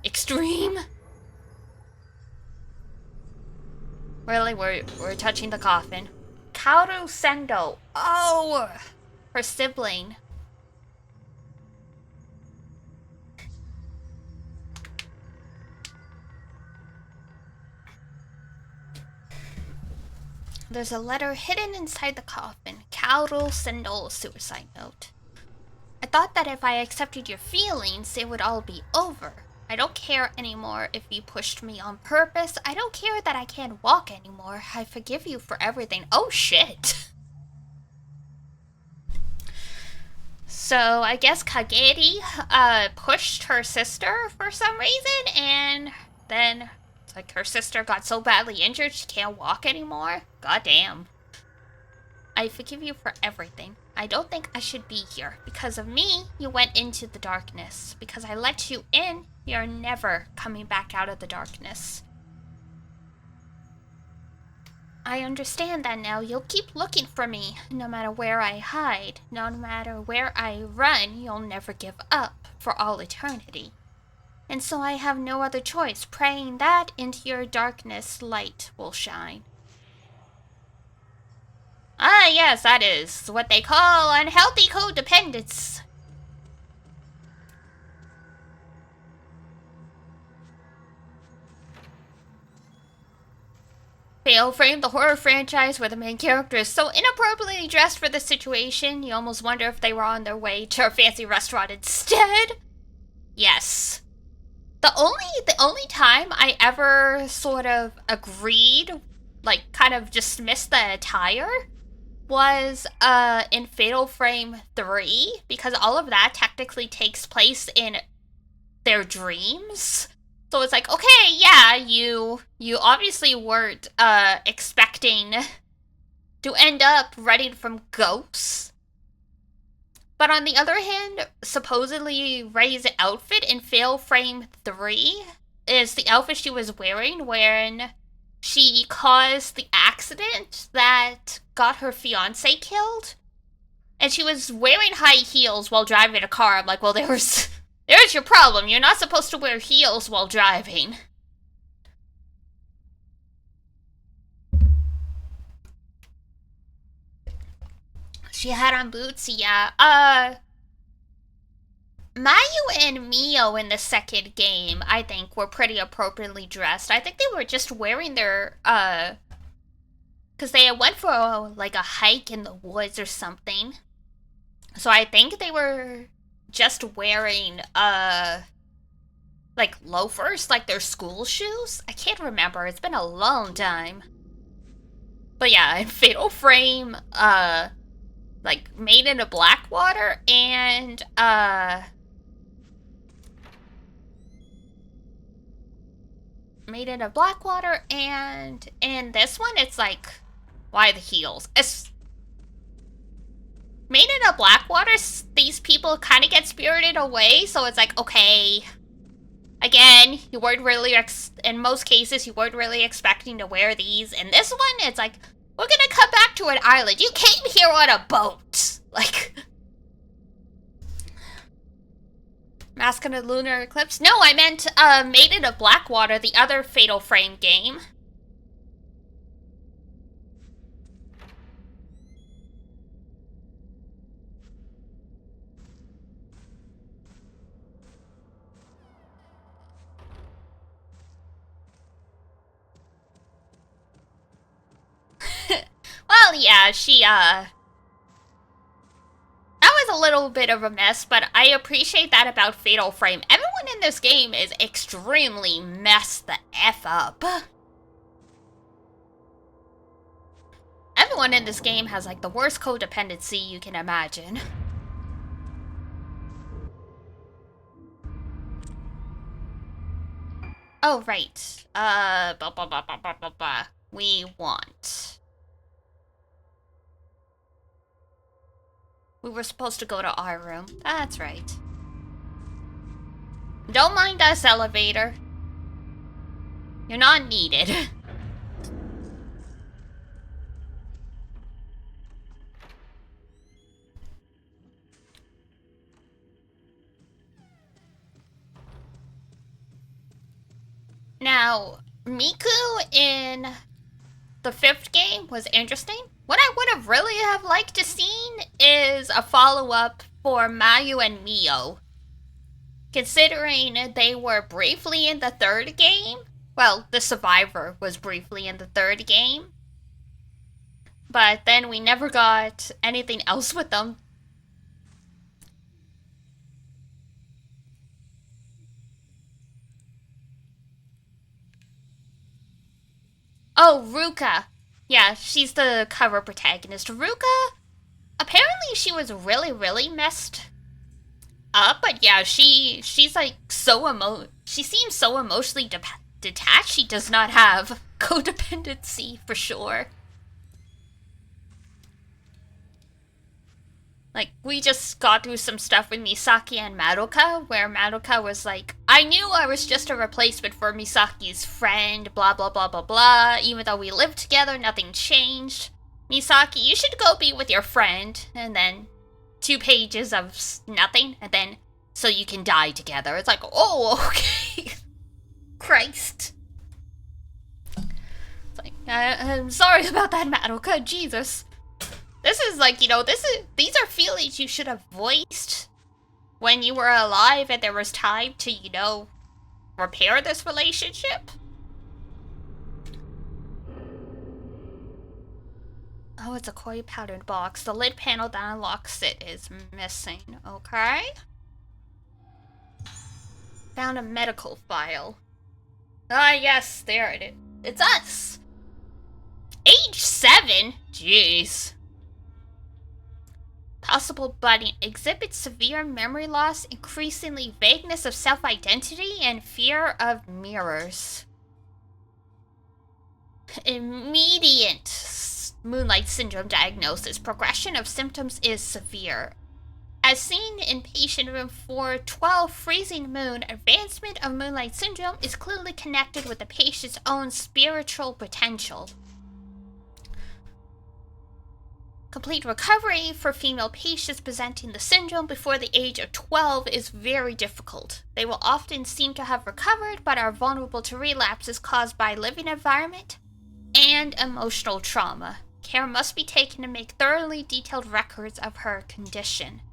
extreme. Really, we're touching the coffin. Kaoru Sendo. Oh, her sibling. There's a letter hidden inside the coffin. Kaoru Sendo's suicide note. I thought that if I accepted your feelings, it would all be over. I don't care anymore if you pushed me on purpose. I don't care that I can't walk anymore. I forgive you for everything. Oh, shit. So, I guess Kageri, pushed her sister for some reason, and then, it's like, her sister got so badly injured she can't walk anymore. God damn. I forgive you for everything. I don't think I should be here. Because of me, you went into the darkness. Because I let you in, you're never coming back out of the darkness. I understand that now. You'll keep looking for me, no matter where I hide. No matter where I run, you'll never give up for all eternity. And so I have no other choice, praying that into your darkness light will shine. Ah, yes, that is what they call unhealthy codependence. Fatal Frame, the horror franchise where the main character is so inappropriately dressed for the situation, you almost wonder if they were on their way to a fancy restaurant instead. Yes. The only time I ever sort of agreed, like kind of dismissed the attire, was in Fatal Frame 3, because all of that technically takes place in their dreams. So it's like, okay, yeah, you obviously weren't expecting to end up running from ghosts. But on the other hand, supposedly Ray's outfit in Fatal Frame 3 is the outfit she was wearing when she caused the accident that got her fiancé killed. And she was wearing high heels while driving a car. I'm like, well, there's your problem. You're not supposed to wear heels while driving. She had on boots, yeah. Mayu and Mio in the second game, I think, were pretty appropriately dressed. I think they were just wearing their, because they went for, like, a hike in the woods or something. So I think they were just wearing, like, loafers, like their school shoes. I can't remember. It's been a long time. But yeah, in Fatal Frame, like, Made in a Blackwater and, Made in a Blackwater, and in this one, it's like, why the heels? Made in a Blackwater, these people kind of get spirited away, so it's like, okay. Again, you weren't really, in most cases, you weren't really expecting to wear these. In this one, it's like, we're gonna come back to an island. You came here on a boat. Like, Mask in a Lunar Eclipse? No, I meant, Made in a Blackwater, the other Fatal Frame game. Well, yeah, that was a little bit of a mess, but I appreciate that about Fatal Frame. Everyone in this game is extremely messed the F up. Everyone in this game has, like, the worst codependency you can imagine. Oh, right. We want... We were supposed to go to our room. That's right. Don't mind us, elevator. You're not needed. Now, Miku in the 5th game was interesting. What I would have really have liked to seen is a follow-up for Mayu and Mio. Considering they were briefly in the 3rd game. Well, the survivor was briefly in the 3rd game. But then we never got anything else with them. Oh, Ruka. Yeah, she's the cover protagonist. Ruka, apparently she was really messed up, but yeah, she's like she seems so emotionally detached. She does not have codependency for sure. Like, we just got through some stuff with Misaki and Madoka, where Madoka was like, I knew I was just a replacement for Misaki's friend, blah blah blah blah blah. Even though we lived together, nothing changed. Misaki, you should go be with your friend. And then 2 pages of nothing, and then, so you can die together. It's like, oh, okay. Christ. It's like, I'm sorry about that, Madoka, Jesus. This is like, these are feelings you should have voiced when you were alive and there was time to, repair this relationship. Oh, it's a koi patterned box. The lid panel that unlocks it is missing. Okay. Found a medical file. Ah, yes, there it is. It's us. Age 7? Jeez. Possible budding exhibits severe memory loss, increasingly vagueness of self-identity, and fear of mirrors. Immediate Moonlight Syndrome diagnosis. Progression of symptoms is severe. As seen in patient room 412, Freezing Moon, advancement of Moonlight Syndrome is clearly connected with the patient's own spiritual potential. Complete recovery for female patients presenting the syndrome before the age of 12 is very difficult. They will often seem to have recovered, but are vulnerable to relapses caused by living environment and emotional trauma. Care must be taken to make thoroughly detailed records of her condition.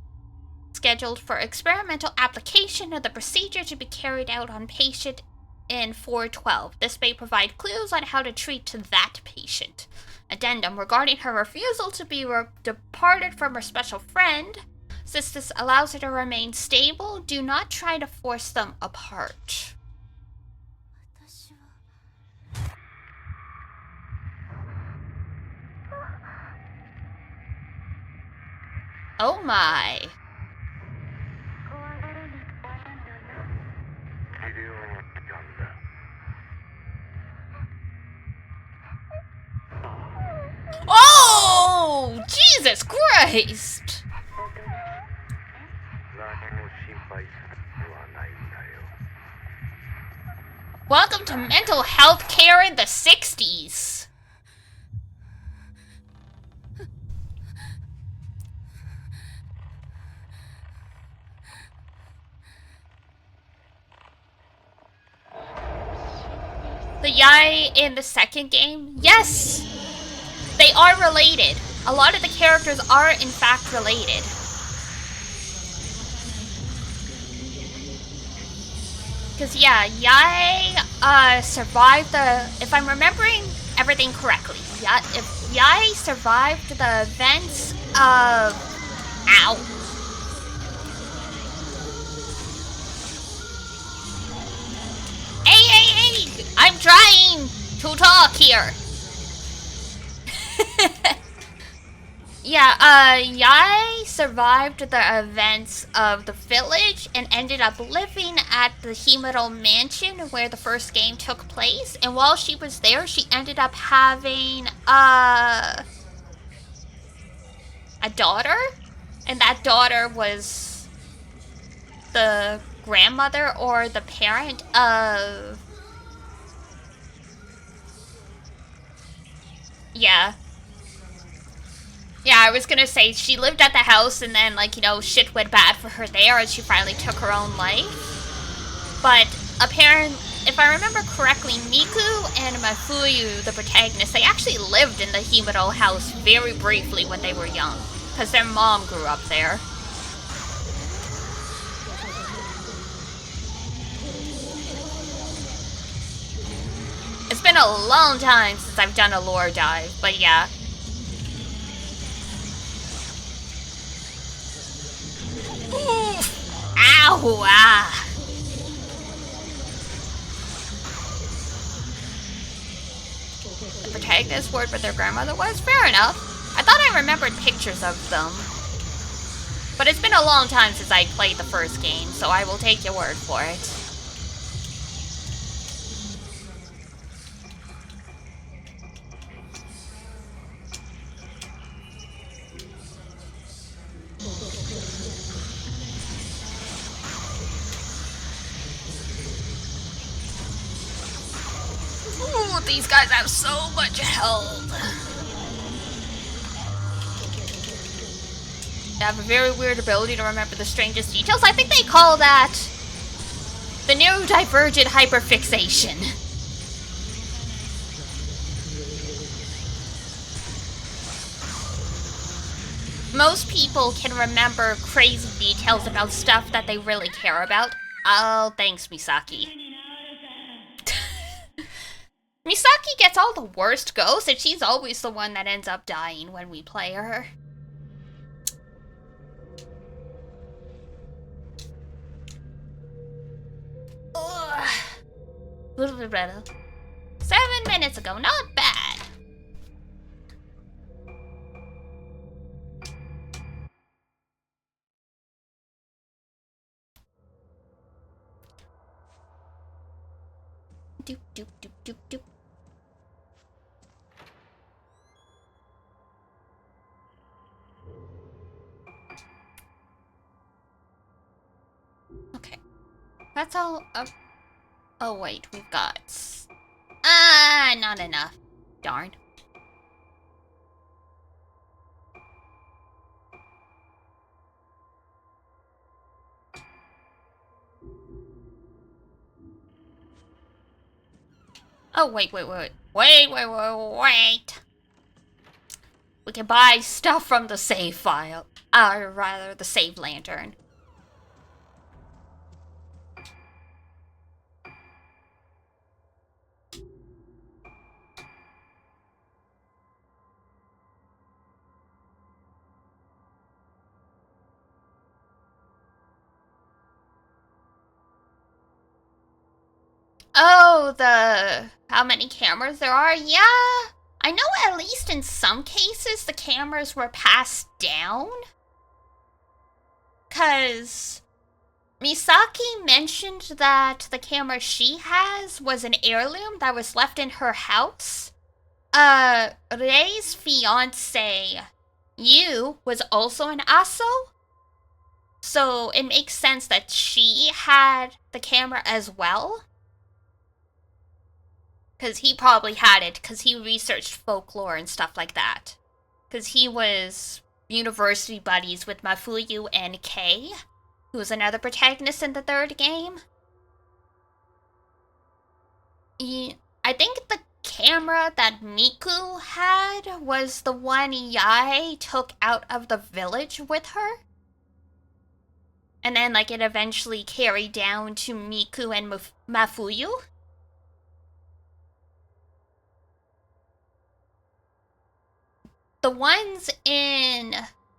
Scheduled for experimental application of the procedure to be carried out on patient in 412. This may provide clues on how to treat that patient. Addendum regarding her refusal to be departed from her special friend. Since this allows her to remain stable, do not try to force them apart. Oh my. Oh, Jesus Christ! Welcome to mental health care in the 60s. The Yai in the second game? Yes! They are related. A lot of the characters are in fact related. Because yeah, Yai survived the, if I'm remembering everything correctly, if Yai survived the events of, ow. Hey, I'm trying to talk here. Yeah, Yai survived the events of the village and ended up living at the Himuro mansion where the first game took place. And while she was there, she ended up having a daughter. And that daughter was the grandmother or the parent of... Yeah. Yeah, I was gonna say, she lived at the house and then, like, shit went bad for her there and she finally took her own life. But, if I remember correctly, Miku and Mafuyu, the protagonists, they actually lived in the Himuro house very briefly when they were young. Because their mom grew up there. It's been a long time since I've done a lore dive, but yeah. Ow! Ah! The protagonist word what their grandmother was? Fair enough. I thought I remembered pictures of them. But it's been a long time since I played the first game, so I will take your word for it. these guys have so much health. They have a very weird ability to remember the strangest details. I think they call that the neurodivergent hyperfixation. Most people can remember crazy details about stuff that they really care about. Oh, thanks, Misaki. Misaki gets all the worst ghosts, and she's always the one that ends up dying when we play her. Ugh. 7 minutes ago, not bad. Doop, doop, doop, doop, doop. Okay. That's all. Oh, wait, we've got. Not enough. Darn. Oh, wait. We can buy stuff from the save file. Or rather, the save lantern. Oh, how many cameras there are? Yeah, I know at least in some cases the cameras were passed down. 'Cause Misaki mentioned that the camera she has was an heirloom that was left in her house. Rei's fiance, Yu, was also an Aso. So it makes sense that she had the camera as well. Because he probably had it, because he researched folklore and stuff like that. Because he was university buddies with Mafuyu and Kei, who was another protagonist in the third game. I think the camera that Miku had was the one Yae took out of the village with her. And then, like, it eventually carried down to Miku and Mafuyu. The ones in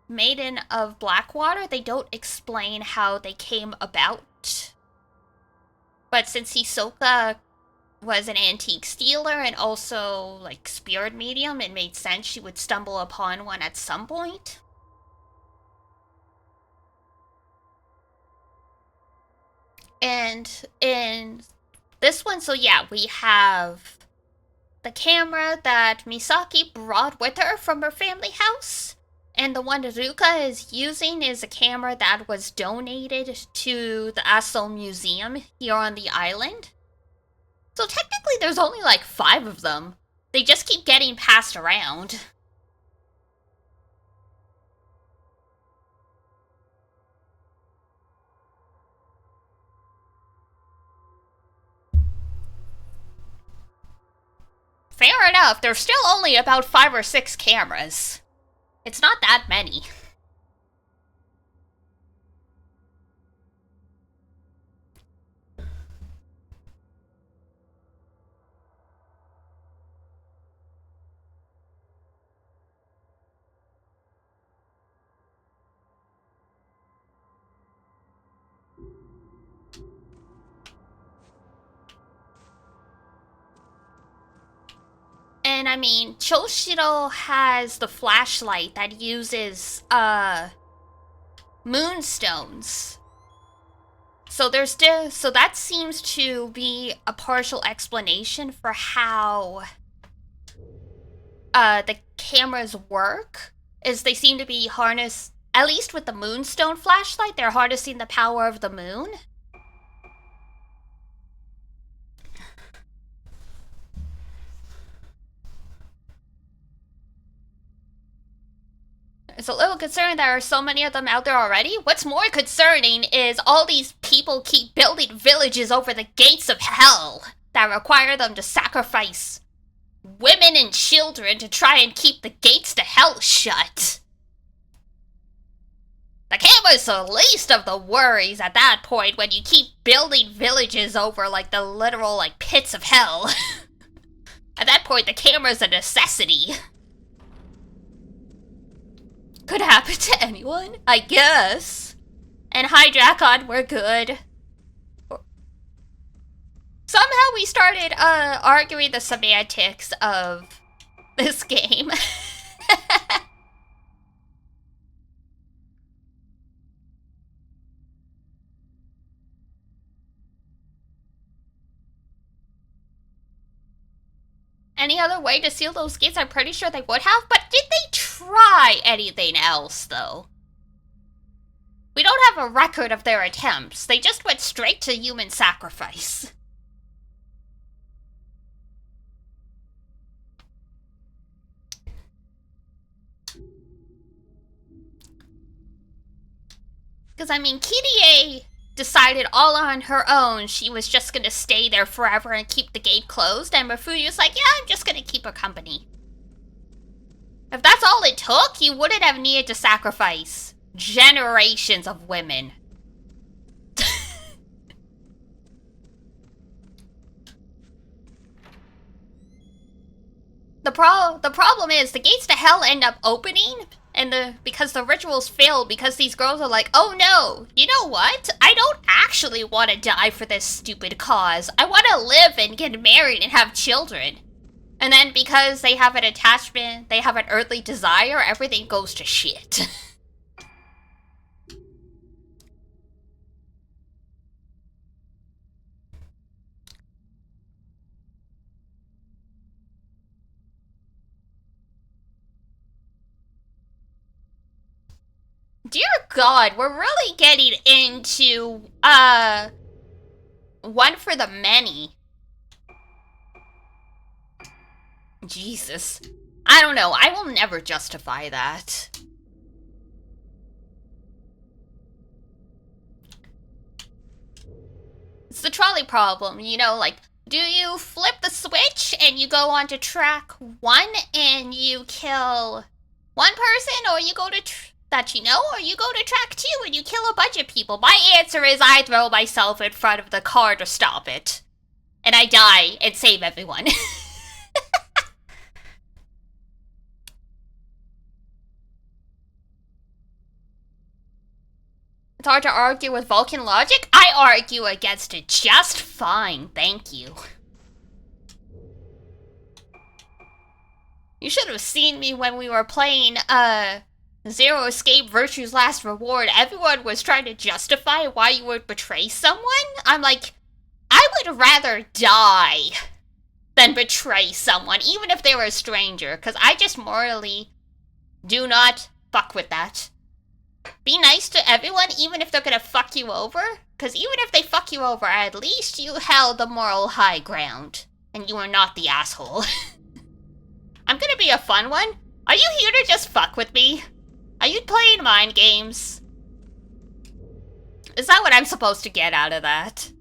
Maiden of Blackwater, they don't explain how they came about. But since Hisoka was an antique stealer and also, like, spirit medium, it made sense she would stumble upon one at some point. And in this one, so yeah, we have the camera that Misaki brought with her from her family house. And the one Ruka is using is a camera that was donated to the Aso Museum here on the island. So technically there's only like 5 of them. They just keep getting passed around. Fair enough, there's still only about 5 or 6 cameras. It's not that many. And I mean, Choshiro has the flashlight that uses, moonstones. So that seems to be a partial explanation for how, the cameras work, is they seem to be harnessed, at least with the moonstone flashlight, they're harnessing the power of the moon. It's a little concerning there are so many of them out there already. What's more concerning is all these people keep building villages over the gates of hell that require them to sacrifice women and children to try and keep the gates to hell shut. The camera's the least of the worries at that point when you keep building villages over, like, the literal, like, pits of hell. At that point, the camera's a necessity. Could happen to anyone, I guess. And hi, Drakon, we're good. Somehow we started, arguing the semantics of this game. Any other way to seal those gates? I'm pretty sure they would have, but did they try anything else, though? We don't have a record of their attempts. They just went straight to human sacrifice. Because, I mean, Kirie decided all on her own she was just gonna stay there forever and keep the gate closed, and Mifuyu's like, yeah, I'm just gonna keep her company. If that's all it took, you wouldn't have needed to sacrifice generations of women. The problem is the gates to hell end up opening, and because the rituals failed, because these girls are like, oh no, you know what? I don't actually want to die for this stupid cause. I want to live and get married and have children. And then because they have an attachment, they have an earthly desire, everything goes to shit. Dear God, we're really getting into, one for the many. Jesus. I don't know, I will never justify that. It's the trolley problem, you know, like, do you flip the switch and you go on to track 1 and you kill one person, or you go to that you know, or you go to track 2 and you kill a bunch of people? My answer is I throw myself in front of the car to stop it. And I die and save everyone. It's hard to argue with Vulcan logic. I argue against it just fine, thank you. You should have seen me when we were playing, Zero Escape Virtue's Last Reward. Everyone was trying to justify why you would betray someone. I'm like, I would rather die than betray someone, even if they were a stranger, because I just morally do not fuck with that. Be nice to everyone, even if they're gonna fuck you over, because even if they fuck you over, at least you held the moral high ground, and you are not the asshole. I'm gonna be a fun one. Are you here to just fuck with me? Are you playing mind games? Is that what I'm supposed to get out of that?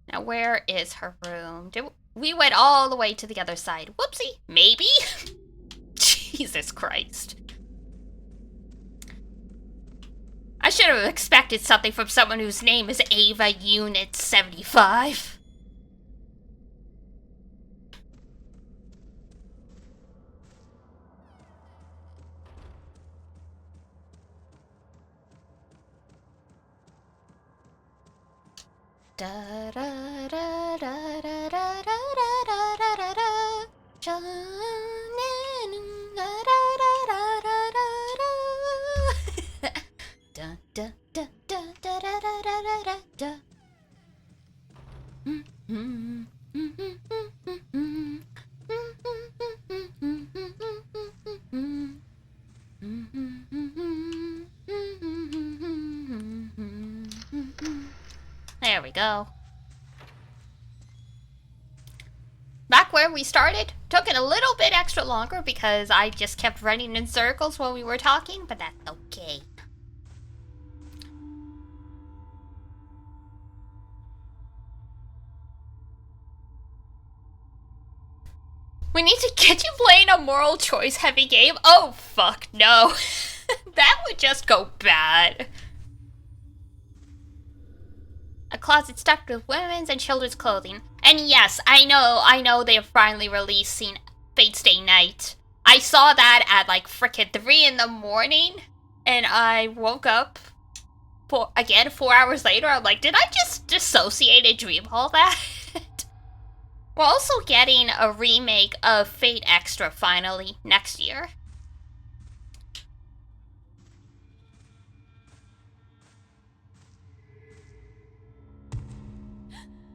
Now, where is her room? We went all the way to the other side. Whoopsie. Maybe? Jesus Christ. I should have expected something from someone whose name is Ava Unit 75. Da da da da da da da da da da. There we go. Back where we started. Took it a little bit extra longer because I just kept running in circles while we were talking, but that's okay. We need to get you playing a moral choice heavy game. Oh, fuck, no. That would just go bad. A closet stuffed with women's and children's clothing. And yes, I know they're finally releasing Fate's Day Night. I saw that at like frickin' 3 in the morning, and I woke up 4 hours later. I'm like, did I just dissociate and dream all that? We're also getting a remake of Fate Extra finally next year.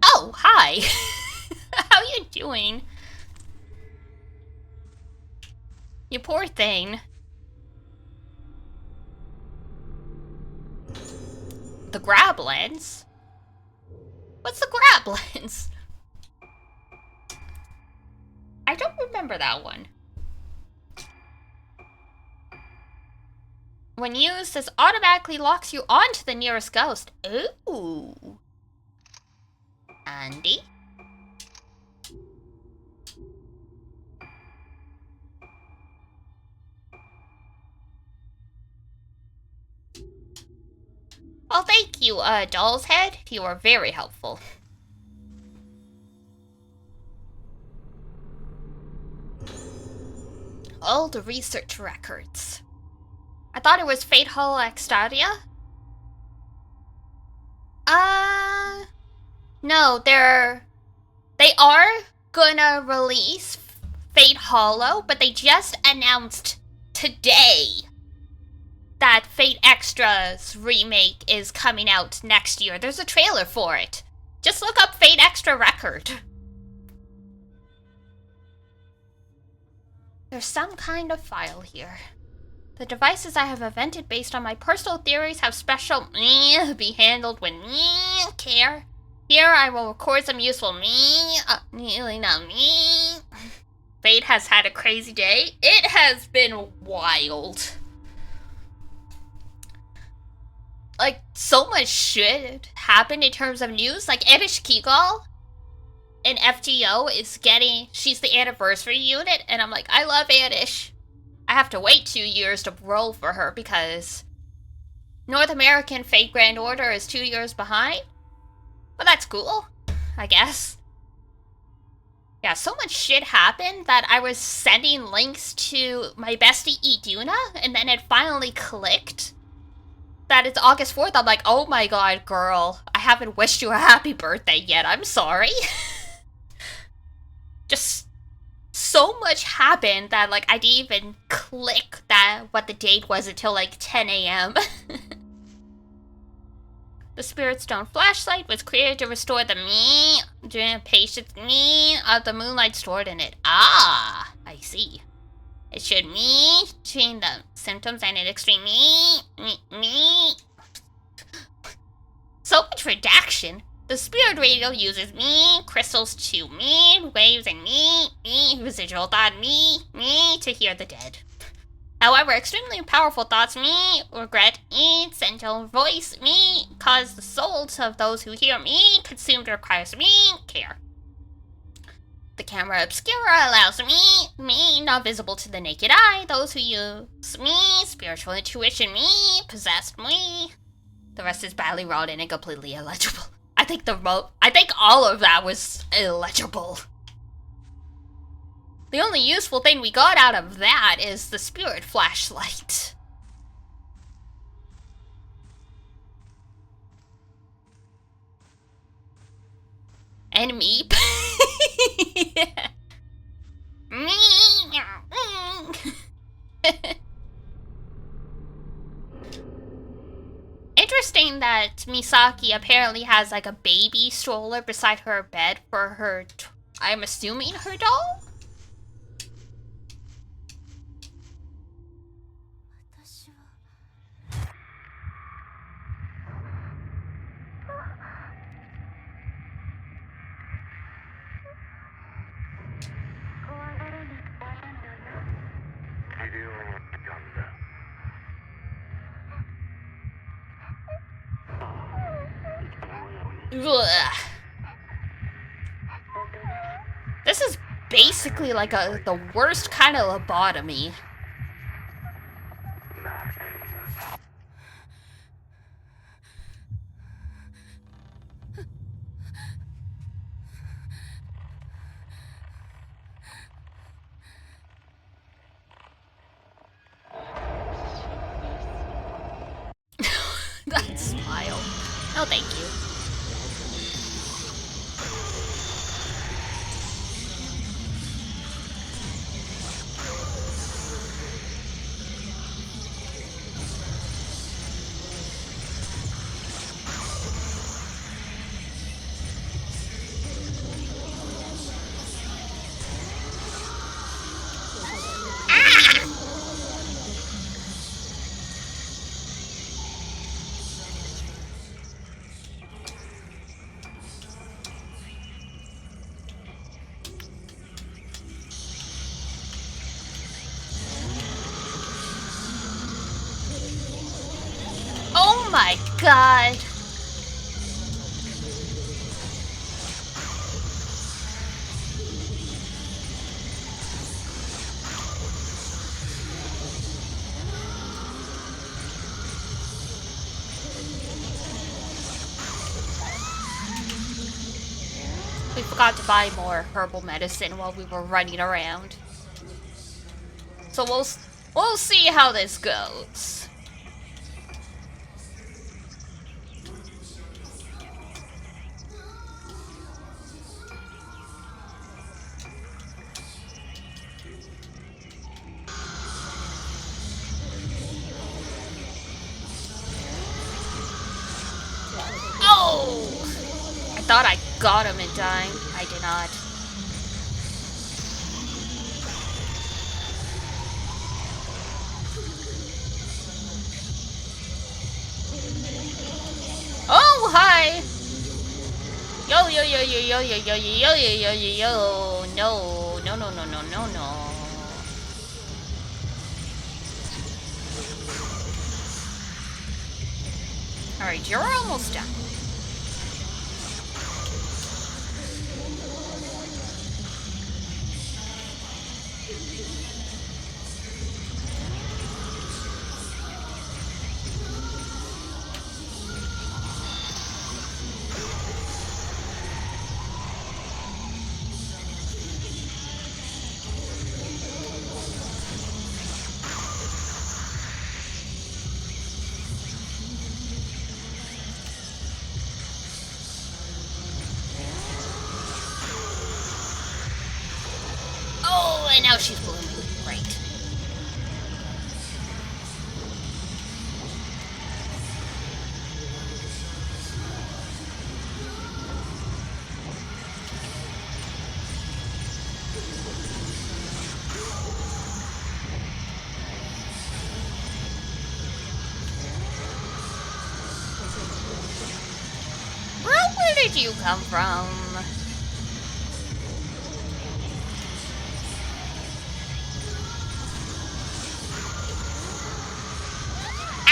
Oh, hi. How you doing? You poor thing. The grab lens? What's the grab lens? I don't remember that one. When used, this automatically locks you onto the nearest ghost. Ooh. Andy? Well, thank you, Doll's Head. You were very helpful. All the research records. I thought it was Fate Hollow Extadia. No, they are gonna release Fate Hollow, but they just announced today that Fate Extra's remake is coming out next year. There's a trailer for it. Just look up Fate Extra record. There's some kind of file here. The devices I have invented based on my personal theories have special be handled with care. Here I will record some useful not me. Fate has had a crazy day. It has been wild. Like, so much shit happened in terms of news. Like, Edish Kigal in FGO is she's the anniversary unit, and I'm like, I love Edish. I have to wait 2 years to roll for her because North American Fate Grand Order is 2 years behind. But that's cool, I guess. Yeah, so much shit happened that I was sending links to my bestie Iduna, and then it finally clicked that it's August 4th. I'm like, oh my god, girl, I haven't wished you a happy birthday yet. I'm sorry. Just so much happened that, like, I didn't even click that what the date was until, like, 10 a.m. The Spirit Stone flashlight was created to restore the patience of the moonlight stored in it. Ah, I see. It should between the symptoms and an extreme So much redaction. The spirit radio uses crystals to waves and residual thought to hear the dead. However, extremely powerful thoughts regret essential voice cause the souls of those who hear consumed requires care. The camera obscura allows not visible to the naked eye, those who use spiritual intuition possessed The rest is badly wrought in and completely illegible. I think all of that was illegible. The only useful thing we got out of that is the spirit flashlight. And Meep. Yeah. Interesting that Misaki apparently has like a baby stroller beside her bed for her, I'm assuming her doll? Ugh. This is basically like the worst kind of lobotomy. That smile. No, thank you. Oh my god. We forgot to buy more herbal medicine while we were running around. So we'll see how this goes. Oh! I thought I got him in time. I did not. Oh, hi! Yo, yo, yo, yo, yo, yo, yo, yo, yo, yo, yo, yo. No, no, no, no, no, no, no. Alright, you're almost done. Oh, and now she's blooming. Right. Bro, where did you come from?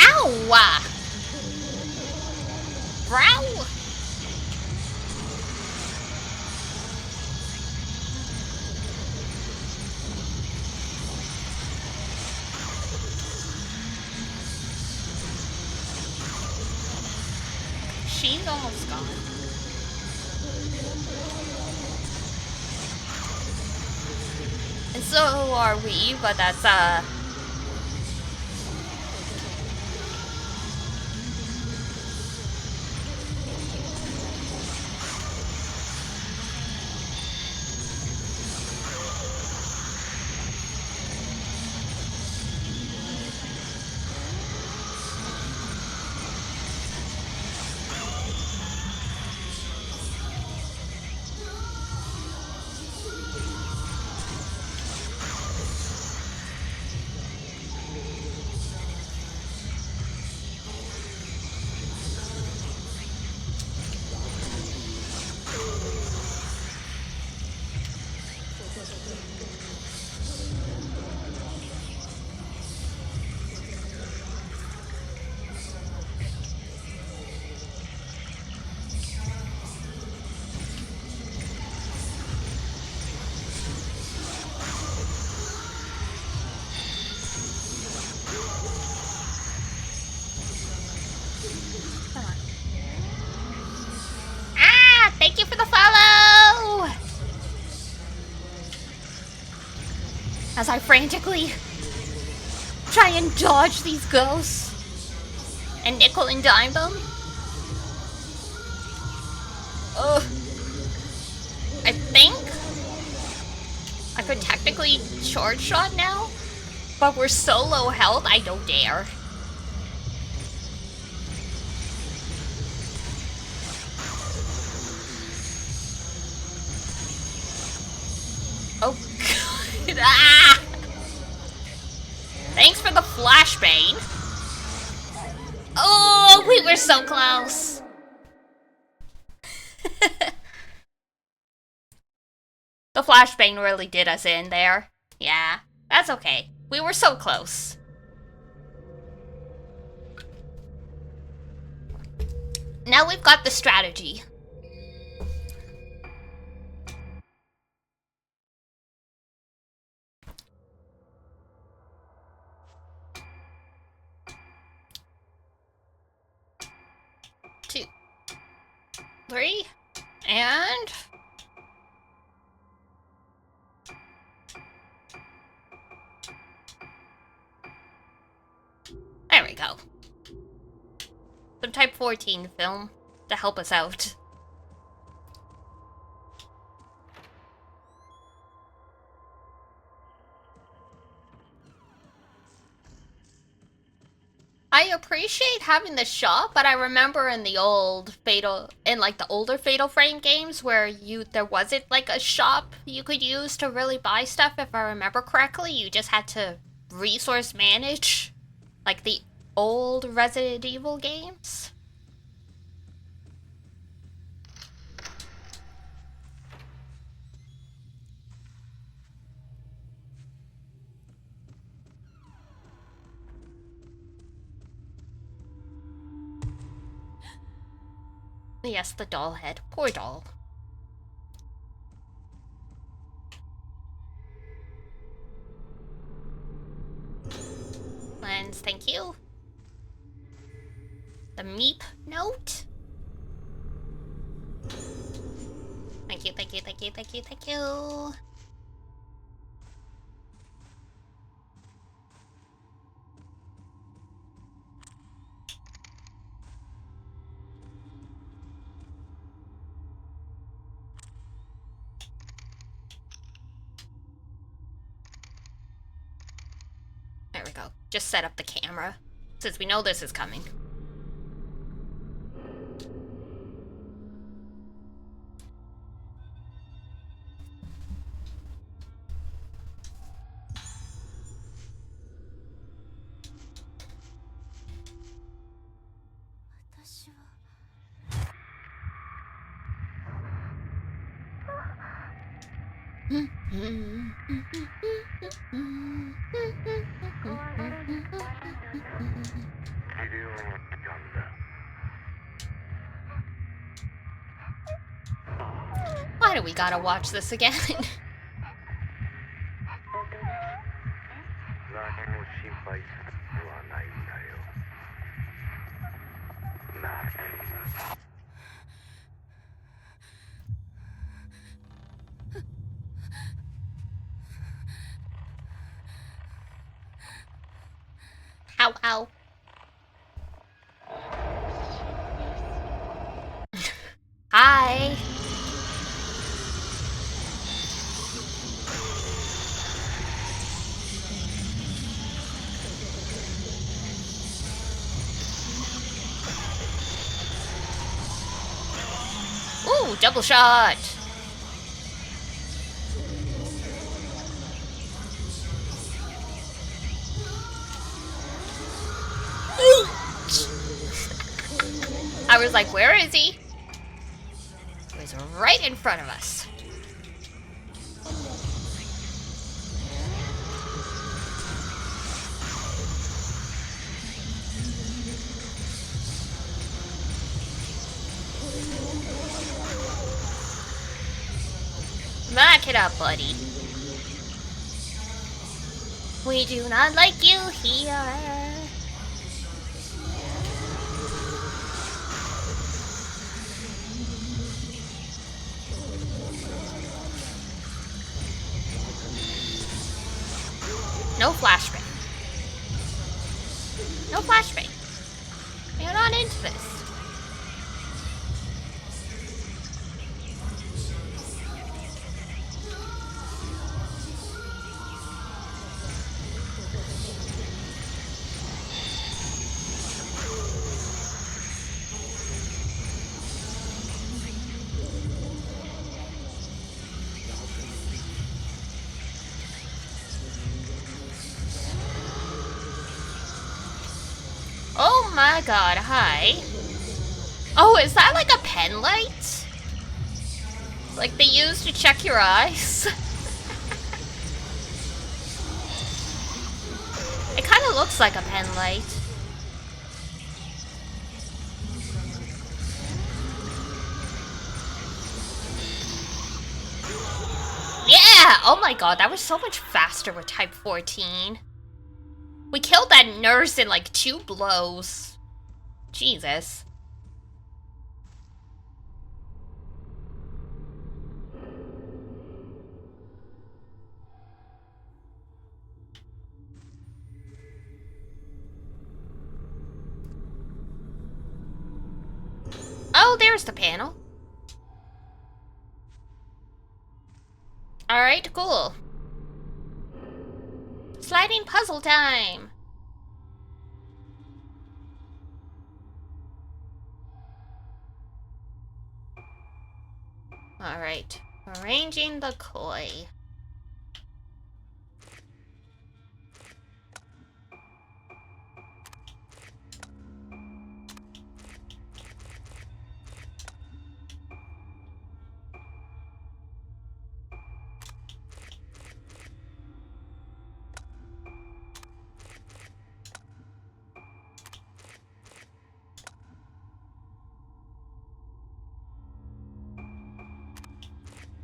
Ow! Bro! She's almost gone. And so are we, but that's, I frantically try and dodge these ghosts and nickel and dime them. Ugh. I think I could technically charge shot now, but we're so low health, I don't dare. Oh god. Ah! Thanks for the flashbang. Oh, we were so close. The flashbang really did us in there. Yeah, that's okay. We were so close. Now we've got the strategy. Two, three, and... there we go. Some Type 14 film to help us out. I appreciate having the shop, but I remember in the old the older Fatal Frame games where there wasn't like a shop you could use to really buy stuff. If I remember correctly, you just had to resource manage, like the old Resident Evil games. Yes, the doll head. Poor doll. Lens, thank you. The meep note. Thank you, thank you, thank you, thank you, thank you. There we go. Just set up the camera, since we know this is coming. Why do we gotta watch this again? Ow, ow. Hi. Ooh, double shot. I was like, where is he? He was right in front of us. Back it up, buddy. We do not like you here. No flashbang. No flashbang. You're not into this. Oh my god, hi. Oh, is that like a pen light? Like they use to check your eyes? It kind of looks like a pen light. Yeah! Oh my god, that was so much faster with Type 14. We killed that nurse in like 2 blows. Jesus. Oh, there's the panel. Alright, cool. Sliding puzzle time! Alright. Arranging the koi.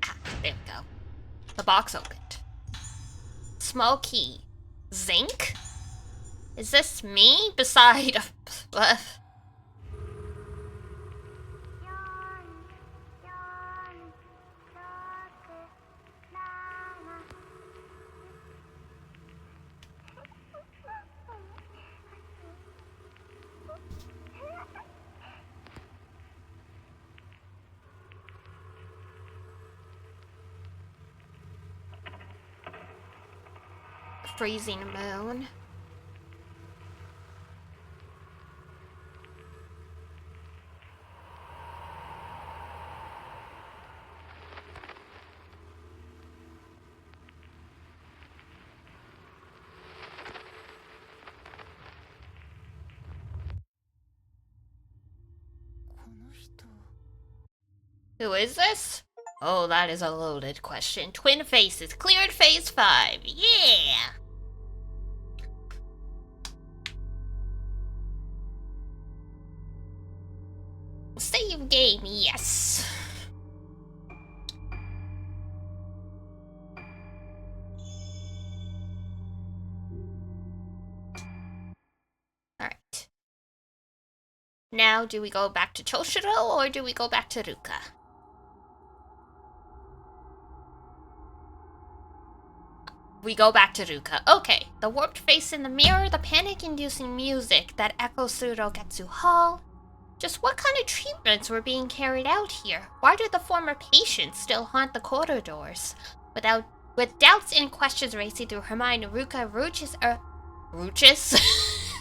Ah, there we go. The box opened. Small key. Zinc? Is this me beside a... freezing moon? Who is this? Oh, that is a loaded question. Twin faces. Cleared phase 5. Yeah! Save game, yes. Alright. Now, do we go back to Toshiro or do we go back to Ruka? We go back to Ruka. Okay, the warped face in the mirror, the panic-inducing music that echoes through Rogetsu Hall. Just what kind of treatments were being carried out here? Why do the former patients still haunt the corridors? With doubts and questions racing through her mind, Ruka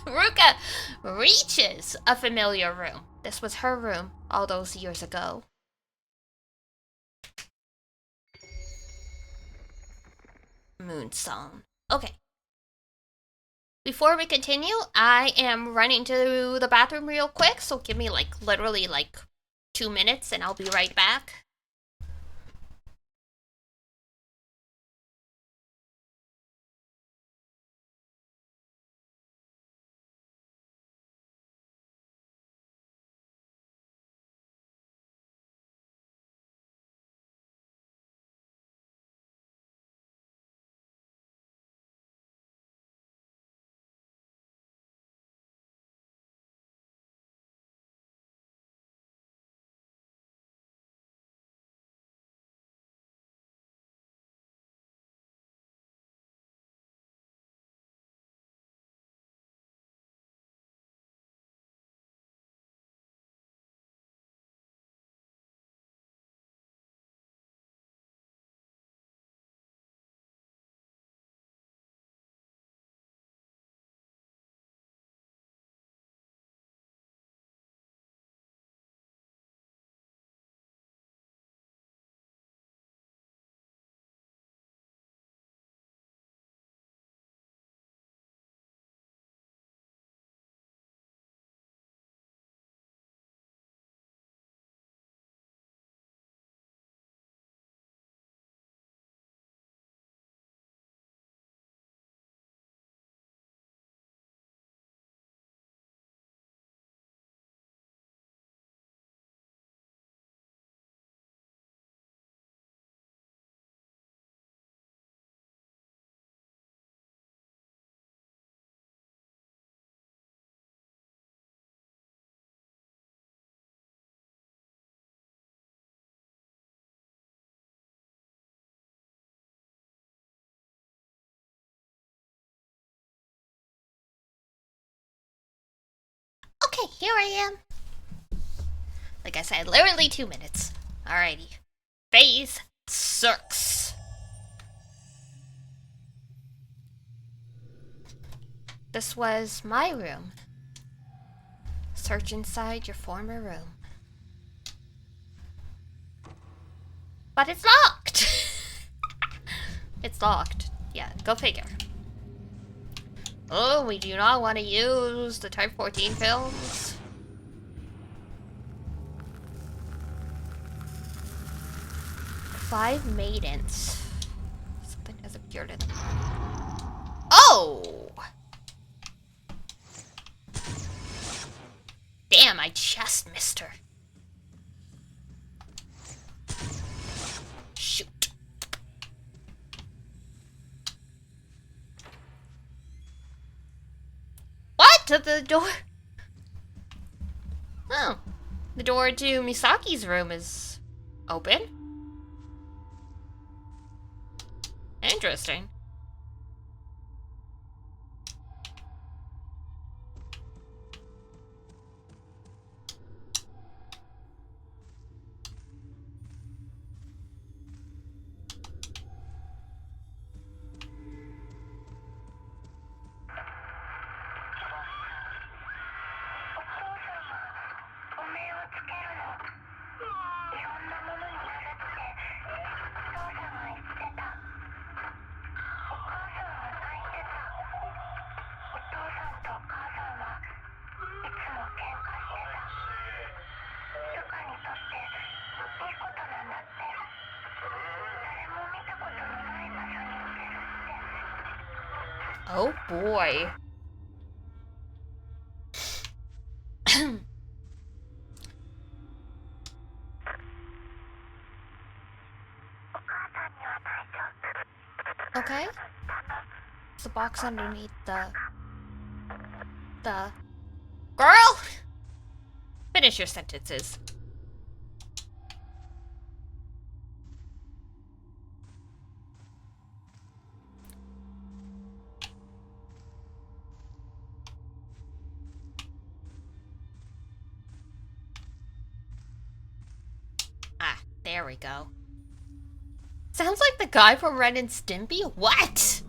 Ruka reaches a familiar room. This was her room all those years ago. Moon Song. Okay. Before we continue, I am running to the bathroom real quick, so give me literally 2 minutes and I'll be right back. Okay, here I am. Like I said, literally 2 minutes. Alrighty. Phase 6. This was my room. Search inside your former room. But it's locked! It's locked. Yeah, go figure. Oh, we do not want to use the Type 14 films. Five maidens. Something has appeared in them. Oh! Damn, I just missed her. Shoot. What? The door? Oh. The door to Misaki's room is open. Interesting. Oh boy. Okay. It's the box underneath the... Girl! Finish your sentences. Ah, there we go. Sounds like the guy from Ren and Stimpy? What?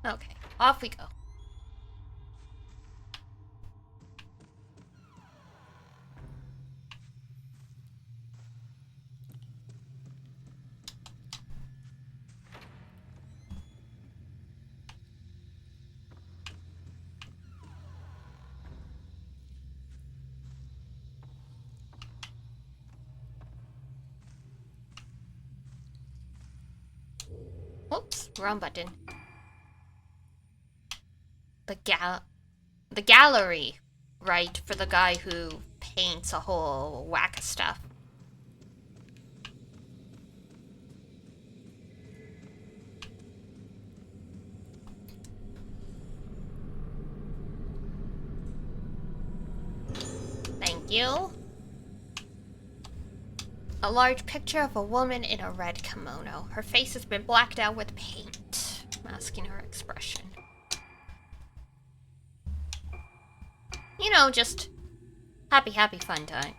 Okay, off we go. Whoops, wrong button. The gallery, right, for the guy who paints a whole whack of stuff. Thank you. A large picture of a woman in a red kimono. Her face has been blacked out with paint, masking her expression. You know, just happy, happy fun time.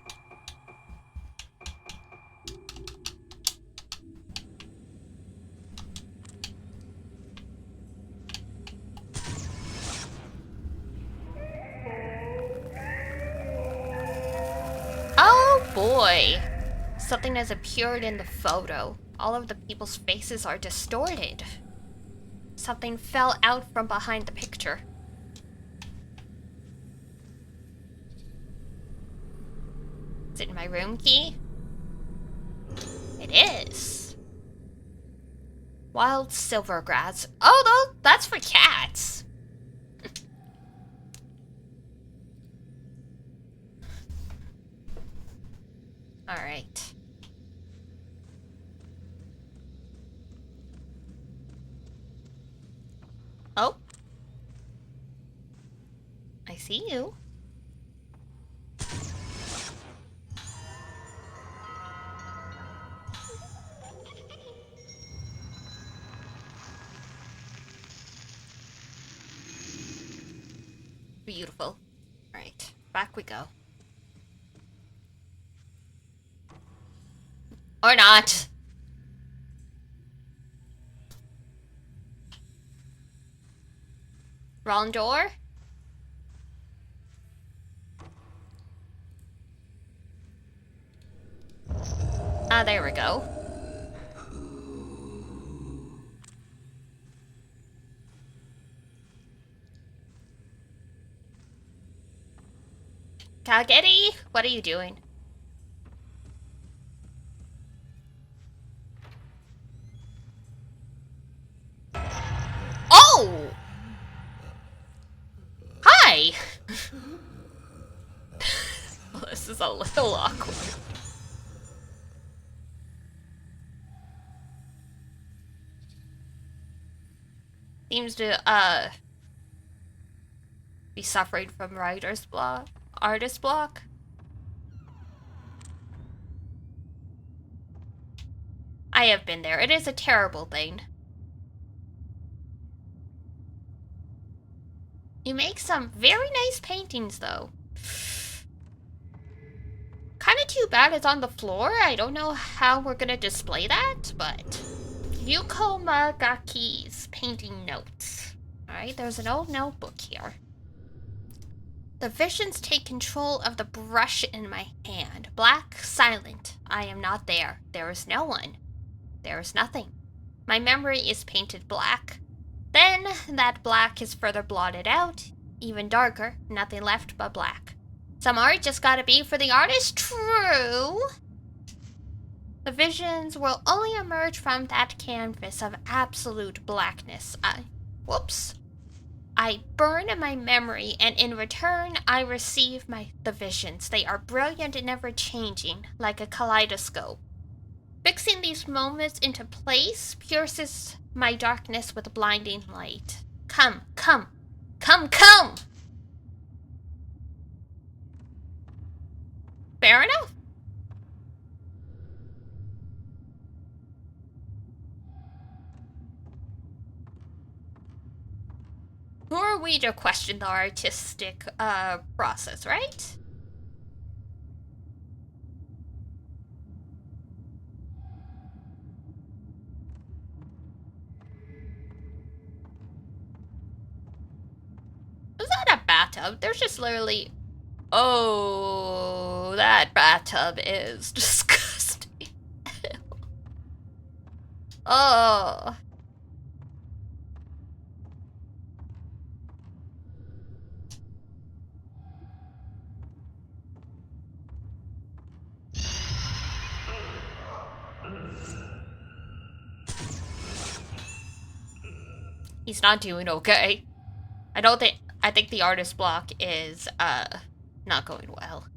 Oh boy! Something has appeared in the photo. All of the people's faces are distorted. Something fell out from behind the picture. Is it my room key? It is. Wild silvergrass. Oh, no, that's for cats. All right. Oh. I see you. Beautiful. Alright, back we go. Or not. Wrong door? Ah, there we go. Kageti, what are you doing? Oh! Hi! Well, this is a little awkward. Seems to, be suffering from writer's block. Artist block? I have been there. It is a terrible thing. You make some very nice paintings, though. Kinda too bad it's on the floor. I don't know how we're gonna display that, but... Yuko Magaki's painting notes. Alright, there's an old notebook here. The visions take control of the brush in my hand. Black, silent. I am not there. There is no one. There is nothing. My memory is painted black. Then that black is further blotted out. Even darker. Nothing left but black. Some art just gotta be for the artist. True. The visions will only emerge from that canvas of absolute blackness. Whoops. I burn my memory, and in return, I receive the visions. They are brilliant and ever-changing, like a kaleidoscope. Fixing these moments into place pierces my darkness with blinding light. Come, come, come, come! Fair enough. Who are we to question the artistic process, right? Is that a bathtub? There's just literally... Oh, that bathtub is disgusting. Oh. He's not doing okay. I think the artist block is, not going well.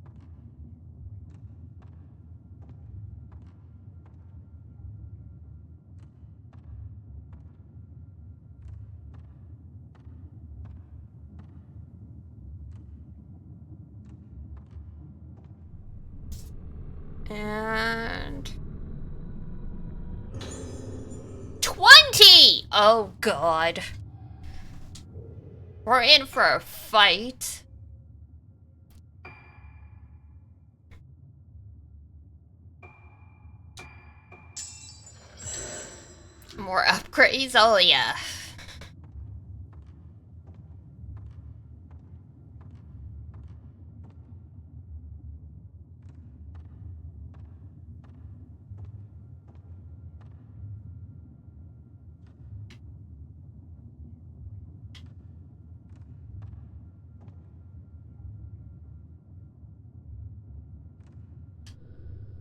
And... 20! Oh, God. We're in for a fight. More upgrades? Oh, yeah.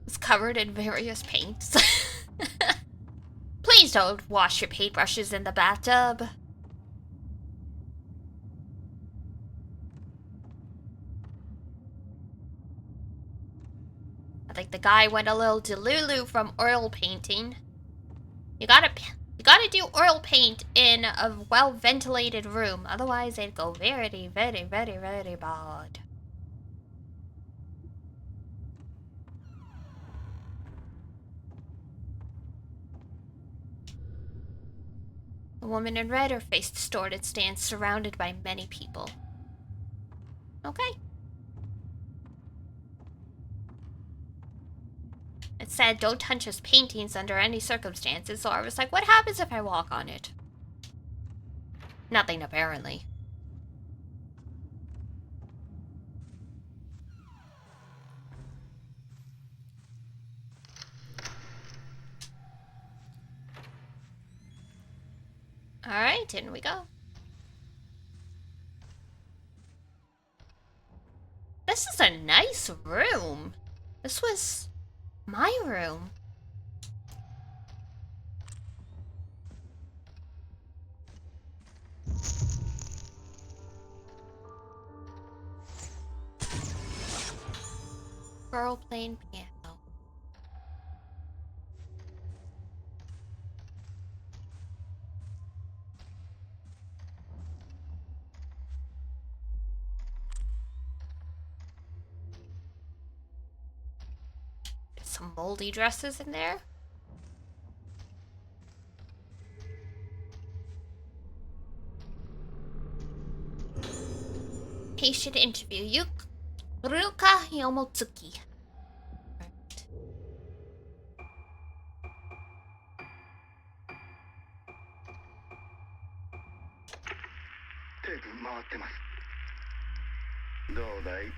It's covered in various paints. Please don't wash your paintbrushes in the bathtub. I think the guy went a little delulu from oil painting. You gotta do oil paint in a well-ventilated room, otherwise it'd go very, very, very, very bad. The woman in red, her face distorted, stands surrounded by many people. Okay. It said don't touch his paintings under any circumstances, so I was like, what happens if I walk on it? Nothing, apparently. Alright, in we go. This is a nice room. This was my room. Girl playing piano. Some moldy dresses in there. Patient interview. Ruka Yomotsuki. Right. テープ回ってます。どうだい？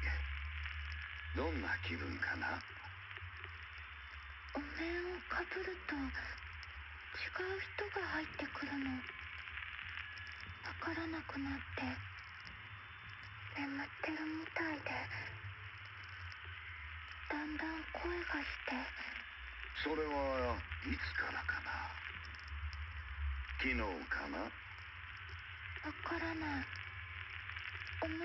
どんな気分かな？お面をかぶると違う人が入ってくるの。わからなくなって眠ってるみたいで、だんだん声がして。それはいつからかな？昨日かな？わからない。お面？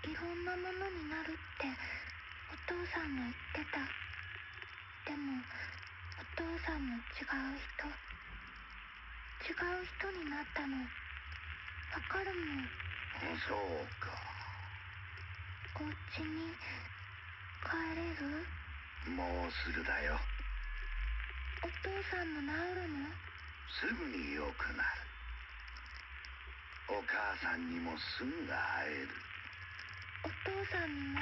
いろんなものになるってお父さんが言ってた。でもお父さんも違う人になったの。わかるもん。そうか。お家に帰れる？もうすぐだよ。お父さんも治るの？すぐに良くなる。お母さんにもすぐ会える。お父さんにも。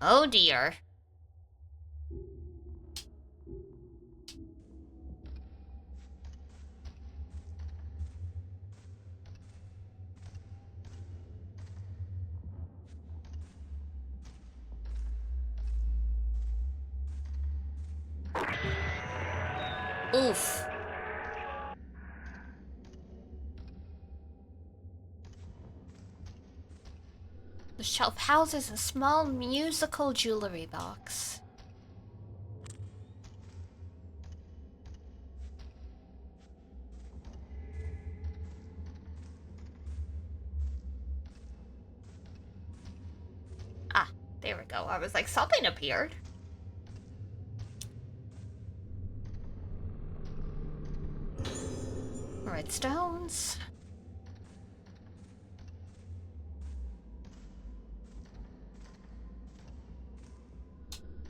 Oh dear. Oof. The shelf houses a small musical jewelry box. Ah, there we go. I was like, something appeared. Red stones.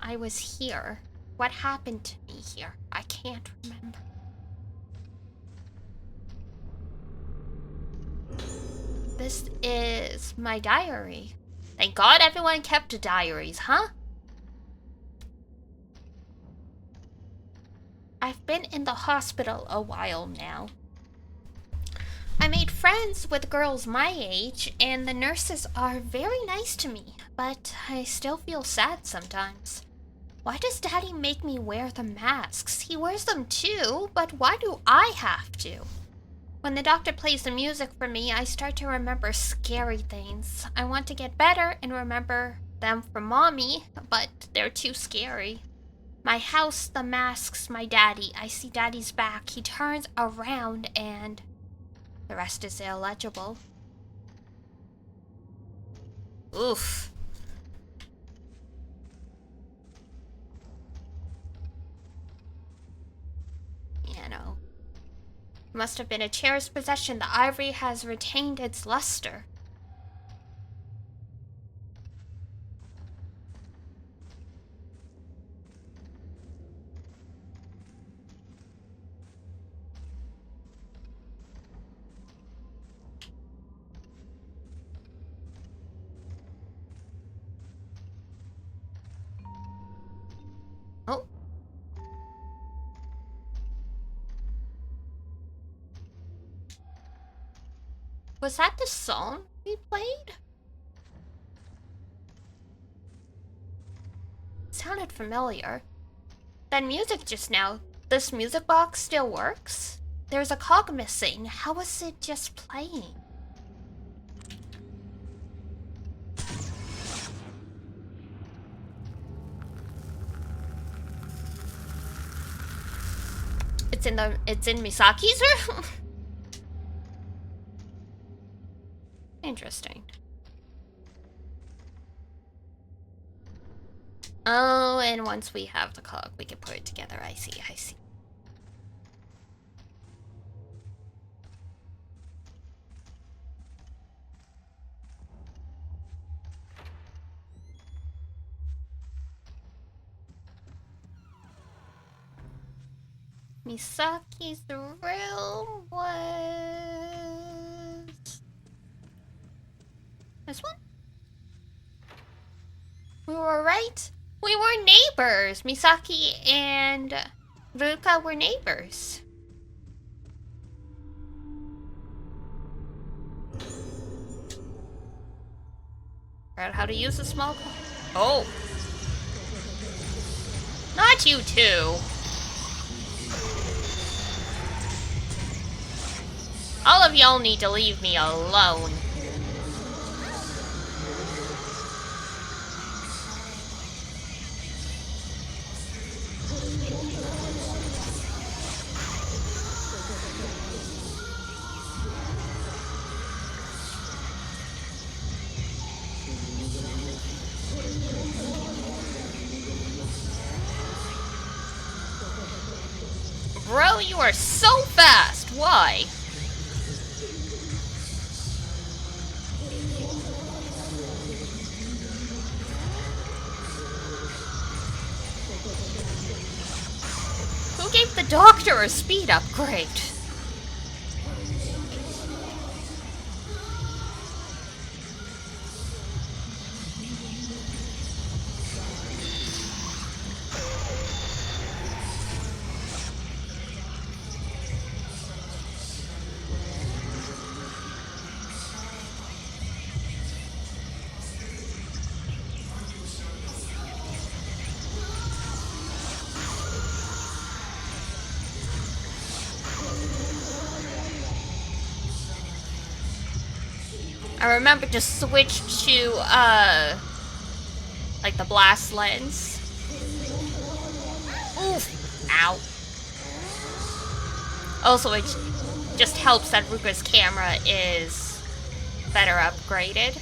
I was here. What happened to me here? I can't remember. This is my diary. Thank God everyone kept diaries, huh? I've been in the hospital a while now. I made friends with girls my age, and the nurses are very nice to me, but I still feel sad sometimes. Why does Daddy make me wear the masks? He wears them too, but why do I have to? When the doctor plays the music for me, I start to remember scary things. I want to get better and remember them from Mommy, but they're too scary. My house, the masks, my daddy. I see Daddy's back. He turns around and the rest is illegible. Oof. Piano. Must have been a cherished possession. The ivory has retained its luster. Was that the song we played? Sounded familiar. That music just now. This music box still works? There's a cog missing. How was it just playing? It's in Misaki's room? Interesting. Oh, and once we have the cog, we can put it together. I see, I see. Misaki's room was... this one? We were right. We were neighbors. Misaki and Ruka were neighbors. Figured out how to use a small... oh. Not you two. All of y'all need to leave me alone. Bro, you are so fast. Why? Who gave the doctor a speed upgrade? I remember to switch to, like the blast lens. Oof. Ow. Also, it just helps that Ruka's camera is better upgraded.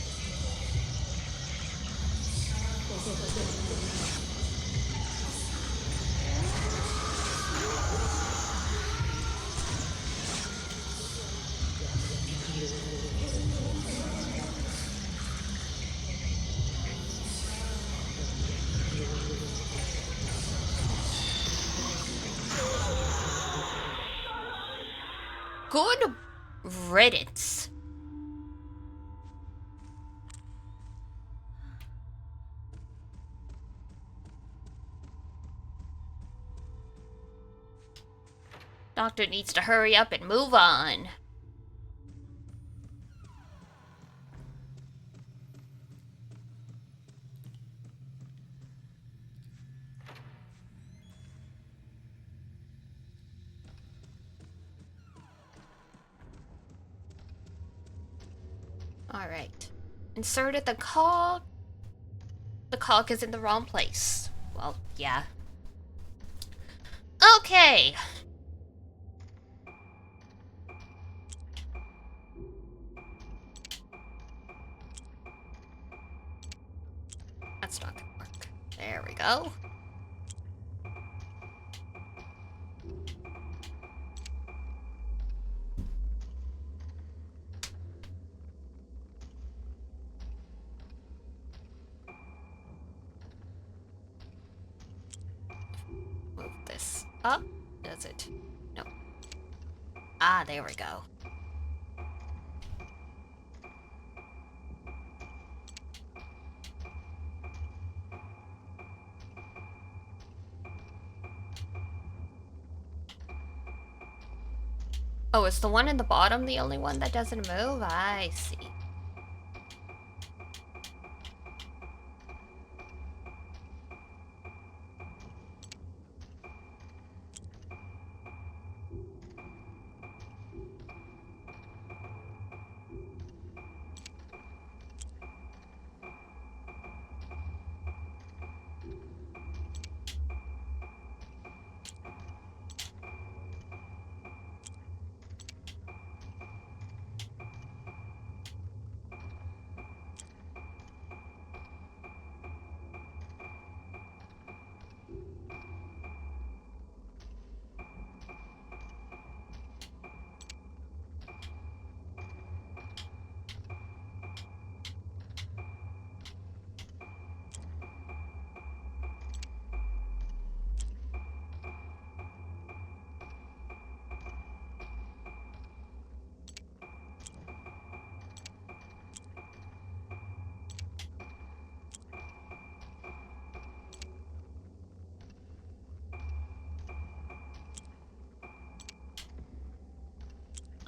Good riddance. Doctor needs to hurry up and move on. Alright. Inserted the cog. The cog is in the wrong place. Well, yeah. Okay. That's not gonna work. There we go. Move this up. Does it? No. Ah, there we go. Oh, is the one in the bottom the only one that doesn't move? I see.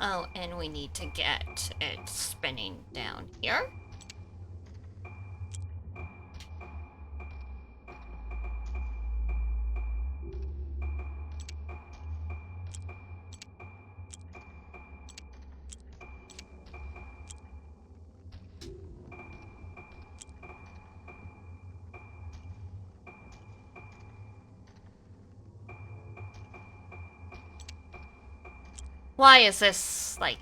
Oh, and we need to get it spinning down here. Why is this, like...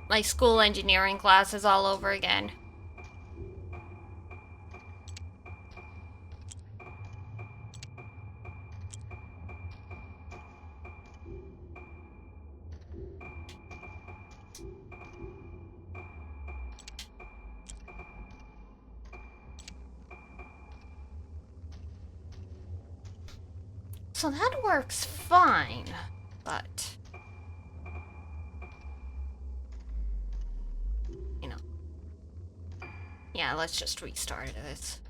my school engineering classes all over again? So that works fine, but... you know. Yeah, let's just restart this.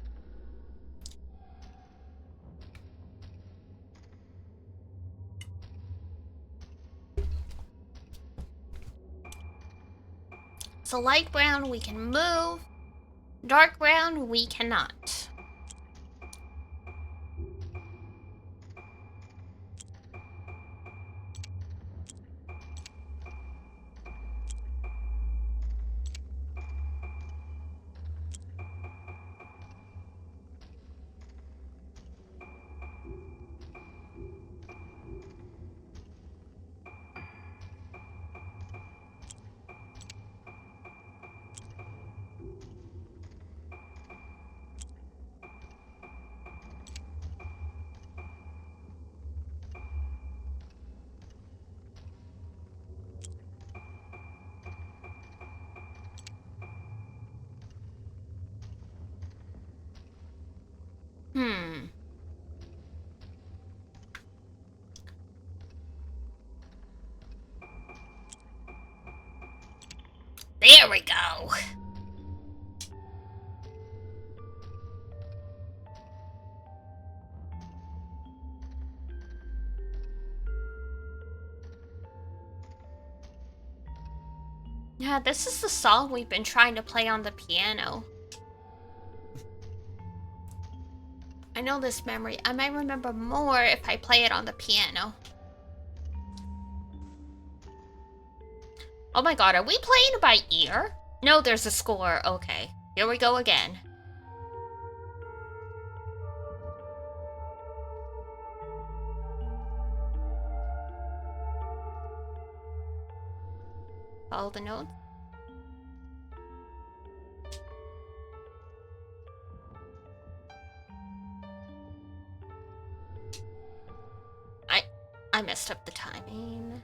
So light brown we can move, dark brown we cannot. There we go. Yeah, this is the song we've been trying to play on the piano. I know this memory. I might remember more if I play it on the piano. Oh my god, are we playing by ear? No, there's a score. Okay, here we go again. Follow the notes. I messed up the timing.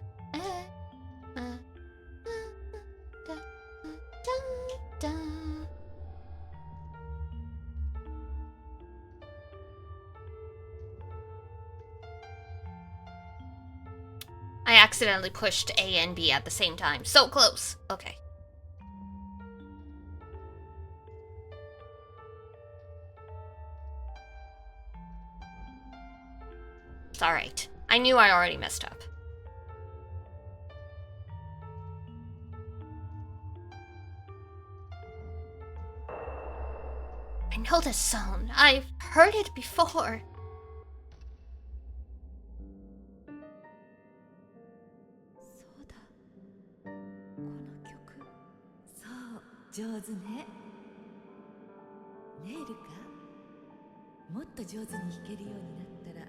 I accidentally pushed A and B at the same time. So close. Okay. It's alright. I knew I already messed up. I know this song. I've heard it before. そうだ。この曲。そう、上手ね。ねえルカ、もっと上手に弾けるようになったら。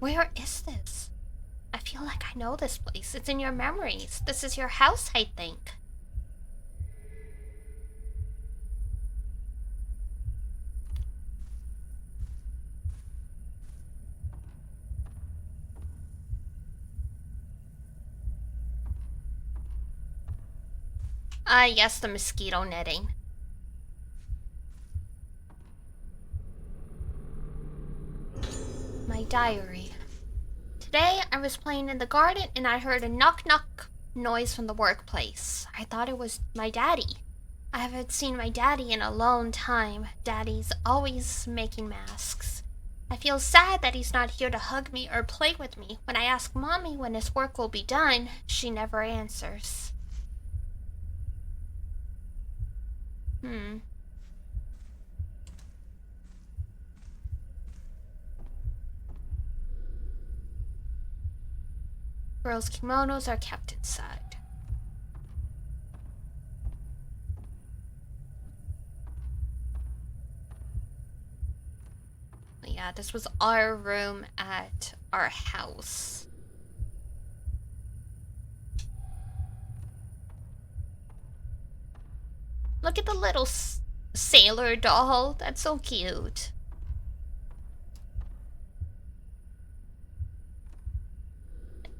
Where is this? I feel like I know this place. It's in your memories. This is your house, I think. Ah, yes, the mosquito netting. My diary. Today, I was playing in the garden and I heard a knock-knock noise from the workplace. I thought it was my daddy. I haven't seen my daddy in a long time. Daddy's always making masks. I feel sad that he's not here to hug me or play with me. When I ask Mommy when his work will be done, she never answers. Girls' kimonos are kept inside. Yeah, this was our room at our house. Look at the little sailor doll. That's so cute.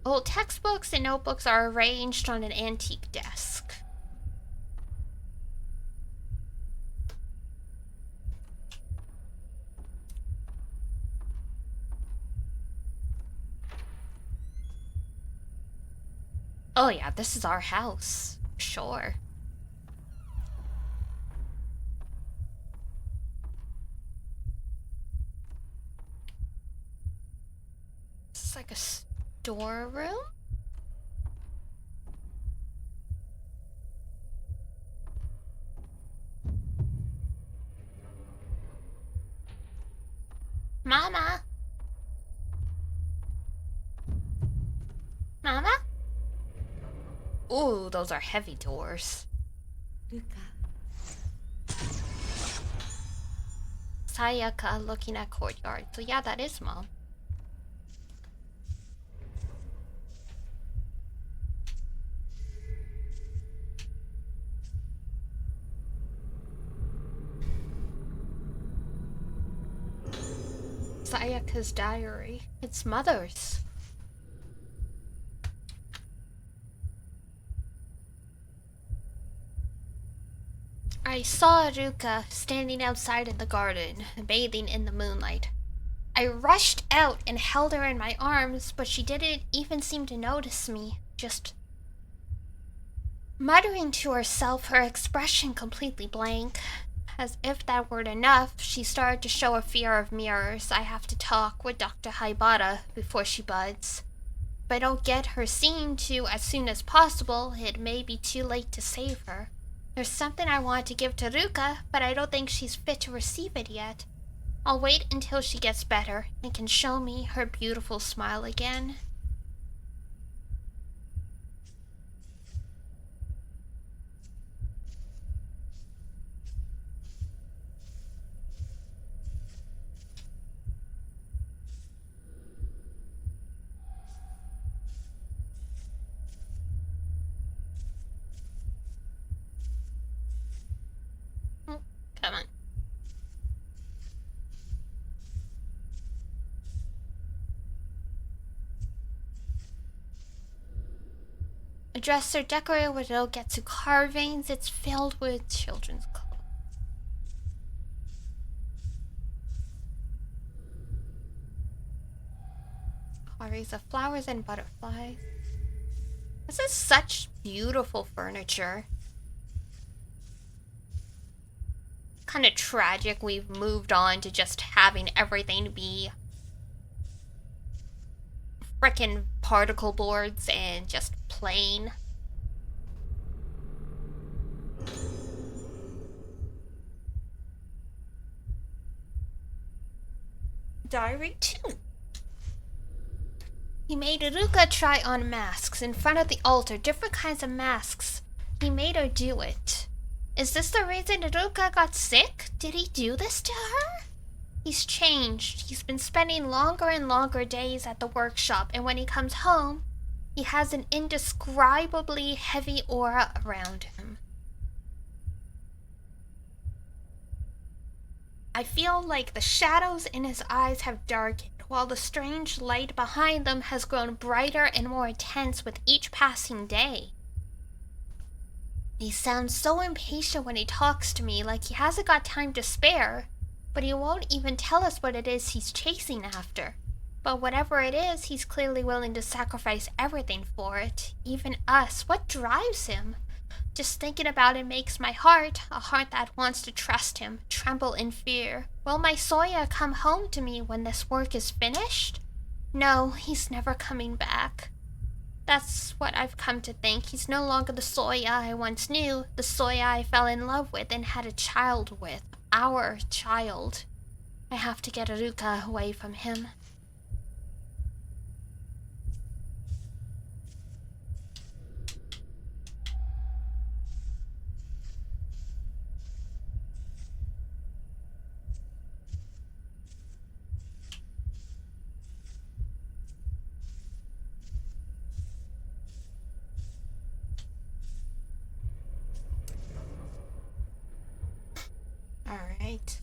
Old textbooks and notebooks are arranged on an antique desk. Oh yeah, this is our house. Sure. This is like a storeroom? Mama? Mama? Ooh, those are heavy doors. ルカ、 Sayaka looking at courtyard. So yeah, that is Mom. Sayaka's diary. It's Mother's. I saw Ruka standing outside in the garden, bathing in the moonlight. I rushed out and held her in my arms, but she didn't even seem to notice me, just muttering to herself, her expression completely blank. As if that weren't enough, she started to show a fear of mirrors. I have to talk with Dr. Haibara before she buds. If I don't get her seen to as soon as possible, it may be too late to save her. There's something I want to give to Ruka, but I don't think she's fit to receive it yet. I'll wait until she gets better and can show me her beautiful smile again. Oh, come on. A dresser decorated with Ogetsu carvings. It's filled with children's clothes. Carvings of flowers and butterflies. This is such beautiful furniture. Kind of tragic we've moved on to just having everything be frickin' particle boards and just plain. Diary 2. He made Iruka try on masks in front of the altar, different kinds of masks. He made her do it. Is this the reason Iruka got sick? Did he do this to her? He's changed. He's been spending longer and longer days at the workshop, and when he comes home, he has an indescribably heavy aura around him. I feel like the shadows in his eyes have darkened, while the strange light behind them has grown brighter and more intense with each passing day. He sounds so impatient when he talks to me, like he hasn't got time to spare, but he won't even tell us what it is he's chasing after. But whatever it is, he's clearly willing to sacrifice everything for it, even us. What drives him? Just thinking about it makes my heart, a heart that wants to trust him, tremble in fear. Will my Soya come home to me when this work is finished? No, he's never coming back. That's what I've come to think. He's no longer the Soya I once knew, the Soya I fell in love with and had a child with. Our child. I have to get Iruka away from him. Alright.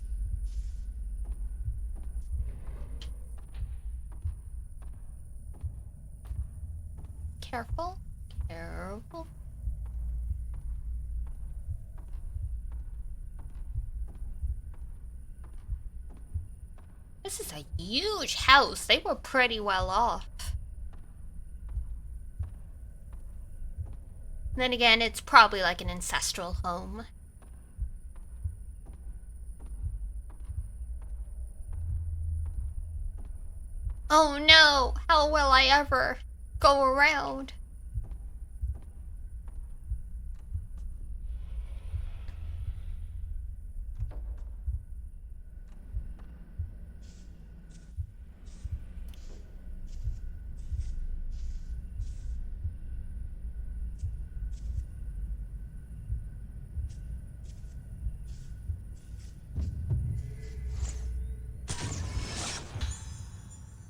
Careful. Careful. This is a huge house. They were pretty well off. Then again, it's probably like an ancestral home. Oh no! How will I ever go around?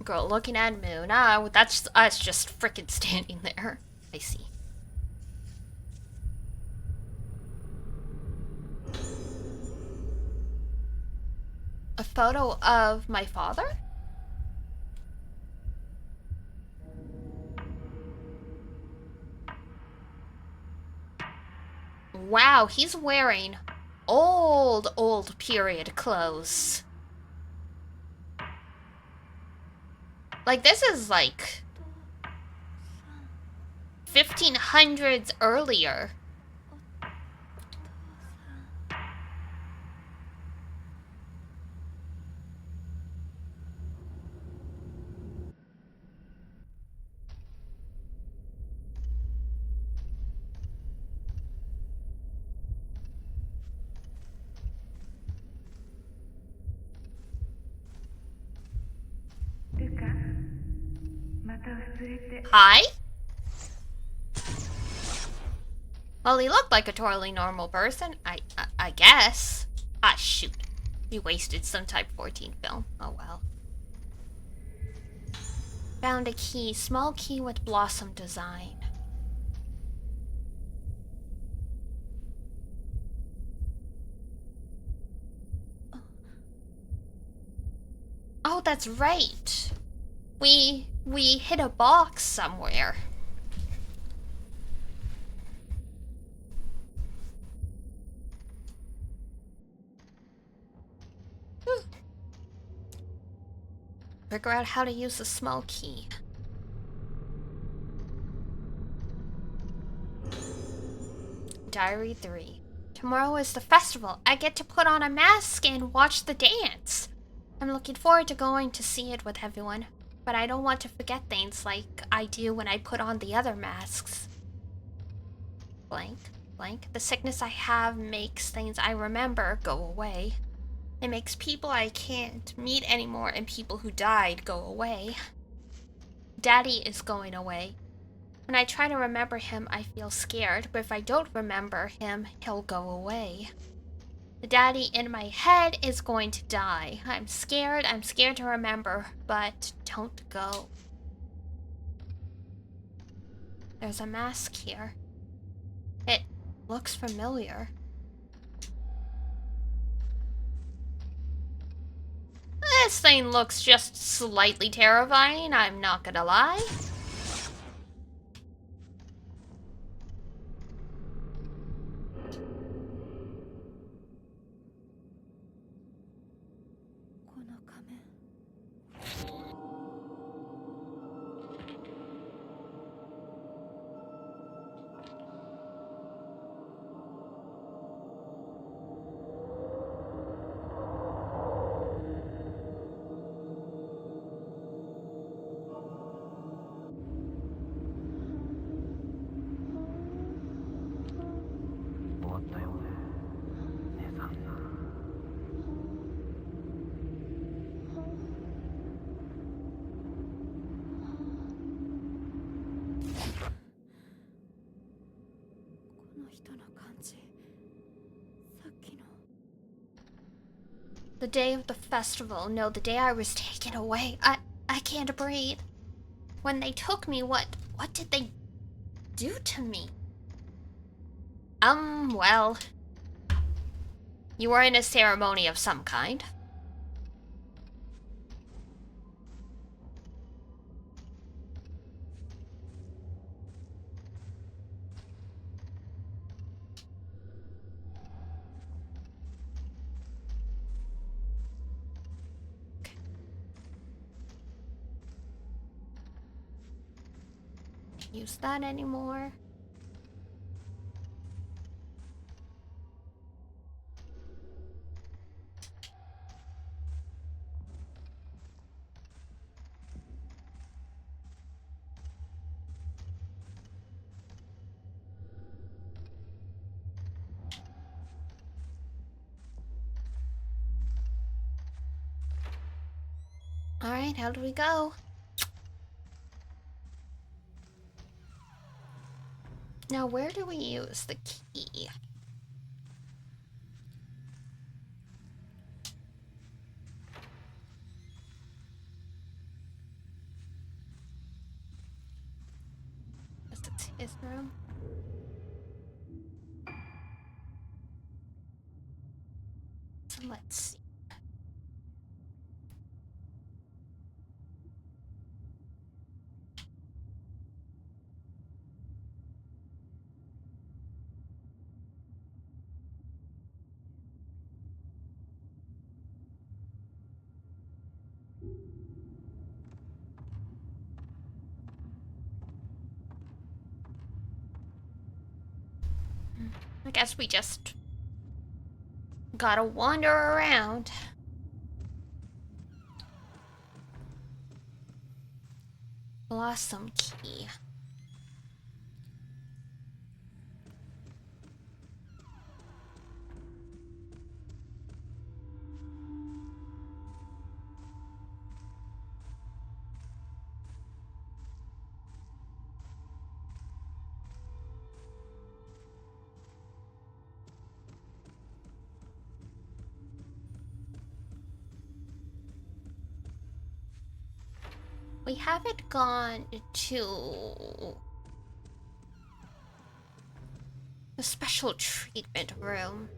Girl looking at moon. Ah, that's us just frickin' standing there. I see. A photo of my father? Wow, he's wearing old period clothes. Like, this is like 1500s earlier. Hi? Well, he looked like a totally normal person, I guess. Ah, shoot. We wasted some Type 14 film. Oh well. Found a key. Small key with blossom design. Oh, that's right. We hit a box somewhere. Figure out how to use the small key. Diary 3. Tomorrow is the festival. I get to put on a mask and watch the dance. I'm looking forward to going to see it with everyone, but I don't want to forget things like I do when I put on the other masks. Blank, blank. The sickness I have makes things I remember go away. It makes people I can't meet anymore and people who died go away. Daddy is going away. When I try to remember him, I feel scared, but if I don't remember him, he'll go away. The daddy in my head is going to die. I'm scared to remember, but don't go. There's a mask here. It looks familiar. This thing looks just slightly terrifying, I'm not gonna lie. The day of the festival, no, the day I was taken away. I can't breathe. When they took me, what did they do to me? Well, you were in a ceremony of some kind. Can't use that anymore. Alright, how do we go? Now, where do we use the key? It's his room. So let's see. I guess we just gotta wander around. Blossom key. We haven't gone to the special treatment room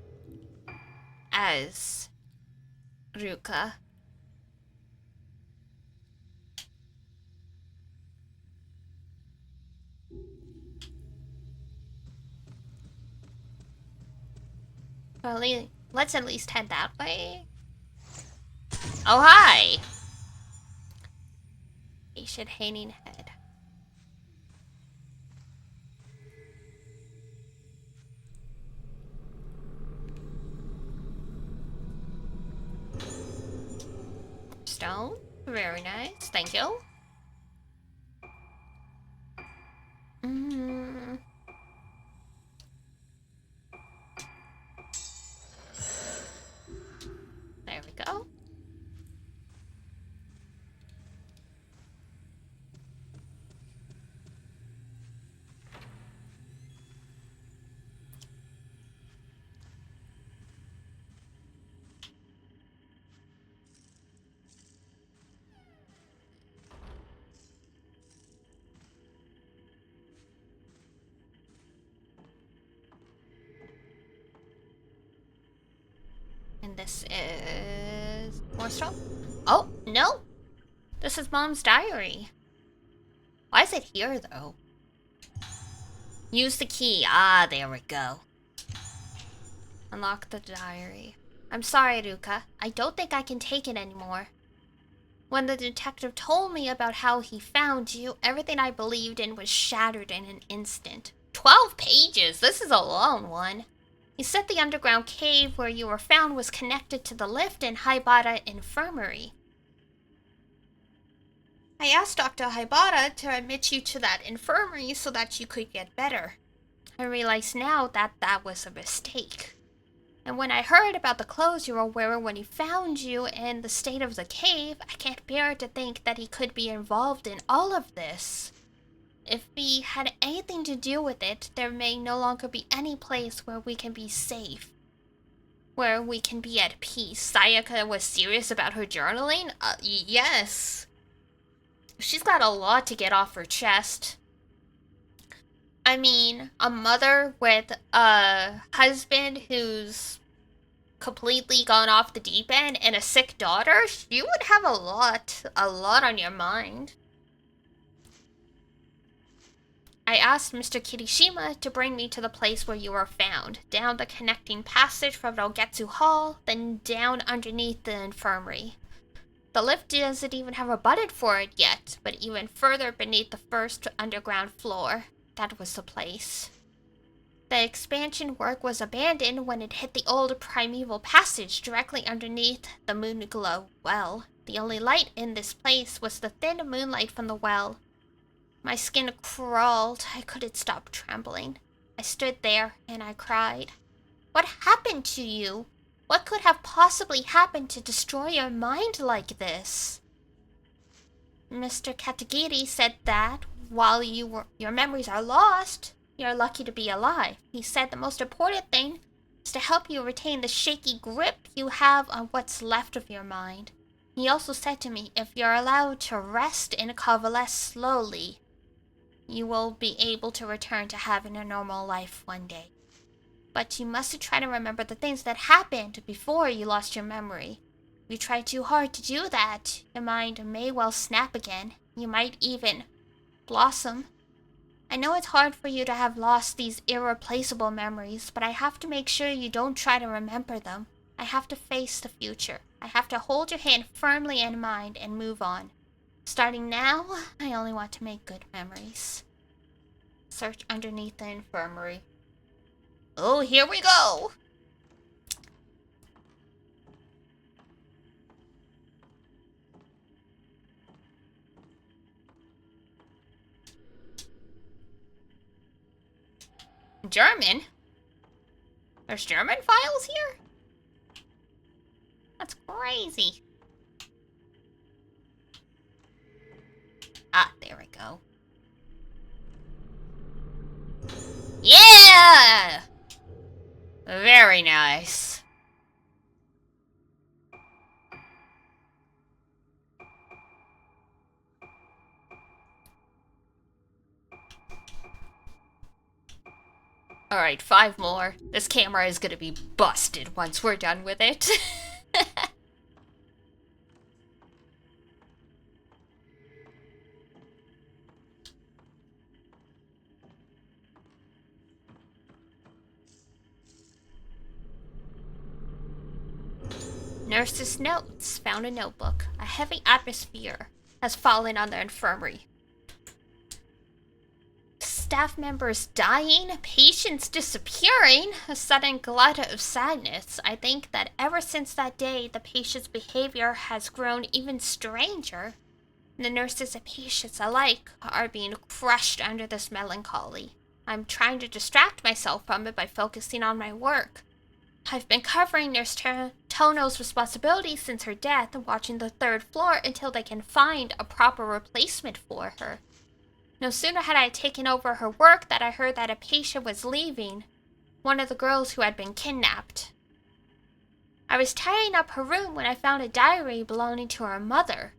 as Ruka. Well, let's at least head that way. Oh, hi! Patient hanging head. Stone. Very nice. Thank you. There we go. And this is more stuff. Oh, no! This is Mom's diary. Why is it here, though? Use the key. Ah, there we go. Unlock the diary. I'm sorry, Ruka. I don't think I can take it anymore. When the detective told me about how he found you, everything I believed in was shattered in an instant. 12 pages! This is a long one. He said the underground cave where you were found was connected to the lift in Haibara Infirmary. I asked Dr. Haibara to admit you to that infirmary so that you could get better. I realize now that that was a mistake. And when I heard about the clothes you were wearing when he found you and the state of the cave, I can't bear to think that he could be involved in all of this. If he had anything to do with it, there may no longer be any place where we can be safe. Where we can be at peace. Sayaka was serious about her journaling? Yes. She's got a lot to get off her chest. I mean, a mother with a husband who's completely gone off the deep end and a sick daughter, you would have a lot on your mind. I asked Mr. Kirishima to bring me to the place where you were found, down the connecting passage from Rogetsu Hall, then down underneath the infirmary. The lift doesn't even have a button for it yet, but even further beneath the first underground floor. That was the place. The expansion work was abandoned when it hit the old primeval passage directly underneath the Moonglow well. The only light in this place was the thin moonlight from the well. My skin crawled. I couldn't stop trembling. I stood there and I cried. What happened to you? What could have possibly happened to destroy your mind like this? Mr. Katagiri said that while your memories are lost, you're lucky to be alive. He said the most important thing is to help you retain the shaky grip you have on what's left of your mind. He also said to me, if you're allowed to rest and convalesce slowly, you will be able to return to having a normal life one day. But you must try to remember the things that happened before you lost your memory. If you try too hard to do that, your mind may well snap again. You might even blossom. I know it's hard for you to have lost these irreplaceable memories, but I have to make sure you don't try to remember them. I have to face the future. I have to hold your hand firmly in mind and move on. Starting now, I only want to make good memories. Search underneath the infirmary. Oh, here we go! German? There's German files here? That's crazy. Ah, there we go. Yeah! Very nice. Alright, 5 more. This camera is gonna be busted once we're done with it. Nurse's notes. Found a notebook. A heavy atmosphere. has fallen on the infirmary. Staff members dying, patients disappearing, a sudden glut of sadness. I think that ever since that day, the patient's behavior has grown even stranger. The nurses and patients alike are being crushed under this melancholy. I'm trying to distract myself from it by focusing on my work. I've been covering Nurse Tono's responsibilities since her death and watching the third floor until they can find a proper replacement for her. No sooner had I taken over her work than I heard that a patient was leaving, one of the girls who had been kidnapped. I was tidying up her room when I found a diary belonging to her mother.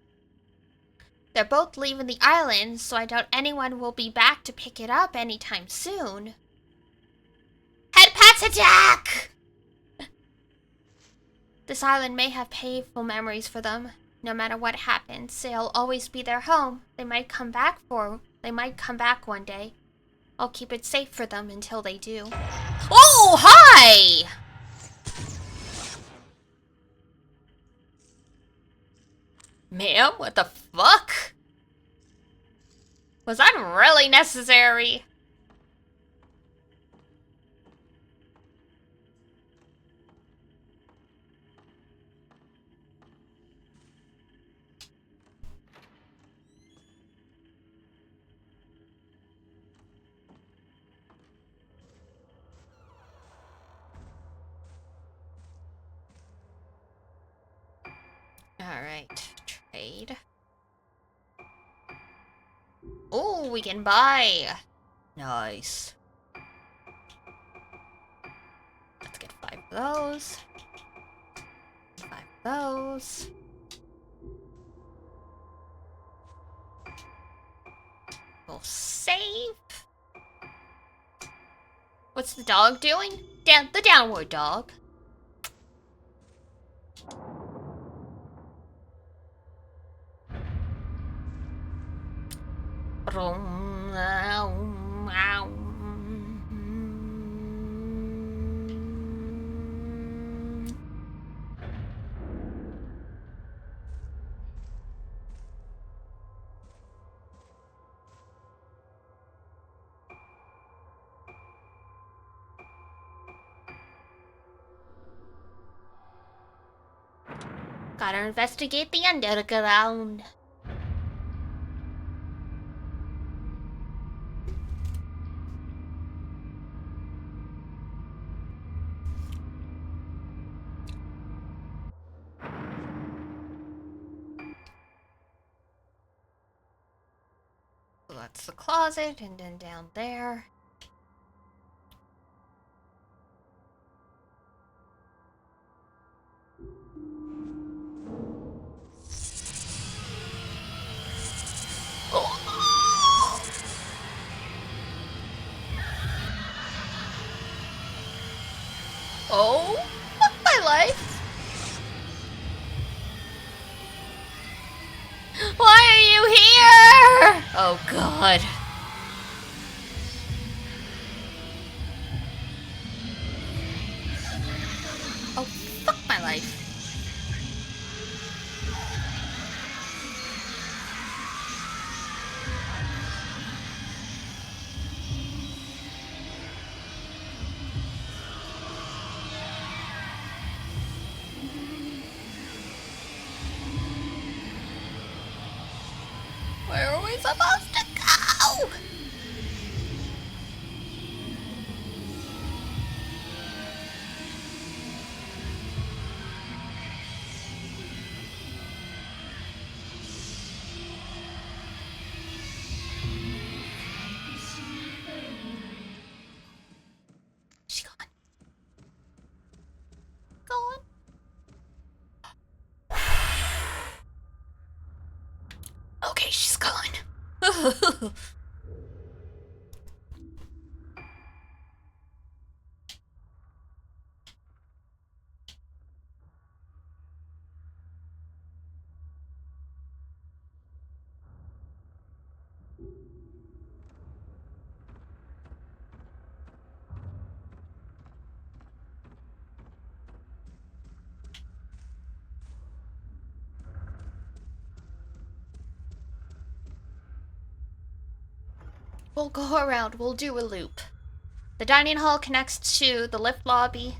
They're both leaving the island, so I doubt anyone will be back to pick it up anytime soon. Head pats attack! This island may have painful memories for them. No matter what happens, it'll always be their home. They might come back one day. I'll keep it safe for them until they do. Oh, hi! Ma'am, what the fuck? Was that really necessary? Alright, trade. Oh, we can buy. Nice. Let's get 5 of those. 5 of those. We'll save. What's the dog doing? The downward dog. Gotta investigate the underground. So that's the closet, and then down there. Oh, fuck my life. Why are you here? Oh god. Oh, fuck my life. Where are we supposed to go? She gone. Gone. Okay, she's gone. We'll go around. We'll do a loop. The dining hall connects to the lift lobby.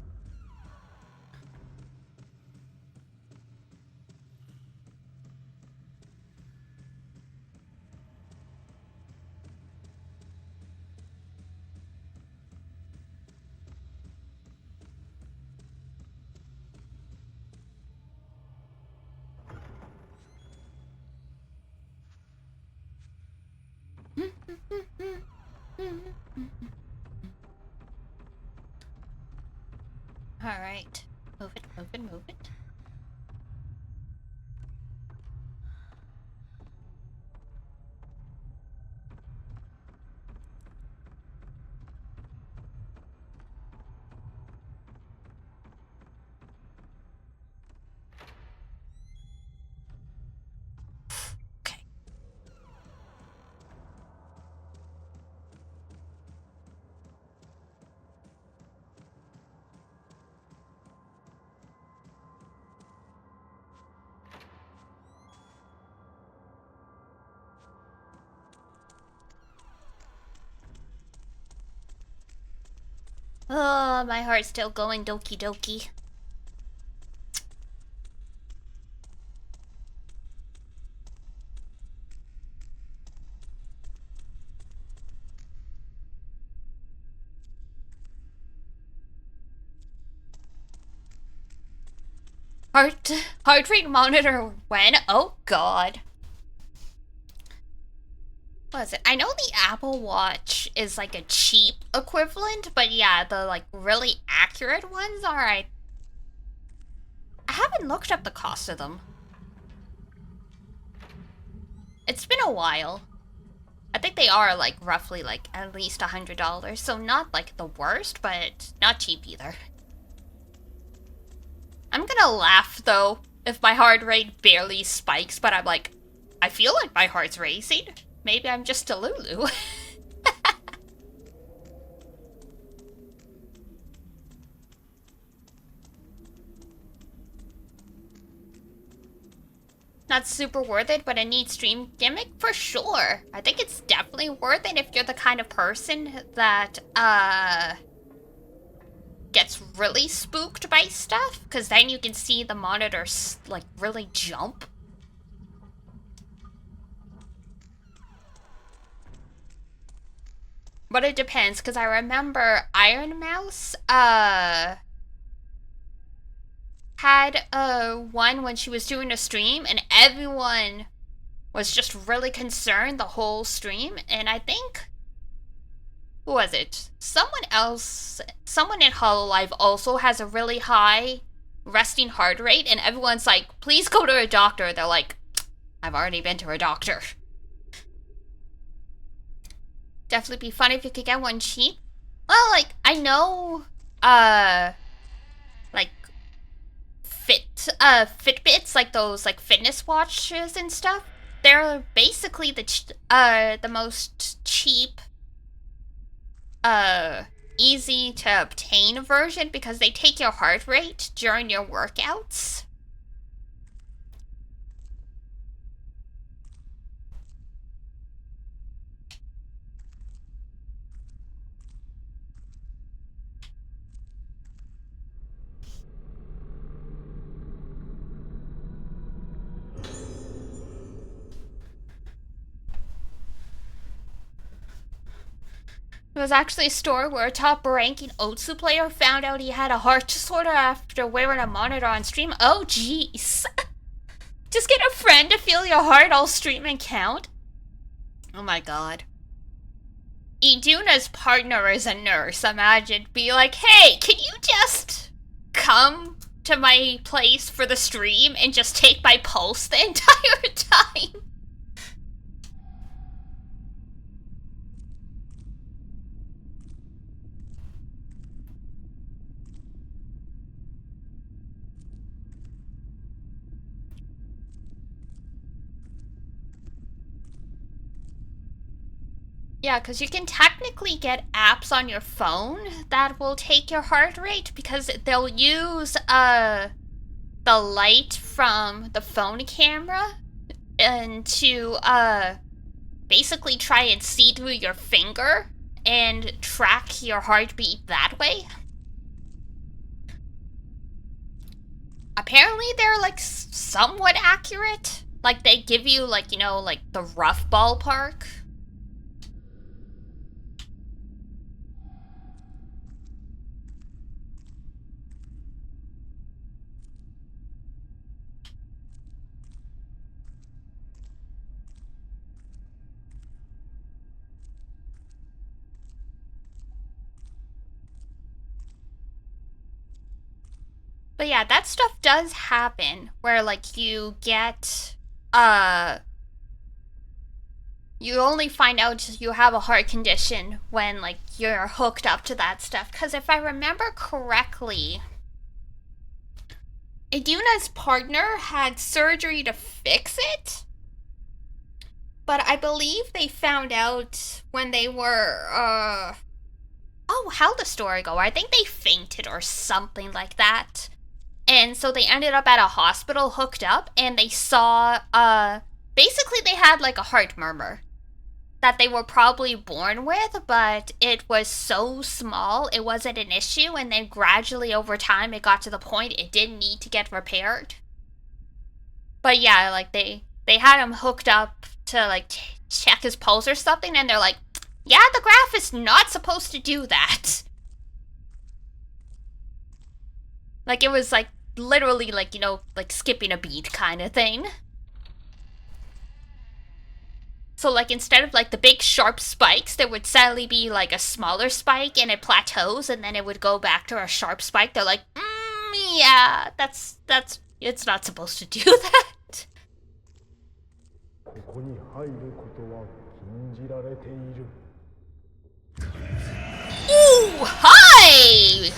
Alright. Move it, move it, move it. Okay. Oh, my heart's still going doki doki. Heart rate monitor when? Oh god. What is it? I know the Apple Watch is like a cheap equivalent, but yeah, the like really accurate ones are I haven't looked up the cost of them. It's been a while. I think they are like roughly like at least $100, so not like the worst, but not cheap either. I'm gonna laugh though if my heart rate barely spikes, but I'm like, I feel like my heart's racing. Maybe I'm just a Lulu. Not super worth it, but a neat stream gimmick for sure. I think it's definitely worth it if you're the kind of person that gets really spooked by stuff, because then you can see the monitors like really jump. But it depends, because I remember Iron Mouse had one when she was doing a stream, and everyone was just really concerned the whole stream, and I think, who was it? Someone in HoloLive also has a really high resting heart rate, and everyone's like, please go to a doctor. They're like, I've already been to a doctor. Definitely be fun if you could get one cheap. Well, like, I know, like, Fitbits, like those, like, fitness watches and stuff, they're basically the most cheap, easy to obtain version because they take your heart rate during your workouts. It was actually a store where a top-ranking Otsu player found out he had a heart disorder after wearing a monitor on stream. Oh, jeez. Just get a friend to feel your heart all stream and count. Oh my god. Iduna's partner is a nurse. Imagine, be like, hey, can you just come to my place for the stream and just take my pulse the entire time? Yeah, because you can technically get apps on your phone that will take your heart rate because they'll use the light from the phone camera and to basically try and see through your finger and track your heartbeat that way. Apparently they're like somewhat accurate. Like they give you like, you know, like the rough ballpark. But yeah, that stuff does happen where like you get you only find out you have a heart condition when like you're hooked up to that stuff. Cause if I remember correctly, Iduna's partner had surgery to fix it. But I believe they found out when they were oh, how'd the story go? I think they fainted or something like that. And so they ended up at a hospital hooked up, and they saw, basically they had like a heart murmur that they were probably born with, but it was so small, it wasn't an issue, and then gradually over time it got to the point it didn't need to get repaired. But yeah, like they had him hooked up to like check his pulse or something, and they're like, yeah, the graph is not supposed to do that. Like it was like literally like, you know, like skipping a beat kind of thing. So like instead of like the big sharp spikes, there would suddenly be like a smaller spike and it plateaus and then it would go back to a sharp spike. They're like, yeah, that's it's not supposed to do that. Ooh, hi!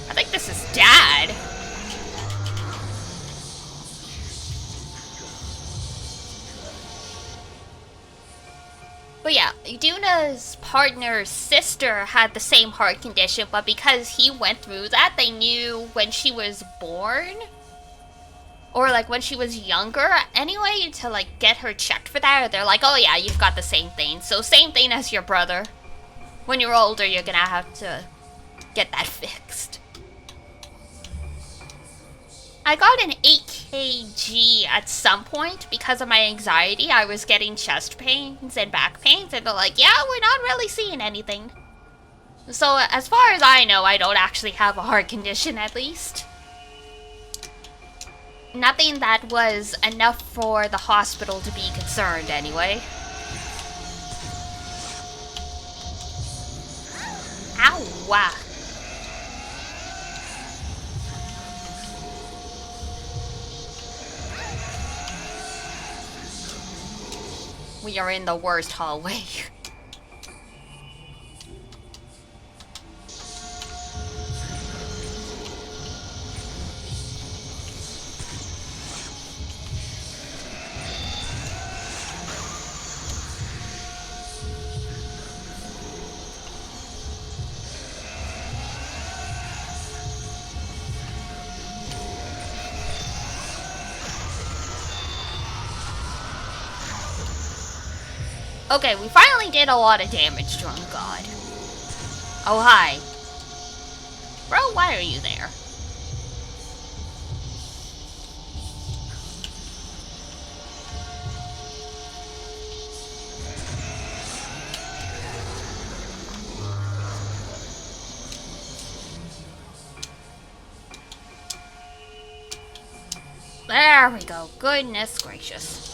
I think this is Dad. But yeah, Iduna's partner's sister had the same heart condition, but because he went through that, they knew when she was born, or like when she was younger anyway, to like get her checked for that. Or they're like, oh yeah, you've got the same thing. So same thing as your brother. When you're older, you're gonna have to get that fixed. I got an 8 kg at some point because of my anxiety. I was getting chest pains and back pains, and they're like, yeah, we're not really seeing anything. So as far as I know, I don't actually have a heart condition, at least. Nothing that was enough for the hospital to be concerned, anyway. Ow! We are in the worst hallway. Okay, we finally did a lot of damage to him, God. Oh, hi. Bro, why are you there? There we go. Goodness gracious.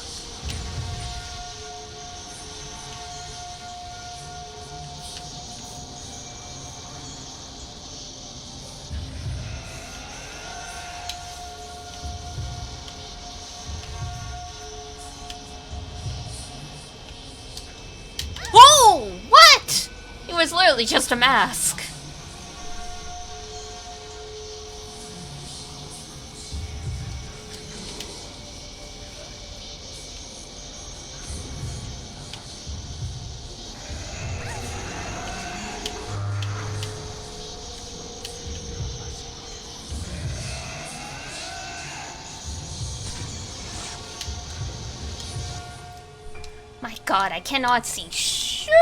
Whoa! What? It was literally just a mask. My god, I cannot see shit!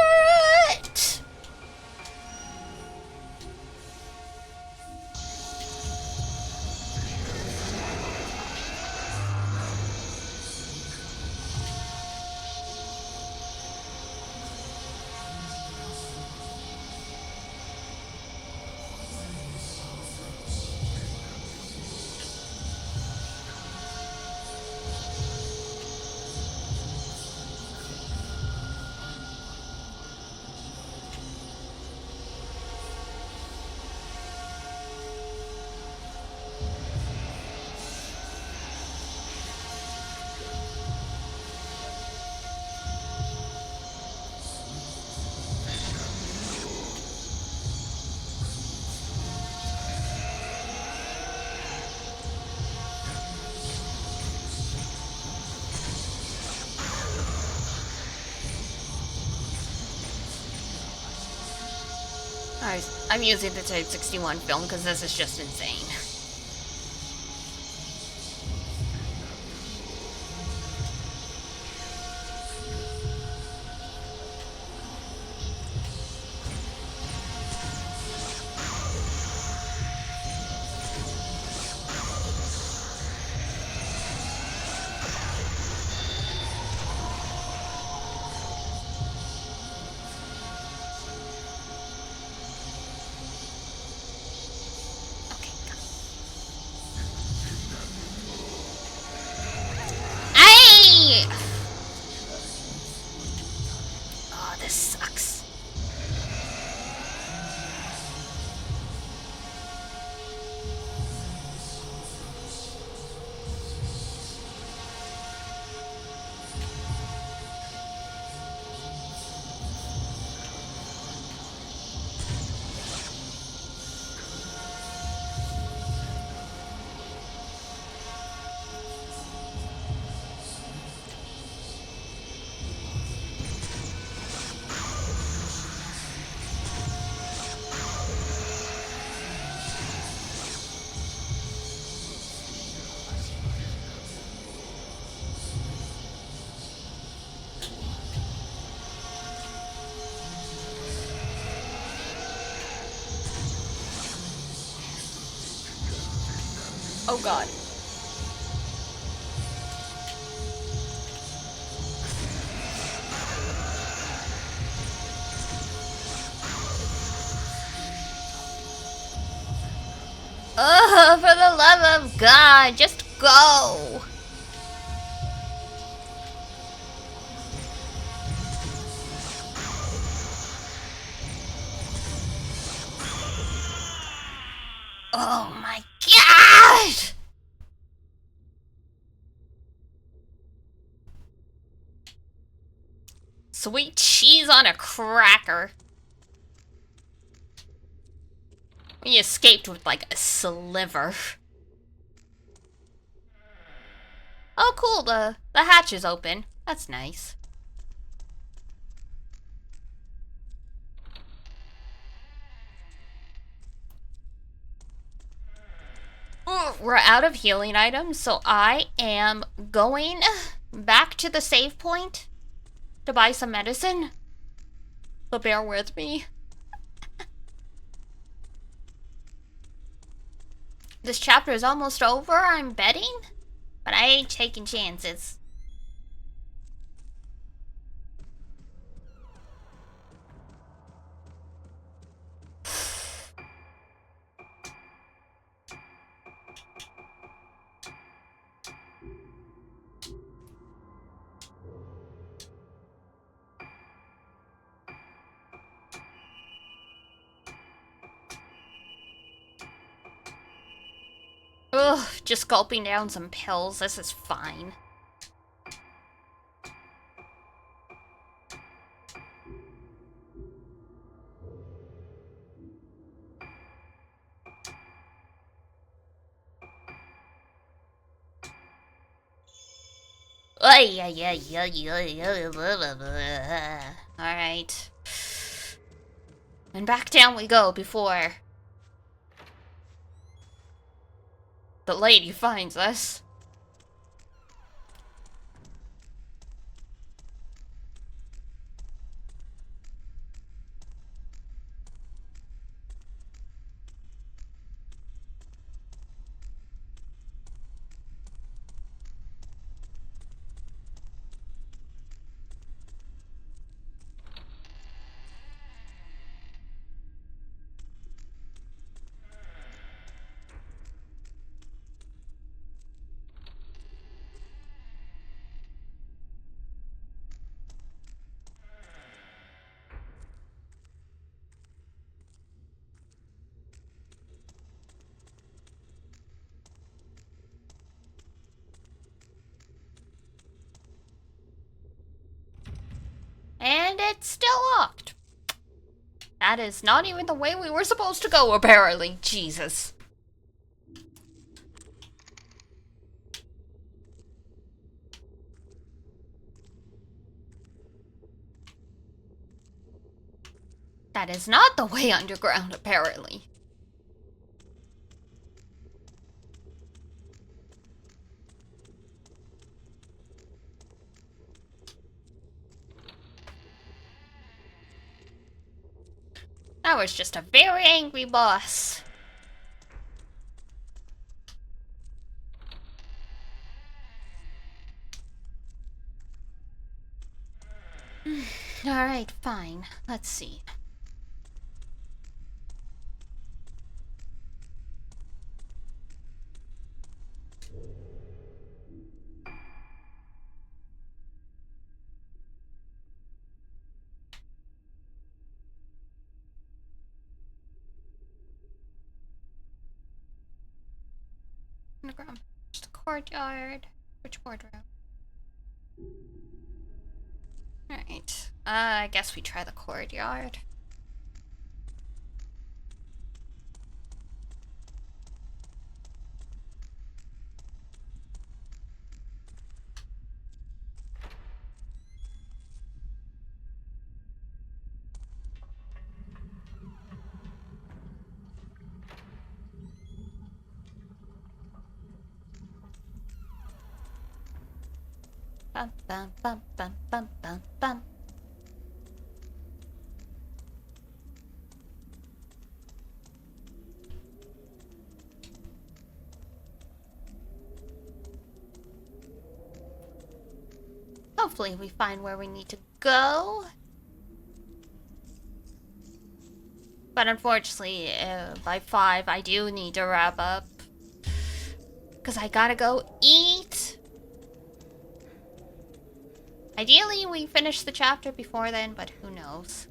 I'm using the Type 61 film because this is just insane. Ay! Oh, this sucks. Oh god. Ugh, for the love of God, just go! Oh my god! Sweet cheese on a cracker. He escaped with like a sliver. Oh cool, the hatch is open. That's nice. Ooh, we're out of healing items, so I am going back to the save point to buy some medicine. So bear with me. This chapter is almost over, I'm betting. But I ain't taking chances. Ugh, just gulping down some pills. This is fine. Alright. And back down we go before the lady finds us. still locked. That is not even the way we were supposed to go, apparently. Jesus. That is not the way underground, apparently. That was just a very angry boss. Alright, fine. Let's see. Underground. Just the courtyard. Which boardroom? Alright. I guess we try the courtyard. Bum bum bum bum bum bum bum. Hopefully we find where we need to go. But unfortunately, by 5, I do need to wrap up. Because I gotta go eat. Ideally, we finish the chapter before then, but who knows.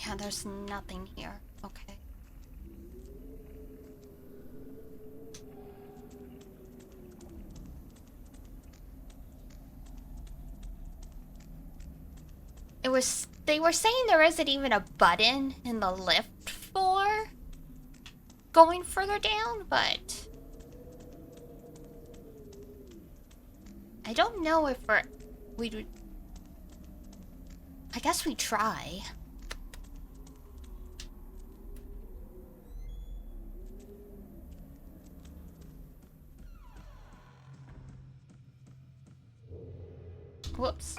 Yeah, there's nothing here. Okay. They were saying there isn't even a button in the lift for going further down, but I don't know if we'd I guess we try. Whoops.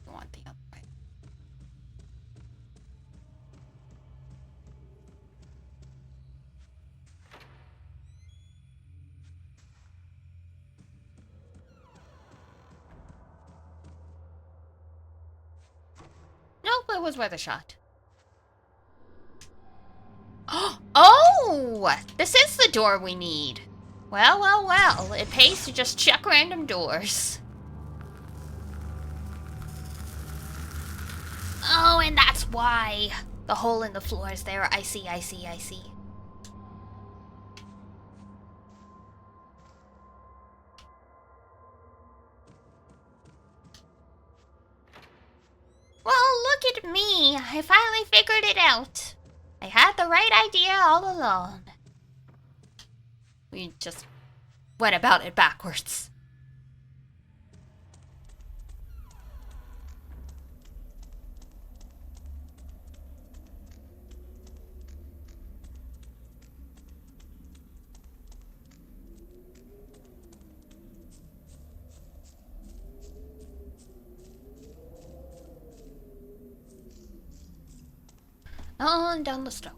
I want the other way. Nope, it was worth a shot. Oh! This is the door we need. Well, well, well. It pays to just check random doors. Oh, and that's why the hole in the floor is there. I see, I see, I see. Well, look at me. I finally figured it out. I had the right idea all along. We just went about it backwards. On down the stairs.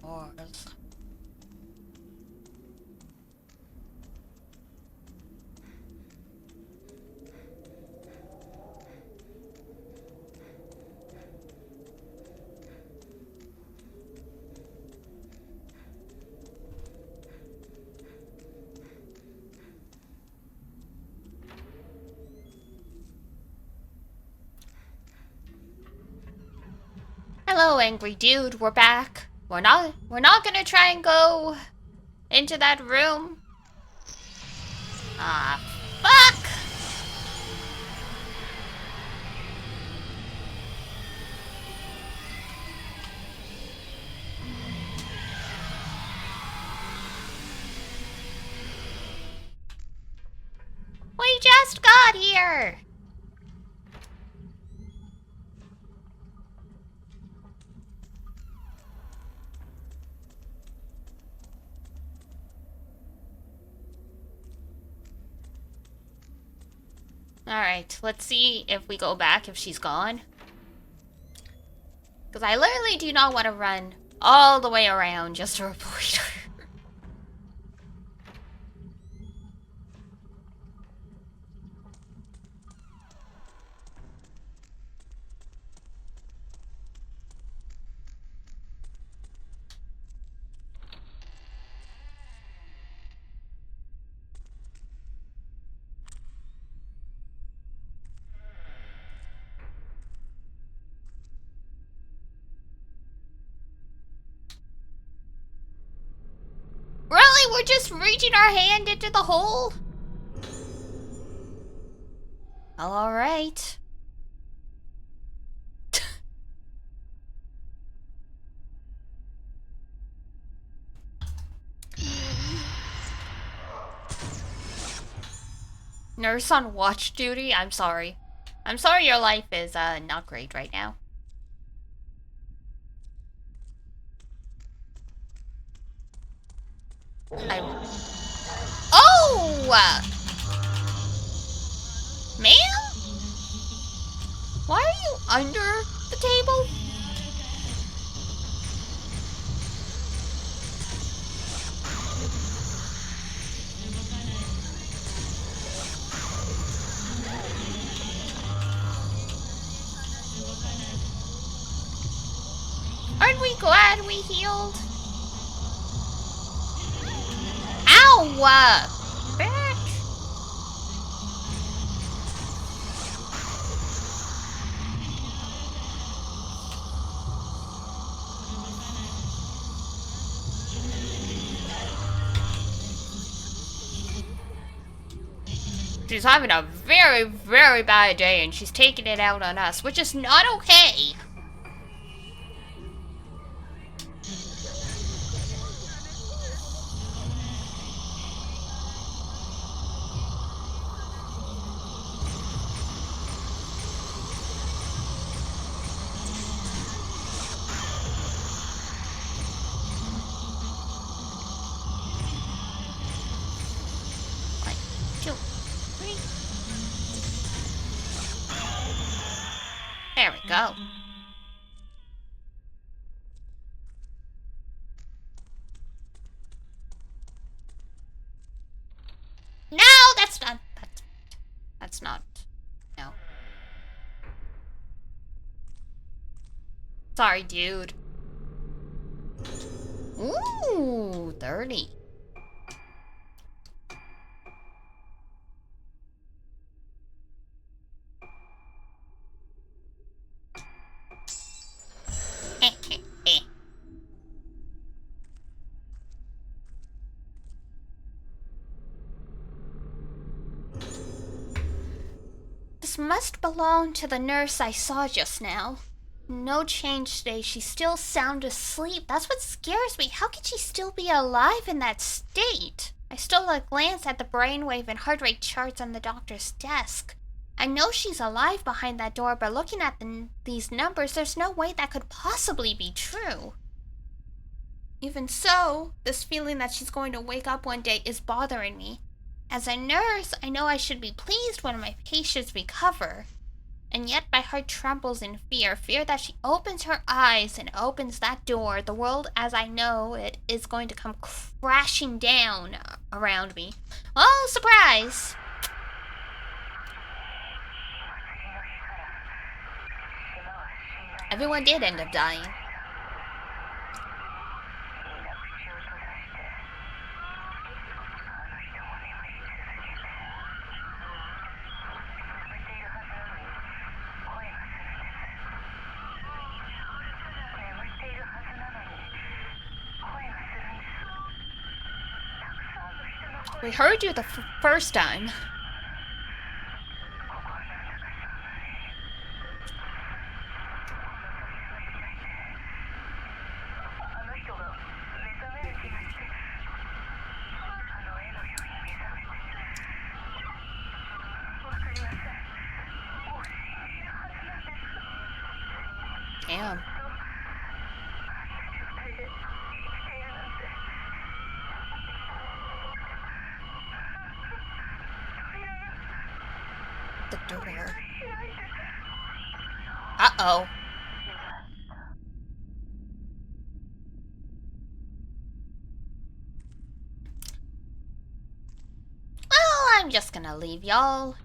Hello, angry dude. We're back. We're not gonna try and go into that room. Ah, fuck! We just got here. Alright, let's see if we go back if she's gone. Because I literally do not want to run all the way around just to avoid her. Really? We're just reaching our hand into the hole? Alright. Nurse on watch duty? I'm sorry. I'm sorry your life is not great right now. Oh! Ma'am? Why are you under the table? Aren't we glad we healed? Ow! Bitch! She's having a very, very bad day and she's taking it out on us, which is not okay. There we go. No, that's not. That's not. No. Sorry, dude. Ooh, 30. This must belong to the nurse I saw just now. No change today. She's still sound asleep. That's what scares me. How could she still be alive in that state? I stole a glance at the brainwave and heart rate charts on the doctor's desk. I know she's alive behind that door, but looking at these numbers, there's no way that could possibly be true. Even so, this feeling that she's going to wake up one day is bothering me. As a nurse, I know I should be pleased when my patients recover. And yet my heart trembles in fear that she opens her eyes and opens that door. The world as I know it is going to come crashing down around me. Oh, surprise! Everyone did end up dying. We heard you the first time. Damn. The door. Uh-oh. Well, I'm just gonna leave y'all.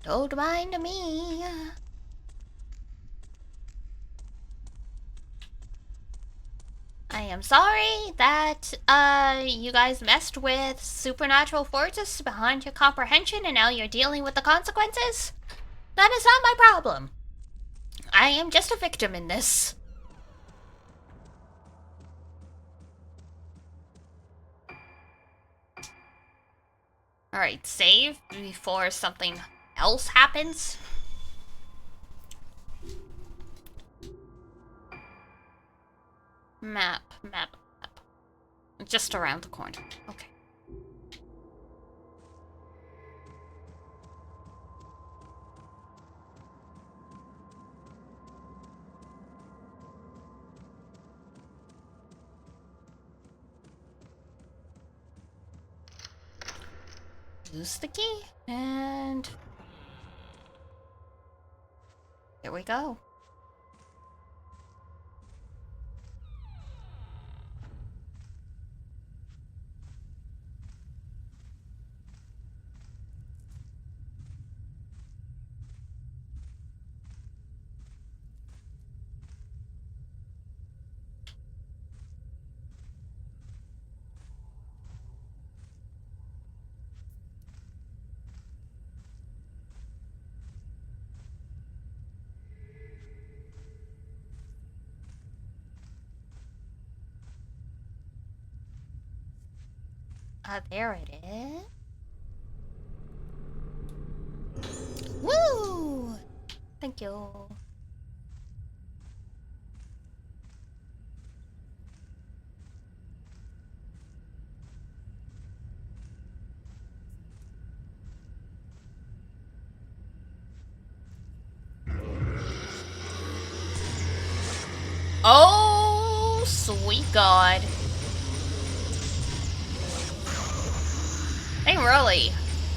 Don't mind me. I am sorry that, you guys messed with supernatural forces behind your comprehension and now you're dealing with the consequences. That is not my problem. I am just a victim in this. Alright, save before something else happens. Map. Just around the corner. Okay. Use the key, and there we go. There it is. Woo! Thank you. Oh, sweet God.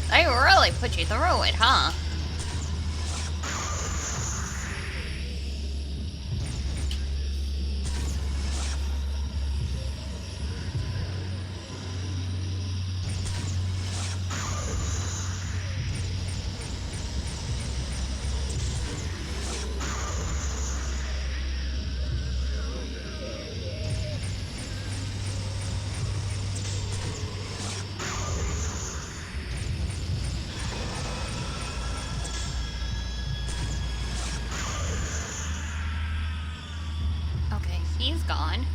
They really put you through it, huh? Okay, he's gone.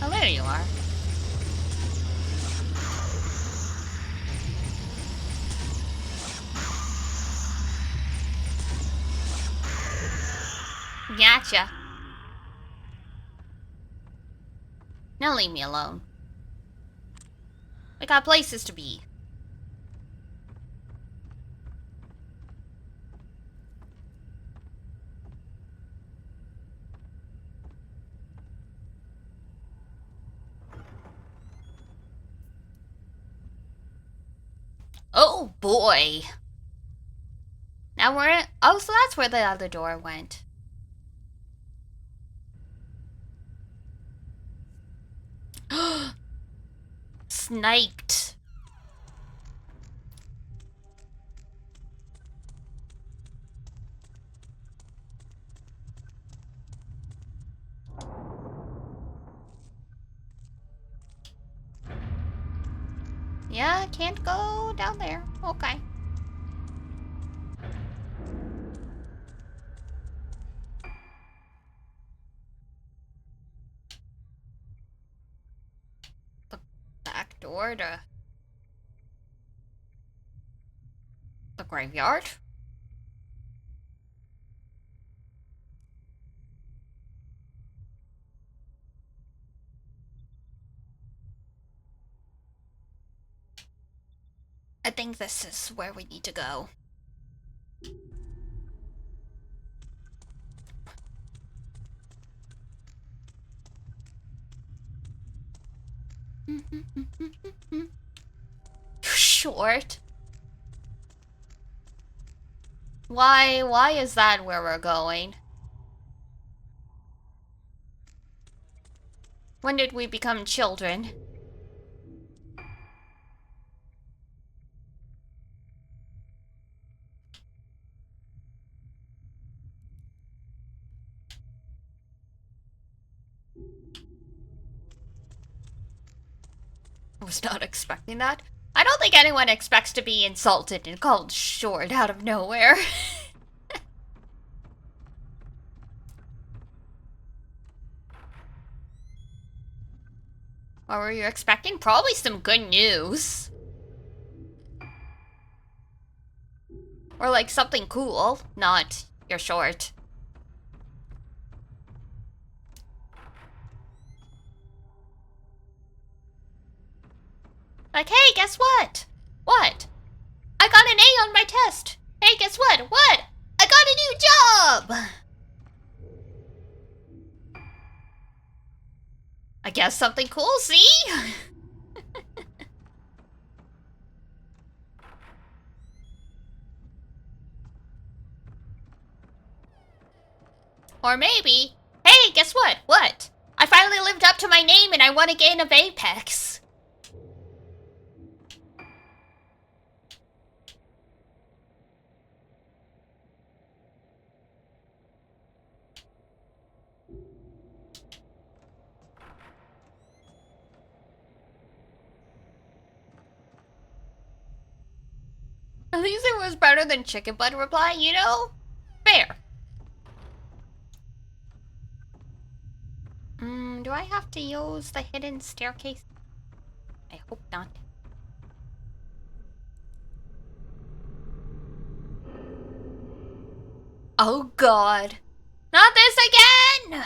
Oh, there you are. Gotcha. Now leave me alone. We got places to be. Oh boy. Now we're in. Oh, so that's where the other door went. Sniped. Yeah, can't go down there. Okay. The back door to the graveyard? I think this is where we need to go. Short? Why is that where we're going? When did we become children? I was not expecting that. I don't think anyone expects to be insulted and called short out of nowhere. What were you expecting? Probably some good news. Or like something cool, not you're short. Like, hey, guess what? What? I got an A on my test. Hey, guess what? What? I got a new job! I guess something cool, see? Or maybe, hey, guess what? What? I finally lived up to my name and I won a game of Apex. At least it was better than chicken butt reply, you know? Fair. Do I have to use the hidden staircase? I hope not. Oh god. Not this again!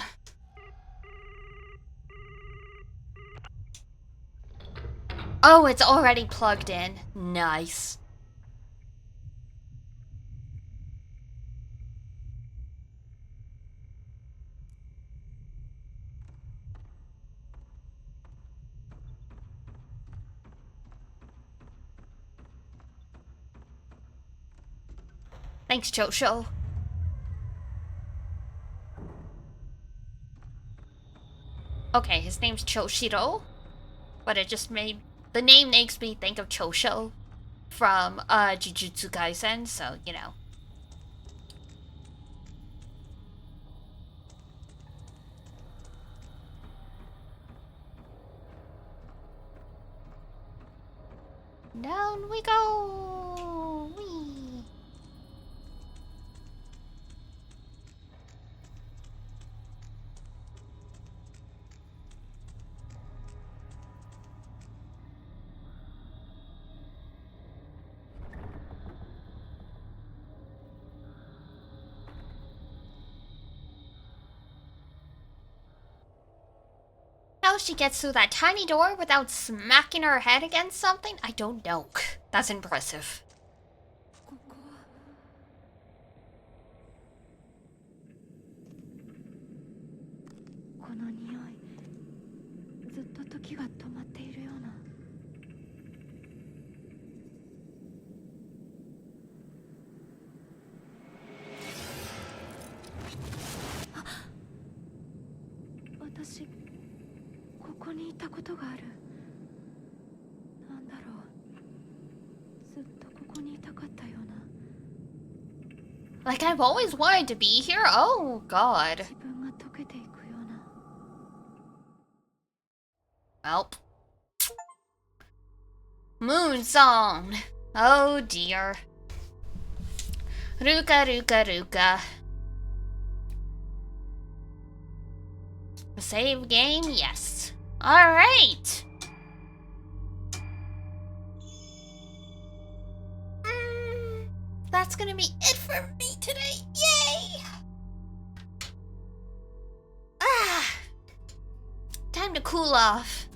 Oh, it's already plugged in. Nice. Thanks, Chosho. Okay, his name's Choshiro, but it just made... The name makes me think of Chosho from Jujutsu Kaisen, so, you know. Down we go! Whee! How she gets through that tiny door without smacking her head against something? I don't know. That's impressive. ここはこの匂いずっと時が止まっているようなあ私ここにいたことがあるなんだろうずっとここにいたかったような Like, I've always wanted to be here? Oh, God. 自分が溶けていくような Well. Moon song. Oh dear. Ruka, ruka, ruka. Save game, yes. Alright. That's gonna be it for me today. Yay! Time to cool off.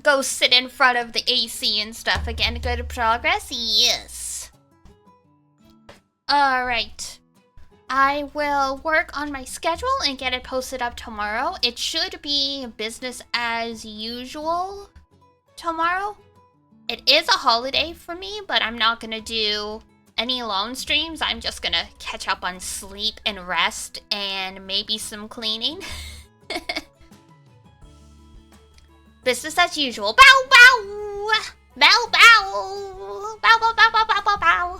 Go sit in front of the AC and stuff again. Good progress? Yes. Alright. I will work on my schedule and get it posted up tomorrow. It should be business as usual tomorrow. It is a holiday for me, but I'm not gonna do any long streams. I'm just gonna catch up on sleep and rest and maybe some cleaning. Business as usual. Bow bow! Bow bow! Bow bow bow bow bow bow bow!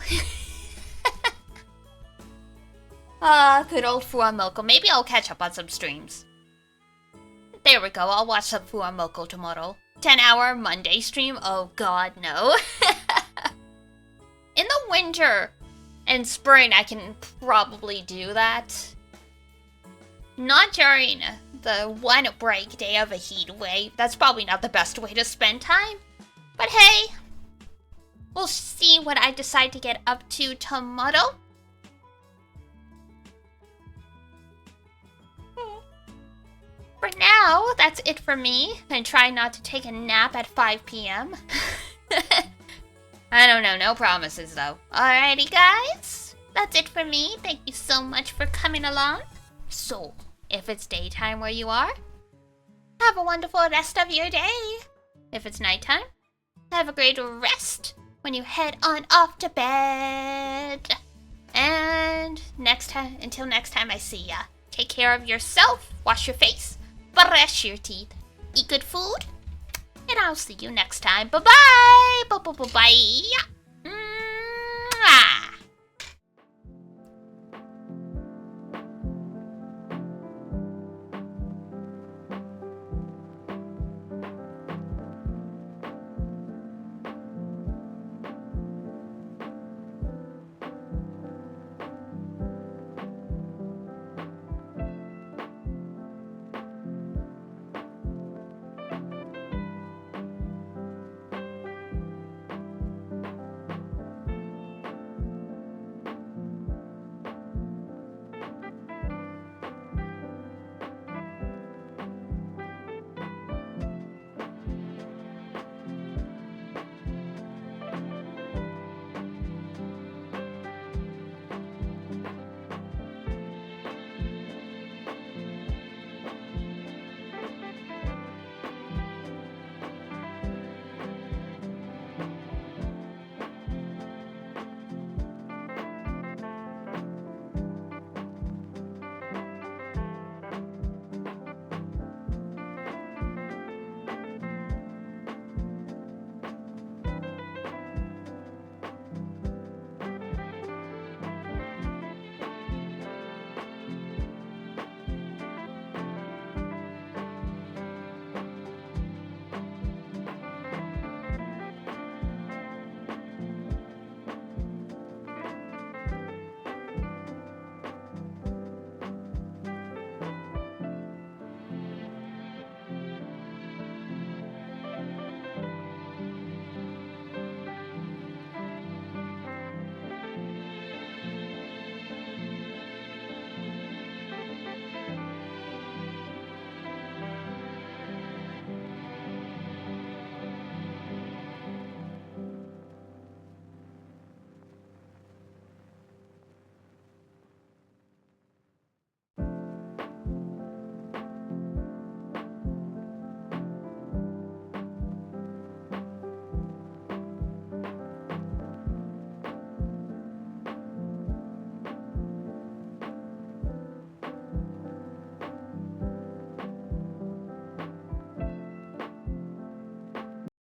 Good old Fuamoko. Maybe I'll catch up on some streams. There we go. I'll watch some Fuamoko tomorrow. 10-hour Monday stream? Oh god, no. In the winter and spring, I can probably do that. Not during the one break day of a heat wave. That's probably not the best way to spend time. But hey, we'll see what I decide to get up to tomorrow. For now, that's it for me. And try not to take a nap at 5 p.m. I don't know, no promises though. Alrighty guys, that's it for me. Thank you so much for coming along. So, if it's daytime where you are, have a wonderful rest of your day. If it's nighttime, have a great rest when you head on off to bed. And until next time I see ya, take care of yourself, wash your face, brush your teeth, eat good food, and I'll see you next time. Bye-bye! Bye-bye-bye-bye!